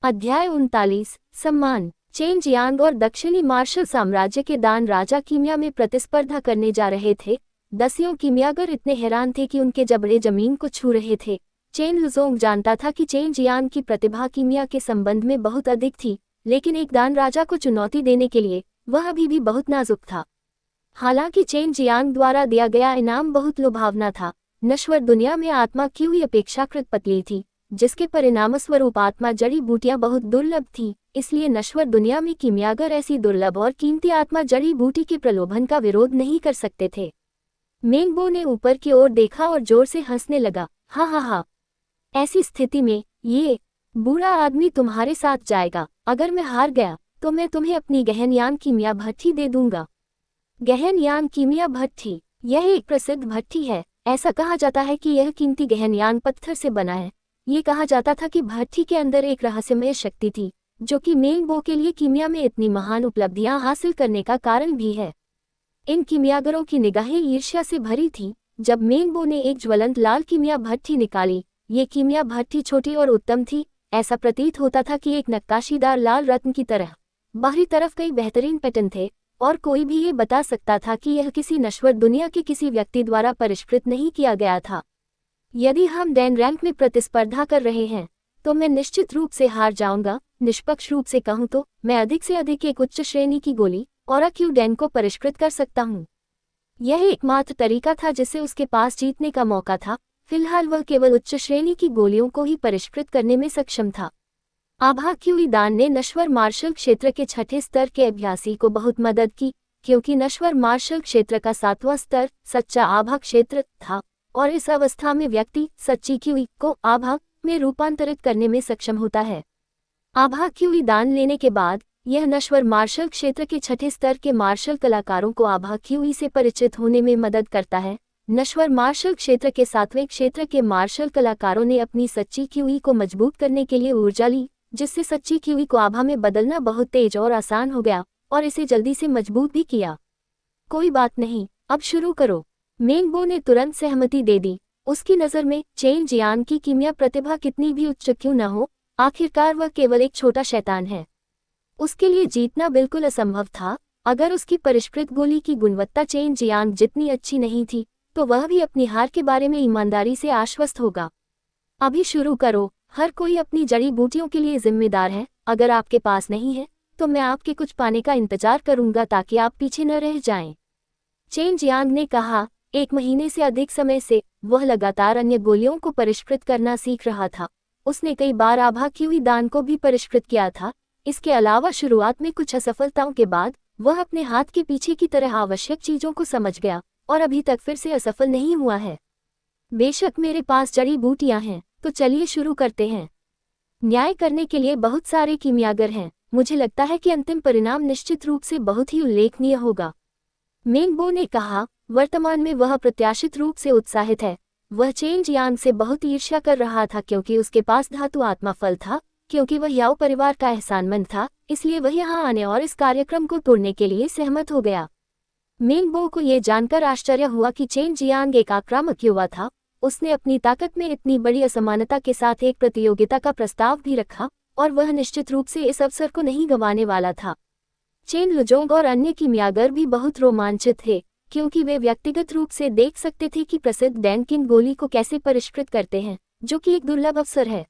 अध्याय 39, सम्मान। चेन जियांग और दक्षिणी मार्शल साम्राज्य के दान राजा कीमिया में प्रतिस्पर्धा करने जा रहे थे। दसियों कीमियागर इतने हैरान थे कि उनके जबड़े जमीन को छू रहे थे। चेन लुजोंग जानता था कि चेन जियांग की प्रतिभा कीमिया के संबंध में बहुत अधिक थी, लेकिन एक दान राजा को चुनौती देने के लिए वह अभी भी बहुत नाजुक था। हालांकि चेन जियांग द्वारा दिया गया इनाम बहुत लुभावना था। नश्वर दुनिया में आत्मा की हुई अपेक्षाकृत पतली थी, जिसके परिणामस्वरूप आत्मा जड़ी बूटियां बहुत दुर्लभ थीं। इसलिए नश्वर दुनिया में कीमियागर ऐसी दुर्लभ और कीमती आत्मा जड़ी बूटी के प्रलोभन का विरोध नहीं कर सकते थे। मेंगबो ने ऊपर की ओर देखा और जोर से हंसने लगा, हा हा हा। ऐसी स्थिति में ये बूढ़ा आदमी तुम्हारे साथ जाएगा। अगर मैं हार गया तो मैं तुम्हें अपनी गहनयान कीमिया भट्ठी दे दूंगा। गहनयान कीमिया भट्ठी, यह एक प्रसिद्ध भट्ठी है। ऐसा कहा जाता है कि यह कीमती गहनयान पत्थर से बना है। ये कहा जाता था कि भट्ठी के अंदर एक रहस्यमय शक्ति थी, जो कि मेंगबो के लिए कीमिया में इतनी महान उपलब्धियां हासिल करने का कारण भी है। इन कीमियागरों की निगाहें ईर्ष्या से भरी थीं। जब मेंगबो ने एक ज्वलंत लाल कीमिया भट्ठी निकाली, ये कीमिया भट्ठी छोटी और उत्तम थी। ऐसा प्रतीत होता था कि एक नक्काशीदार लाल रत्न की तरह। बाहरी तरफ कई बेहतरीन पैटर्न थे, और कोई भी ये बता सकता था कि यह किसी नश्वर दुनिया के किसी व्यक्ति द्वारा परिष्कृत नहीं किया गया था। यदि हम डैन रैंक में प्रतिस्पर्धा कर रहे हैं, तो मैं निश्चित रूप से हार जाऊंगा। निष्पक्ष रूप से कहूं तो मैं अधिक से अधिक एक उच्च श्रेणी की गोली और क्यू डैन को परिष्कृत कर सकता हूं। यह एकमात्र तरीका था जिससे उसके पास जीतने का मौका था। फिलहाल वह केवल उच्च श्रेणी की गोलियों को ही परिष्कृत करने में सक्षम था। आभा क्यूई दान ने नश्वर मार्शल क्षेत्र के छठे स्तर के अभ्यासी को बहुत मदद की, क्योंकि नश्वर मार्शल क्षेत्र का 7वां स्तर सच्चा आभा क्षेत्र था और इस अवस्था में व्यक्ति सच्ची क्यूई को आभा में रूपांतरित करने में सक्षम होता है। आभा क्यूई दान लेने के बाद यह नश्वर मार्शल क्षेत्र के छठे स्तर के मार्शल कलाकारों को आभा क्यूई से परिचित होने में मदद करता है। नश्वर मार्शल क्षेत्र के 7वें क्षेत्र के मार्शल कलाकारों ने अपनी सच्ची क्यूई को मजबूत करने के लिए ऊर्जा ली, जिससे सच्ची क्यूई को आभा में बदलना बहुत तेज और आसान हो गया और इसे जल्दी से मजबूत भी किया। कोई बात नहीं, अब शुरू करो। मेंगबो ने तुरंत सहमति दे दी। उसकी नज़र में चेन जियांग की कीमिया प्रतिभा कितनी भी उच्च क्यों न हो, आखिरकार वह केवल एक छोटा शैतान है। उसके लिए जीतना बिल्कुल असंभव था। अगर उसकी परिष्कृत गोली की गुणवत्ता चेन जियांग जितनी अच्छी नहीं थी, तो वह भी अपनी हार के बारे में ईमानदारी से आश्वस्त होगा। अभी शुरू करो। हर कोई अपनी जड़ी बूटियों के लिए जिम्मेदार है। अगर आपके पास नहीं है तो मैं आपके कुछ पाने का इंतजार करूंगा ताकि आप पीछे न रह जाएं। चेन जियांग ने कहा। 1 महीने से अधिक समय से वह लगातार अन्य गोलियों को परिष्कृत करना सीख रहा था। उसने कई बार आभा क्यूई दान को भी परिष्कृत किया था। इसके अलावा शुरुआत में कुछ असफलताओं के बाद वह अपने हाथ के पीछे की तरह आवश्यक चीजों को समझ गया और अभी तक फिर से असफल नहीं हुआ है। बेशक मेरे पास जड़ी बूटियां हैं, तो चलिए शुरू करते हैं। न्याय करने के लिए बहुत सारे कीमियागर हैं। मुझे लगता है कि अंतिम परिणाम निश्चित रूप से बहुत ही उल्लेखनीय होगा। मेंगबो ने कहा। वर्तमान में वह प्रत्याशित रूप से उत्साहित है। वह चेन जियांग से बहुत ईर्ष्या कर रहा था क्योंकि उसके पास धातु आत्मा फल था, क्योंकि वह याओ परिवार का एहसानमंद था, इसलिए वह यहाँ आने और इस कार्यक्रम को तोड़ने के लिए सहमत हो गया। मेंगबो को यह जानकर आश्चर्य हुआ कि चेन जियांग एक आक्रामक युवा था। उसने अपनी ताकत में इतनी बड़ी असमानता के साथ एक प्रतियोगिता का प्रस्ताव भी रखा और वह निश्चित रूप से इस अवसर को नहीं गंवाने वाला था। चेन लुजोंग और अन्य कीमियागर भी बहुत रोमांचित थे, क्योंकि वे व्यक्तिगत रूप से देख सकते थे कि प्रसिद्ध डैनकिन गोली को कैसे परिष्कृत करते हैं, जो कि एक दुर्लभ अवसर है।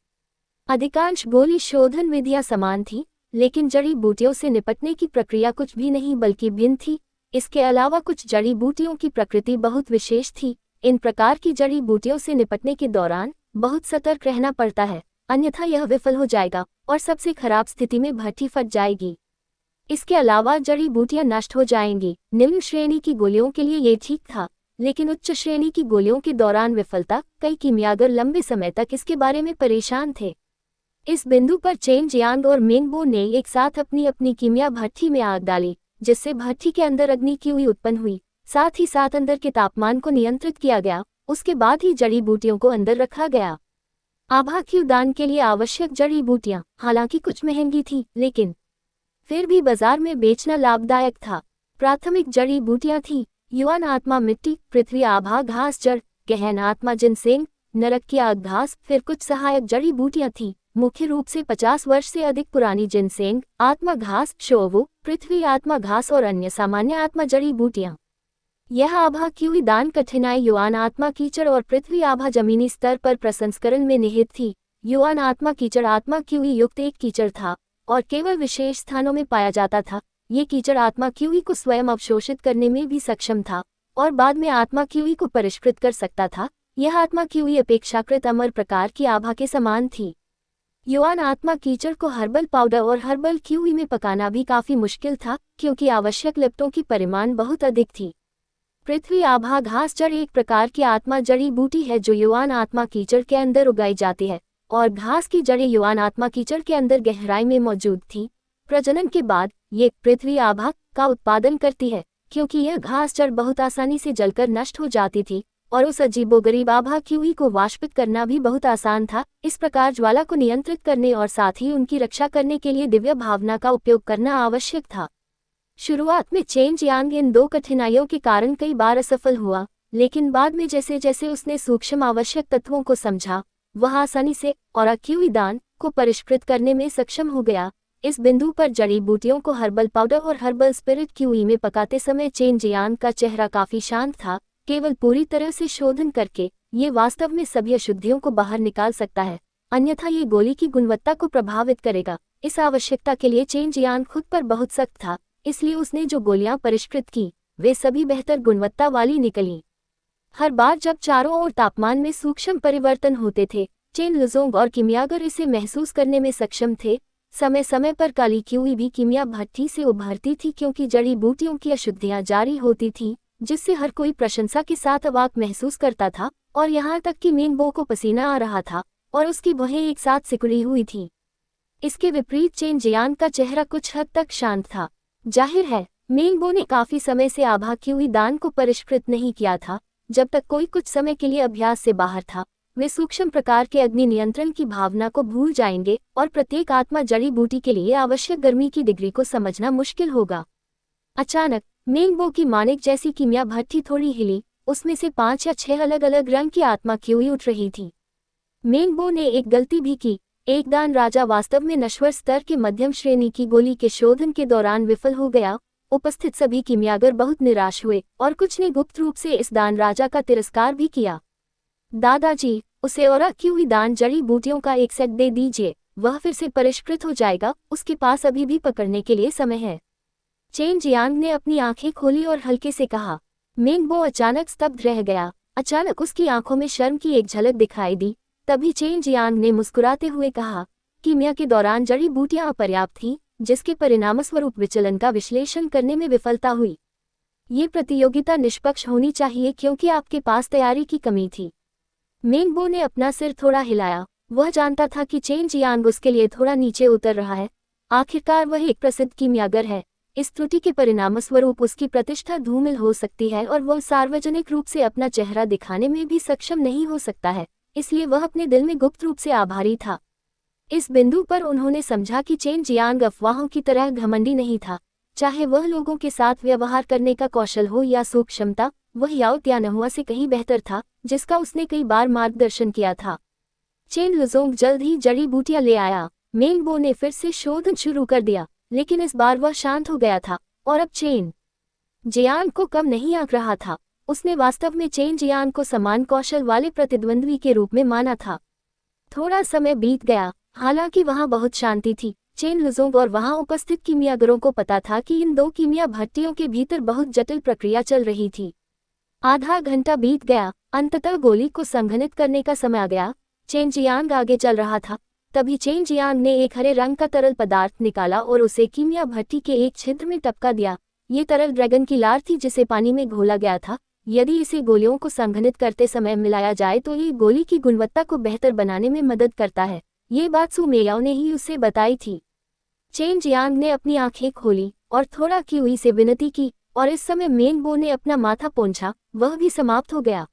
अधिकांश गोली शोधन विधियां समान थी, लेकिन जड़ी बूटियों से निपटने की प्रक्रिया कुछ भी नहीं बल्कि भिन्न थी। इसके अलावा कुछ जड़ी बूटियों की प्रकृति बहुत विशेष थी। इन प्रकार की जड़ी बूटियों से निपटने के दौरान बहुत सतर्क रहना पड़ता है, अन्यथा यह विफल हो जाएगा और सबसे खराब स्थिति में भट्टी फट जाएगी। इसके अलावा जड़ी बूटियां नष्ट हो जाएंगी। निम्न श्रेणी की गोलियों के लिए ये ठीक था, लेकिन उच्च श्रेणी की गोलियों के दौरान विफलता, कई कीमियागर लंबे समय तक इसके बारे में परेशान थे। इस बिंदु पर चेन जियांग और मेंगबो ने एक साथ अपनी अपनी कीमिया भट्टी में आग डाली, जिससे भट्टी के अंदर अग्नि की हुई उत्पन्न हुई। साथ ही साथ अंदर के तापमान को नियंत्रित किया गया। उसके बाद ही जड़ी बूटियों को अंदर रखा गया। आभा क्यू दान के लिए आवश्यक जड़ी बूटियां हालांकि कुछ महंगी थी, लेकिन फिर भी बाजार में बेचना लाभदायक था। प्राथमिक जड़ी बूटियां थी युआन आत्मा मिट्टी, पृथ्वी आभा घास जड़, गहन आत्मा जिनसेंग, नरक की आग घास। फिर कुछ सहायक जड़ी बूटियां थी, मुख्य रूप से 50 वर्ष से अधिक पुरानी जिनसेंग, आत्मा घास, शोवो, पृथ्वी आत्मा घास और अन्य सामान्य आत्मा जड़ी बूटियां। यह आभा क्यूई दान कठिनाई युआन आत्मा कीचड़ और पृथ्वी आभा जमीनी स्तर पर प्रसंस्करण में निहित थी। युआन आत्मा कीचड़ आत्मा क्यूई युक्त एक कीचड़ था और केवल विशेष स्थानों में पाया जाता था। ये कीचड़ आत्मा क्यूई को स्वयं अवशोषित करने में भी सक्षम था और बाद में आत्मा क्यूई को परिष्कृत कर सकता था। यह आत्मा क्यूई अपेक्षाकृत अमर प्रकार की आभा के समान थी। युआन आत्मा कीचड़ को हर्बल पाउडर और हर्बल क्यूई में पकाना भी काफी मुश्किल था, क्योंकि आवश्यक लिप्टों की परिमाण बहुत अधिक थी। पृथ्वी आभा घास जड़ एक प्रकार की आत्मा जड़ी बूटी है जो युआन आत्मा कीचड़ के अंदर उगाई जाती है और घास की जड़ें युआन आत्मा कीचड़ के अंदर गहराई में मौजूद थीं। प्रजनन के बाद ये पृथ्वी आभा का उत्पादन करती है, क्योंकि यह घास जड़ बहुत आसानी से जलकर नष्ट हो जाती थी और उस अजीबोगरीब आभा क्यूई को वाष्पित करना भी बहुत आसान था। इस प्रकार ज्वाला को नियंत्रित करने और साथ ही उनकी रक्षा करने के लिए दिव्य भावना का उपयोग करना आवश्यक था। शुरुआत में चेन जियांग इन दो कठिनाइयों के कारण कई बार असफल हुआ, लेकिन बाद में जैसे जैसे उसने सूक्ष्म आवश्यक तत्वों को समझा, वह आसानी से और क्यूई दान को परिष्कृत करने में सक्षम हो गया। इस बिंदु पर जड़ी बूटियों को हर्बल पाउडर और हर्बल स्पिरिट क्यूई में पकाते समय चेन जियांग का चेहरा काफी शांत था। केवल पूरी तरह से शोधन करके ये वास्तव में सभी अशुद्धियों को बाहर निकाल सकता है, अन्यथा ये गोली की गुणवत्ता को प्रभावित करेगा। इस आवश्यकता के लिए चेन जियांग खुद पर बहुत सख्त था, इसलिए उसने जो गोलियां परिष्कृत की वे सभी बेहतर गुणवत्ता वाली निकलीं। हर बार जब चारों ओर तापमान में सूक्ष्म परिवर्तन होते थे, चेन लुजोंग और किमियागर इसे महसूस करने में सक्षम थे। समय समय पर काली क्यूई भी किमिया भट्टी से उभरती थी क्योंकि जड़ी बूटियों की अशुद्धियां जारी होती थीं, जिससे हर कोई प्रशंसा के साथ अवाक महसूस करता था, और यहाँ तक कि मेंगबो को पसीना आ रहा था और उसकी भौहें एक साथ सिकुड़ी हुई थीं। इसके विपरीत चेन जियांग का चेहरा कुछ हद तक शांत था। जाहिर है, मेंगबो ने काफी समय से आभा क्यूई दान को परिष्कृत नहीं किया था। जब तक कोई कुछ समय के लिए अभ्यास से बाहर था, वे सूक्ष्म प्रकार के अग्नि नियंत्रण की भावना को भूल जाएंगे और प्रत्येक आत्मा जड़ी बूटी के लिए आवश्यक गर्मी की डिग्री को समझना मुश्किल होगा। अचानक मेंगबो की मानिक जैसी किमिया भट्टी थोड़ी हिली, उसमें से 5 या 6 अलग अलग रंग की आत्मा क्यूई उठ रही थी। मेंगबो ने एक गलती भी की। एक दान राजा वास्तव में नश्वर स्तर के मध्यम श्रेणी की गोली के शोधन के दौरान विफल हो गया। उपस्थित सभी किमियागर बहुत निराश हुए और कुछ ने गुप्त रूप से इस दान राजा का तिरस्कार भी किया। दादाजी, उसे और क्यूई दान जड़ी बूटियों का एक सेट दे दीजिए, वह फिर से परिष्कृत हो जाएगा, उसके पास अभी भी पकड़ने के लिए समय है। चेन जियांग ने अपनी आंखें खोली और हल्के से कहा। मेंगबो अचानक स्तब्ध रह गया। अचानक उसकी आंखों में शर्म की एक झलक दिखाई दी। तभी चेन जियांग ने मुस्कुराते हुए कहा, कीमिया के दौरान जड़ी बूटियां अपर्याप्त थीं, जिसके परिणामस्वरूप विचलन का विश्लेषण करने में विफलता हुई। ये प्रतियोगिता निष्पक्ष होनी चाहिए क्योंकि आपके पास तैयारी की कमी थी। मेंगबो ने अपना सिर थोड़ा हिलाया। वह जानता था कि चेन जियांग उसके लिए थोड़ा नीचे उतर रहा है। आखिरकार वह एक प्रसिद्ध कीमियागर है। इस त्रुटि के परिणामस्वरूप उसकी प्रतिष्ठा धूमिल हो सकती है और वह सार्वजनिक रूप से अपना चेहरा दिखाने में भी सक्षम नहीं हो सकता है, इसलिए वह अपने दिल में गुप्त रूप से आभारी था। इस बिंदु पर उन्होंने समझा कि चेन जियांग अफवाहों की तरह घमंडी नहीं था। चाहे वह लोगों के साथ व्यवहार करने का कौशल हो या सूक्ष्मता, वह याओ त्यानहुआ से कहीं बेहतर था, जिसका उसने कई बार मार्गदर्शन किया था। चेन लुजोंग जल्द ही जड़ी बूटियां ले आया। मेंगबो ने फिर से शोधन शुरू कर दिया, लेकिन इस बार वह शांत हो गया था और अब चेन जियांग को कम नहीं आंक रहा था। उसने वास्तव में चेन जियांग को समान कौशल वाले प्रतिद्वंद्वी के रूप में माना था। थोड़ा समय बीत गया, हालांकि वहां बहुत शांति थी। चेन लुजोंग और वहां उपस्थित कीमियागरों को पता था कि इन दो कीमिया भट्टियों के भीतर बहुत जटिल प्रक्रिया चल रही थी। आधा घंटा बीत गया। अंततः गोली को संघनित करने का समय आ गया। चेन जियांग आगे चल रहा था। तभी चेन जियांग ने एक हरे रंग का तरल पदार्थ निकाला और उसे कीमिया भट्टी के एक छिद्र में टपका दिया। ये तरल ड्रैगन की लार थी जिसे पानी में घोला गया था। यदि इसे गोलियों को संघनित करते समय मिलाया जाए तो ये गोली की गुणवत्ता को बेहतर बनाने में मदद करता है। ये बात सू मेयाओ ने ही उसे बताई थी। चेन जियांग ने अपनी आंखें खोली और थोड़ा क्यूई से विनती की, और इस समय मेंगबो ने अपना माथा पोंछा। वह भी समाप्त हो गया।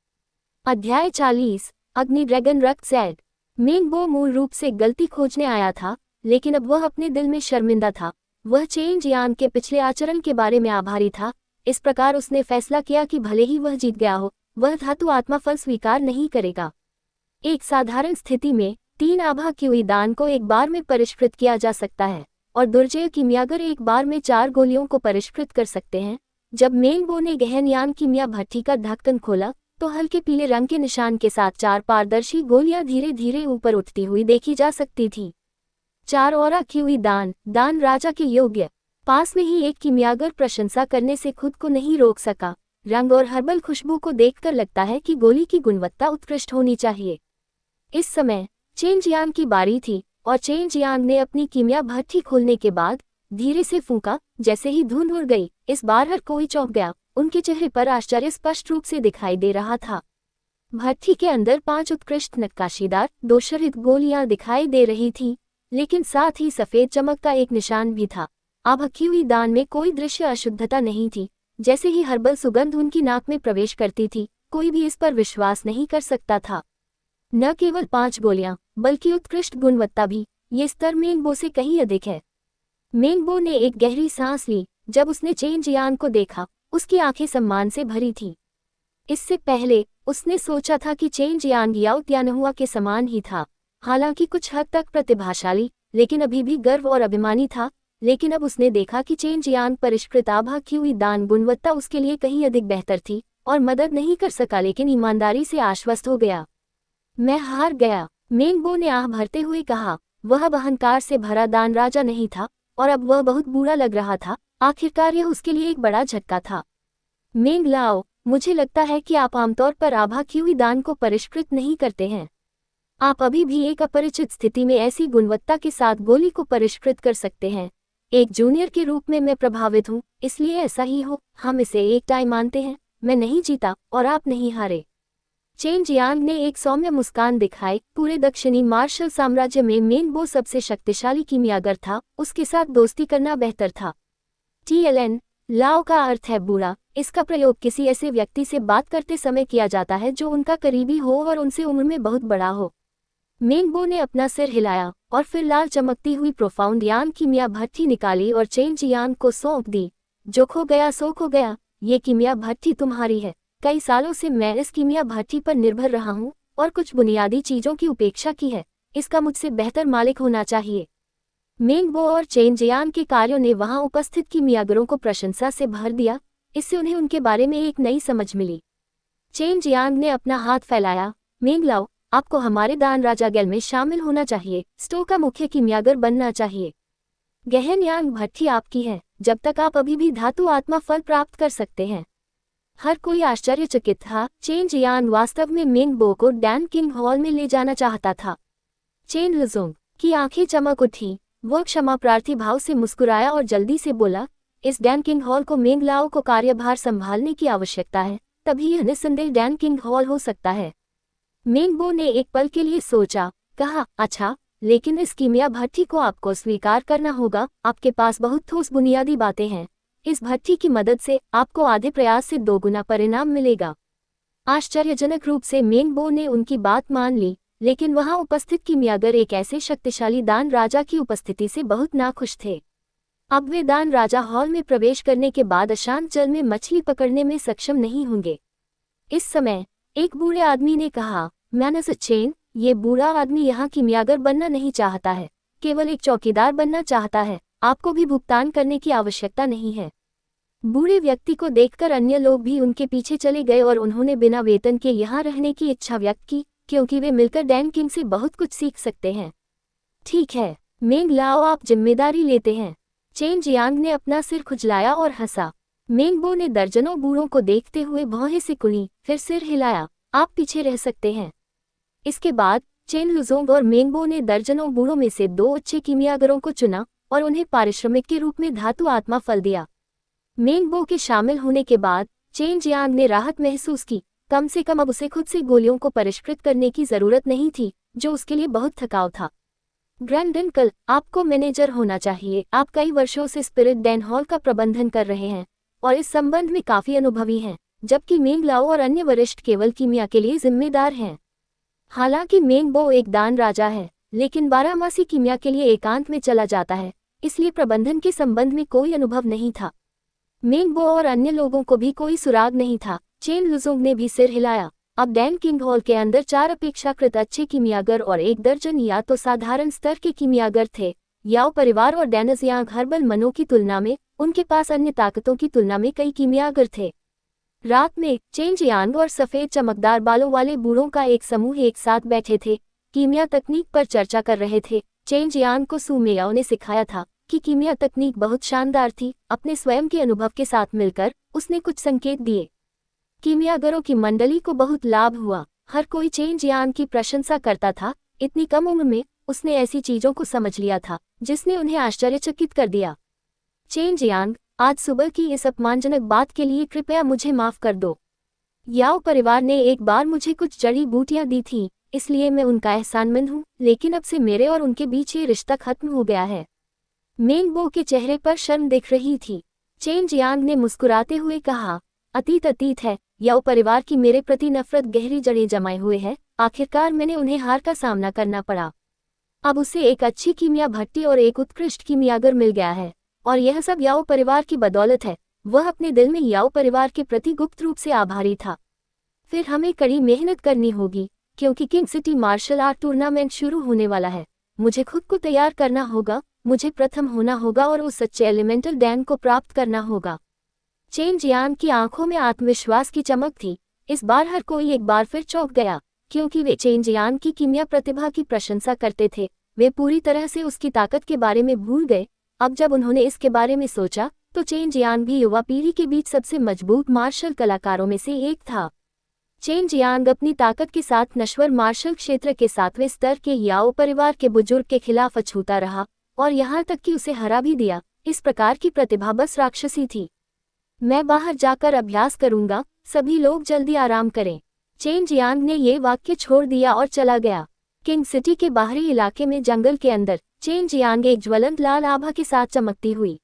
अध्याय 40 अग्नि ड्रैगन रक्त सैड। मेंगबो मूल रूप से गलती खोजने आया था, लेकिन अब वह अपने दिल में शर्मिंदा था। वह चेन जियांग के पिछले आचरण के बारे में आभारी था। इस प्रकार उसने फैसला किया कि भले ही वह जीत गया हो, वह धातु आत्मा फल स्वीकार नहीं करेगा। एक साधारण स्थिति में 3 आभा क्यूई दान को एक बार में परिष्कृत किया जा सकता है, और दुर्जय कीमियागर एक बार में 4 गोलियों को परिष्कृत कर सकते हैं। जब मेंगबो ने गहनयान कीमिया भट्टी का ढक्कन खोला, तो हल्के पीले रंग के निशान के साथ 4 पारदर्शी गोलियां धीरे धीरे ऊपर उठती हुई देखी जा सकती थी। 4 और क्यूई दान राजा के योग्य। पास में ही एक कीमियागर प्रशंसा करने से खुद को नहीं रोक सका। रंग और हर्बल खुशबू को देखकर लगता है कि गोली की गुणवत्ता उत्कृष्ट होनी चाहिए। इस समय चेन जियांग की बारी थी, और चेन जियांग ने अपनी कीमिया भट्टी खोलने के बाद धीरे से फूंका। जैसे ही धुंध उड़ गई, इस बार हर कोई चौंक गया। उनके चेहरे पर आश्चर्य स्पष्ट रूप से दिखाई दे रहा था। भट्टी के अंदर 5 उत्कृष्ट नक्काशीदार दोषरहित गोलियां दिखाई दे रही थीं, लेकिन साथ ही सफेद चमक का एक निशान भी था। आभा क्यूई दान में कोई दृश्य अशुद्धता नहीं थी। जैसे ही हर्बल सुगंध उनकी नाक में प्रवेश करती थी, कोई भी इस पर विश्वास नहीं कर सकता था। न केवल 5 गोलियां, बल्कि उत्कृष्ट गुणवत्ता भी। ये स्तर मेंगबो से कहीं अधिक है। मेंगबो ने एक गहरी सांस ली। जब उसने चेन जियांग को देखा, उसकी आंखें सम्मान से भरी थीं। इससे पहले उसने सोचा था कि चेन जियांग याओ त्यानहुआ के समान ही था, हालांकि कुछ हद तक प्रतिभाशाली, लेकिन अभी भी गर्व और अभिमानी था। लेकिन अब उसने देखा कि चेन जियांग परिष्कृत आभा क्यूई दान गुणवत्ता उसके लिए कहीं अधिक बेहतर थी, और मदद नहीं कर सका, लेकिन ईमानदारी से आश्वस्त हो गया। मैं हार गया, मेंगबो ने आह भरते हुए कहा। वह अहंकार से भरा दान राजा नहीं था, और अब वह बहुत बुरा लग रहा था। आखिरकार यह उसके लिए एक बड़ा झटका था। मेंग लाओ, मुझे लगता है कि आप आमतौर पर आभा क्यूई दान को परिष्कृत नहीं करते हैं। आप अभी भी एक अपरिचित स्थिति में ऐसी गुणवत्ता के साथ गोली को परिष्कृत कर सकते हैं। एक जूनियर के रूप में मैं प्रभावित हूँ, इसलिए ऐसा ही हो। हम इसे एक टाई मानते हैं। मैं नहीं जीता और आप नहीं हारे। चेन जियांग ने एक सौम्य मुस्कान दिखाई। पूरे दक्षिणी मार्शल साम्राज्य में मेंग बो सबसे शक्तिशाली कीमियागर था, उसके साथ दोस्ती करना बेहतर था। TLN लाओ का अर्थ है बुरा। इसका प्रयोग किसी ऐसे व्यक्ति से बात करते समय किया जाता है जो उनका करीबी हो और उनसे उम्र में बहुत बड़ा हो। मेंग बो ने अपना सिर हिलाया और फिर लाल चमकती हुई प्रोफाउंड यान कीमिया भट्ठी निकाली और चेन जियांग को सौंप दी। जो खो गया सो खो गया, ये कीमिया भट्ठी तुम्हारी है। कई सालों से मैं इस कीमिया भट्ठी पर निर्भर रहा हूँ और कुछ बुनियादी चीजों की उपेक्षा की है। इसका मुझसे बेहतर मालिक होना चाहिए। मेंग बो और चेन जियांग के कार्यों ने वहां उपस्थित कीमियागरों को प्रशंसा से भर दिया। इससे उन्हें उनके बारे में एक नई समझ मिली। चेन जियांग ने अपना हाथ फैलाया। मेंग लाओ, आपको हमारे दान राजा गैल में शामिल होना चाहिए। स्टो का मुख्य कीमियागर बनना चाहिए। गहन यांग भट्ठी आपकी है, जब तक आप अभी भी धातु आत्मा फल प्राप्त कर सकते हैं। हर कोई आश्चर्यचकित था। चेन जियांग वास्तव में मेंग बो को डैन किंग हॉल में ले जाना चाहता था। चेन लुजोंग की आंखें चमक उठी। वो क्षमा प्रार्थी भाव से मुस्कुराया और जल्दी से बोला, इस डैन किंग हॉल को मेंग लाओ को कार्यभार संभालने की आवश्यकता है, तभी यह निस्संदेह डैन किंग हॉल हो सकता है। मेंग बो ने एक पल के लिए सोचा, कहा, अच्छा, लेकिन इस कीमिया भट्ठी को आपको स्वीकार करना होगा। आपके पास बहुत ठोस बुनियादी बातें हैं। इस भट्ठी की मदद से आपको आधे प्रयास से 2 गुना परिणाम मिलेगा। आश्चर्यजनक रूप से मेंग बो ने उनकी बात मान ली, लेकिन वहां उपस्थित कीमियागर एक ऐसे शक्तिशाली दान राजा की उपस्थिति से बहुत नाखुश थे। अब वे दान राजा हॉल में प्रवेश करने के बाद अशांत जल में मछली पकड़ने में सक्षम नहीं होंगे। इस समय एक बूढ़े आदमी ने कहा, मैनस चेन, ये बूढ़ा आदमी यहाँ कीमियागर बनना नहीं चाहता है, केवल एक चौकीदार बनना चाहता है। आपको भी भुगतान करने की आवश्यकता नहीं है। बूढ़े व्यक्ति को देखकर अन्य लोग भी उनके पीछे चले गए और उन्होंने बिना वेतन के यहाँ रहने की इच्छा व्यक्त की, क्योंकि वे मिलकर डैन किंग से बहुत कुछ सीख सकते हैं। ठीक है, मेंग लाओ, आप जिम्मेदारी लेते हैं। चेन जियांग ने अपना सिर खुजलाया और हंसा। मेंग बो ने दर्जनों बूढ़ों को देखते हुए भौहें सिकुड़ी, फिर सिर हिलाया। आप पीछे रह सकते हैं। इसके बाद चेन लुजोंग और मेंग बो ने दर्जनों बूढ़ों में से 2 अच्छे कीमियागरों को चुना और उन्हें पारिश्रमिक के रूप में धातु आत्मा फल दिया। मेंग बो के शामिल होने के बाद चेन जियांग ने राहत महसूस की। कम से कम अब उसे खुद से गोलियों को परिष्कृत करने की जरूरत नहीं थी, जो उसके लिए बहुत थकाऊ था। ग्रैंड अंकल, आपको मैनेजर होना चाहिए। आप कई वर्षों से स्पिरिट डैन हॉल का प्रबंधन कर रहे हैं और इस संबंध में काफी अनुभवी हैं, जबकि मेंग लाओ और अन्य वरिष्ठ केवल कीमिया के लिए जिम्मेदार हैं। हालांकि मेंग बो एक दान राजा है, लेकिन 12मासी कीमिया के लिए एकांत में चला जाता है, इसलिए प्रबंधन के संबंध में कोई अनुभव नहीं था। मेंग बो और अन्य लोगों को भी कोई सुराग नहीं था। चेन लुजोंग ने भी सिर हिलाया। अब डैन किंग हॉल के अंदर 4 अपेक्षाकृत अच्छे कीमियागर और 1 दर्जन या तो साधारण स्तर के कीमियागर थे। याओ परिवार और डैनजियांग हर्बल मनों की तुलना में उनके पास अन्य ताकतों की तुलना में कई कीमियागर थे। रात में चेन जियांग और सफेद चमकदार बालों वाले बूढ़ों का एक समूह एक साथ बैठे थे, कीमिया तकनीक पर चर्चा कर रहे थे। चेन जियांग को सू मेयाओ ने सिखाया था कि कीमिया तकनीक बहुत शानदार थी। अपने स्वयं के अनुभव के साथ मिलकर उसने कुछ संकेत दिए। कीमियागरों की मंडली को बहुत लाभ हुआ। हर कोई चेन जियांग की प्रशंसा करता था। इतनी कम उम्र में उसने ऐसी चीजों को समझ लिया था जिसने उन्हें आश्चर्यचकित कर दिया। चेन जियांग, आज सुबह की इस अपमानजनक बात के लिए कृपया मुझे माफ कर दो। याओ परिवार ने एक बार मुझे कुछ जड़ी बूटियां दी थीं, इसलिए मैं उनका एहसानमंद हूँ, लेकिन अब से मेरे और उनके बीच ये रिश्ता खत्म हो गया है। मेंग बो के चेहरे पर शर्म दिख रही थी। चेन जियांग ने मुस्कुराते हुए कहा, अतीत अतीत है। याओ परिवार की मेरे प्रति नफरत गहरी जड़ें जमाए हुए है। आखिरकार मैंने उन्हें हार का सामना करना पड़ा। अब उसे एक अच्छी कीमिया भट्टी और एक उत्कृष्ट कीमियागर मिल गया है, और यह सब याओ परिवार की बदौलत है। वह अपने दिल में याओ परिवार के प्रति गुप्त रूप से आभारी था। फिर हमें कड़ी मेहनत करनी होगी, क्योंकि King City martial art tournament शुरू होने वाला है। मुझे खुद को तैयार करना होगा, मुझे प्रथम होना होगा और उस सच्चे एलिमेंटल डैन को प्राप्त करना होगा। चेन जियांग की आंखों में आत्मविश्वास की चमक थी। इस बार हर कोई एक बार फिर चौंक गया, क्योंकि वे चेन जियांग की कीमिया प्रतिभा की प्रशंसा करते थे। वे पूरी तरह से उसकी ताकत के बारे में भूल गए। अब जब उन्होंने इसके बारे में सोचा, तो चेन जियांग भी युवा पीढ़ी के बीच सबसे मजबूत मार्शल कलाकारों में से एक था। चेन जियांग अपनी ताकत के साथ नश्वर मार्शल क्षेत्र के 7वें स्तर के याओ परिवार के बुजुर्ग के खिलाफ अछूता रहा और यहाँ तक कि उसे हरा भी दिया। इस प्रकार की प्रतिभा बस राक्षसी थी। मैं बाहर जाकर अभ्यास करूंगा, सभी लोग जल्दी आराम करें। चेन जियांग ने ये वाक्य छोड़ दिया और चला गया। किंग सिटी के बाहरी इलाके में जंगल के अंदर चेन जियांग एक ज्वलंत लाल आभा के साथ चमकती हुई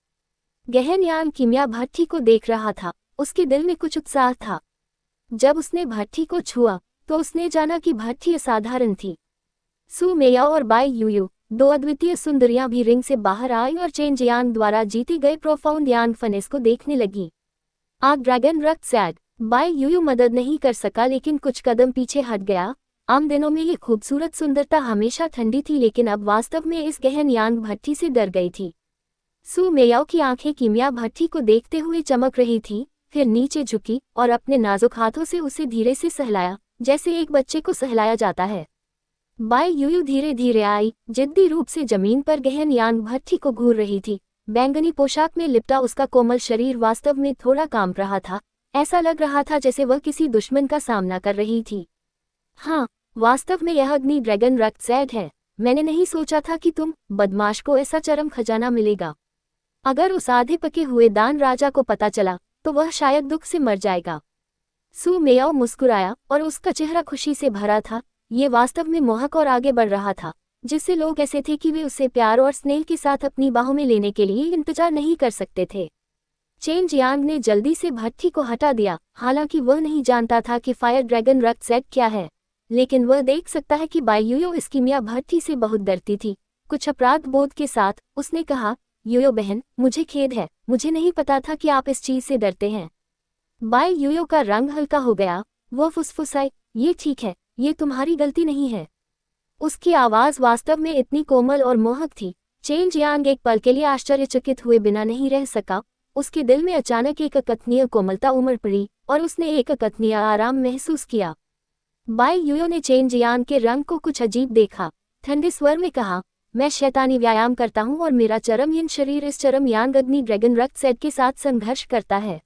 गहन यान कीमिया भट्ठी को देख रहा था। उसके दिल में कुछ उत्साह था। जब उसने भट्ठी को छुआ तो उसने जाना कि भट्ठी असाधारण थी। सू मेया और बाई यूयू, दो अद्वितीय सुंदरियां भी रिंग से बाहर आई और चेन जियांग द्वारा जीती गए प्रोफाउंड यांग फनेस को देखने लगी। आग ड्रैगन रक्त सैड बाई यूयू मदद नहीं कर सका लेकिन कुछ कदम पीछे हट गया। आम दिनों में ये खूबसूरत सुंदरता हमेशा ठंडी थी लेकिन अब वास्तव में इस गहन यांग भट्ठी से डर गई थी। सू मेयाओ की आंखें कीमिया भट्ठी को देखते हुए चमक रही थी, फिर नीचे झुकी और अपने नाजुक हाथों से उसे धीरे से सहलाया, जैसे एक बच्चे को सहलाया जाता है। बाई यूयू धीरे धीरे आई, जिद्दी रूप से जमीन पर गहन यांग भट्ठी को घूर रही थी। बैंगनी पोशाक में लिपटा उसका कोमल शरीर वास्तव में थोड़ा कांप रहा था। ऐसा लग रहा था जैसे वह किसी दुश्मन का सामना कर रही थी। हाँ, वास्तव में यह अग्नि ड्रैगन रक्त सैड है। मैंने नहीं सोचा था कि तुम बदमाश को ऐसा चरम खजाना मिलेगा। अगर उस आधे पके हुए दान राजा को पता चला तो वह शायद दुख से मर जाएगा। सू मेयाओ मुस्कुराया और उसका चेहरा खुशी से भरा था। ये वास्तव में मोहक और आगे बढ़ रहा था, जिससे लोग ऐसे थे कि वे उसे प्यार और स्नेह के साथ अपनी बाहों में लेने के लिए इंतजार नहीं कर सकते थे। चेन जियांग ने जल्दी से भट्ठी को हटा दिया। हालांकि वह नहीं जानता था कि फायर ड्रैगन रक्त सैड क्या है, लेकिन वह देख सकता है कि बाई यूयो इस कीमिया भट्ठी से बहुत डरती थी। कुछ अपराध बोध के साथ उसने कहा, यूयो बहन, मुझे खेद है, मुझे नहीं पता था कि आप इस चीज से डरते हैं। बाई यूयो का रंग हल्का हो गया। वह फुसफुसाई, ये ठीक है, ये तुम्हारी गलती नहीं है। उसकी आवाज वास्तव में इतनी कोमल और मोहक थी। चेन जियांग एक पल के लिए आश्चर्यचकित हुए बिना नहीं रह सका। उसके दिल में अचानक एक अकथनीय कोमलता उमड़ पड़ी और उसने एक अकथनीय आराम महसूस किया। बाई यूयो ने चेन जियांग के रंग को कुछ अजीब देखा। ठंडे स्वर में कहा, मैं शैतानी व्यायाम करता हूँ और मेरा चरम यिन शरीर इस चरम यांग अग्नि ड्रैगन रक्त सैड के साथ संघर्ष करता है।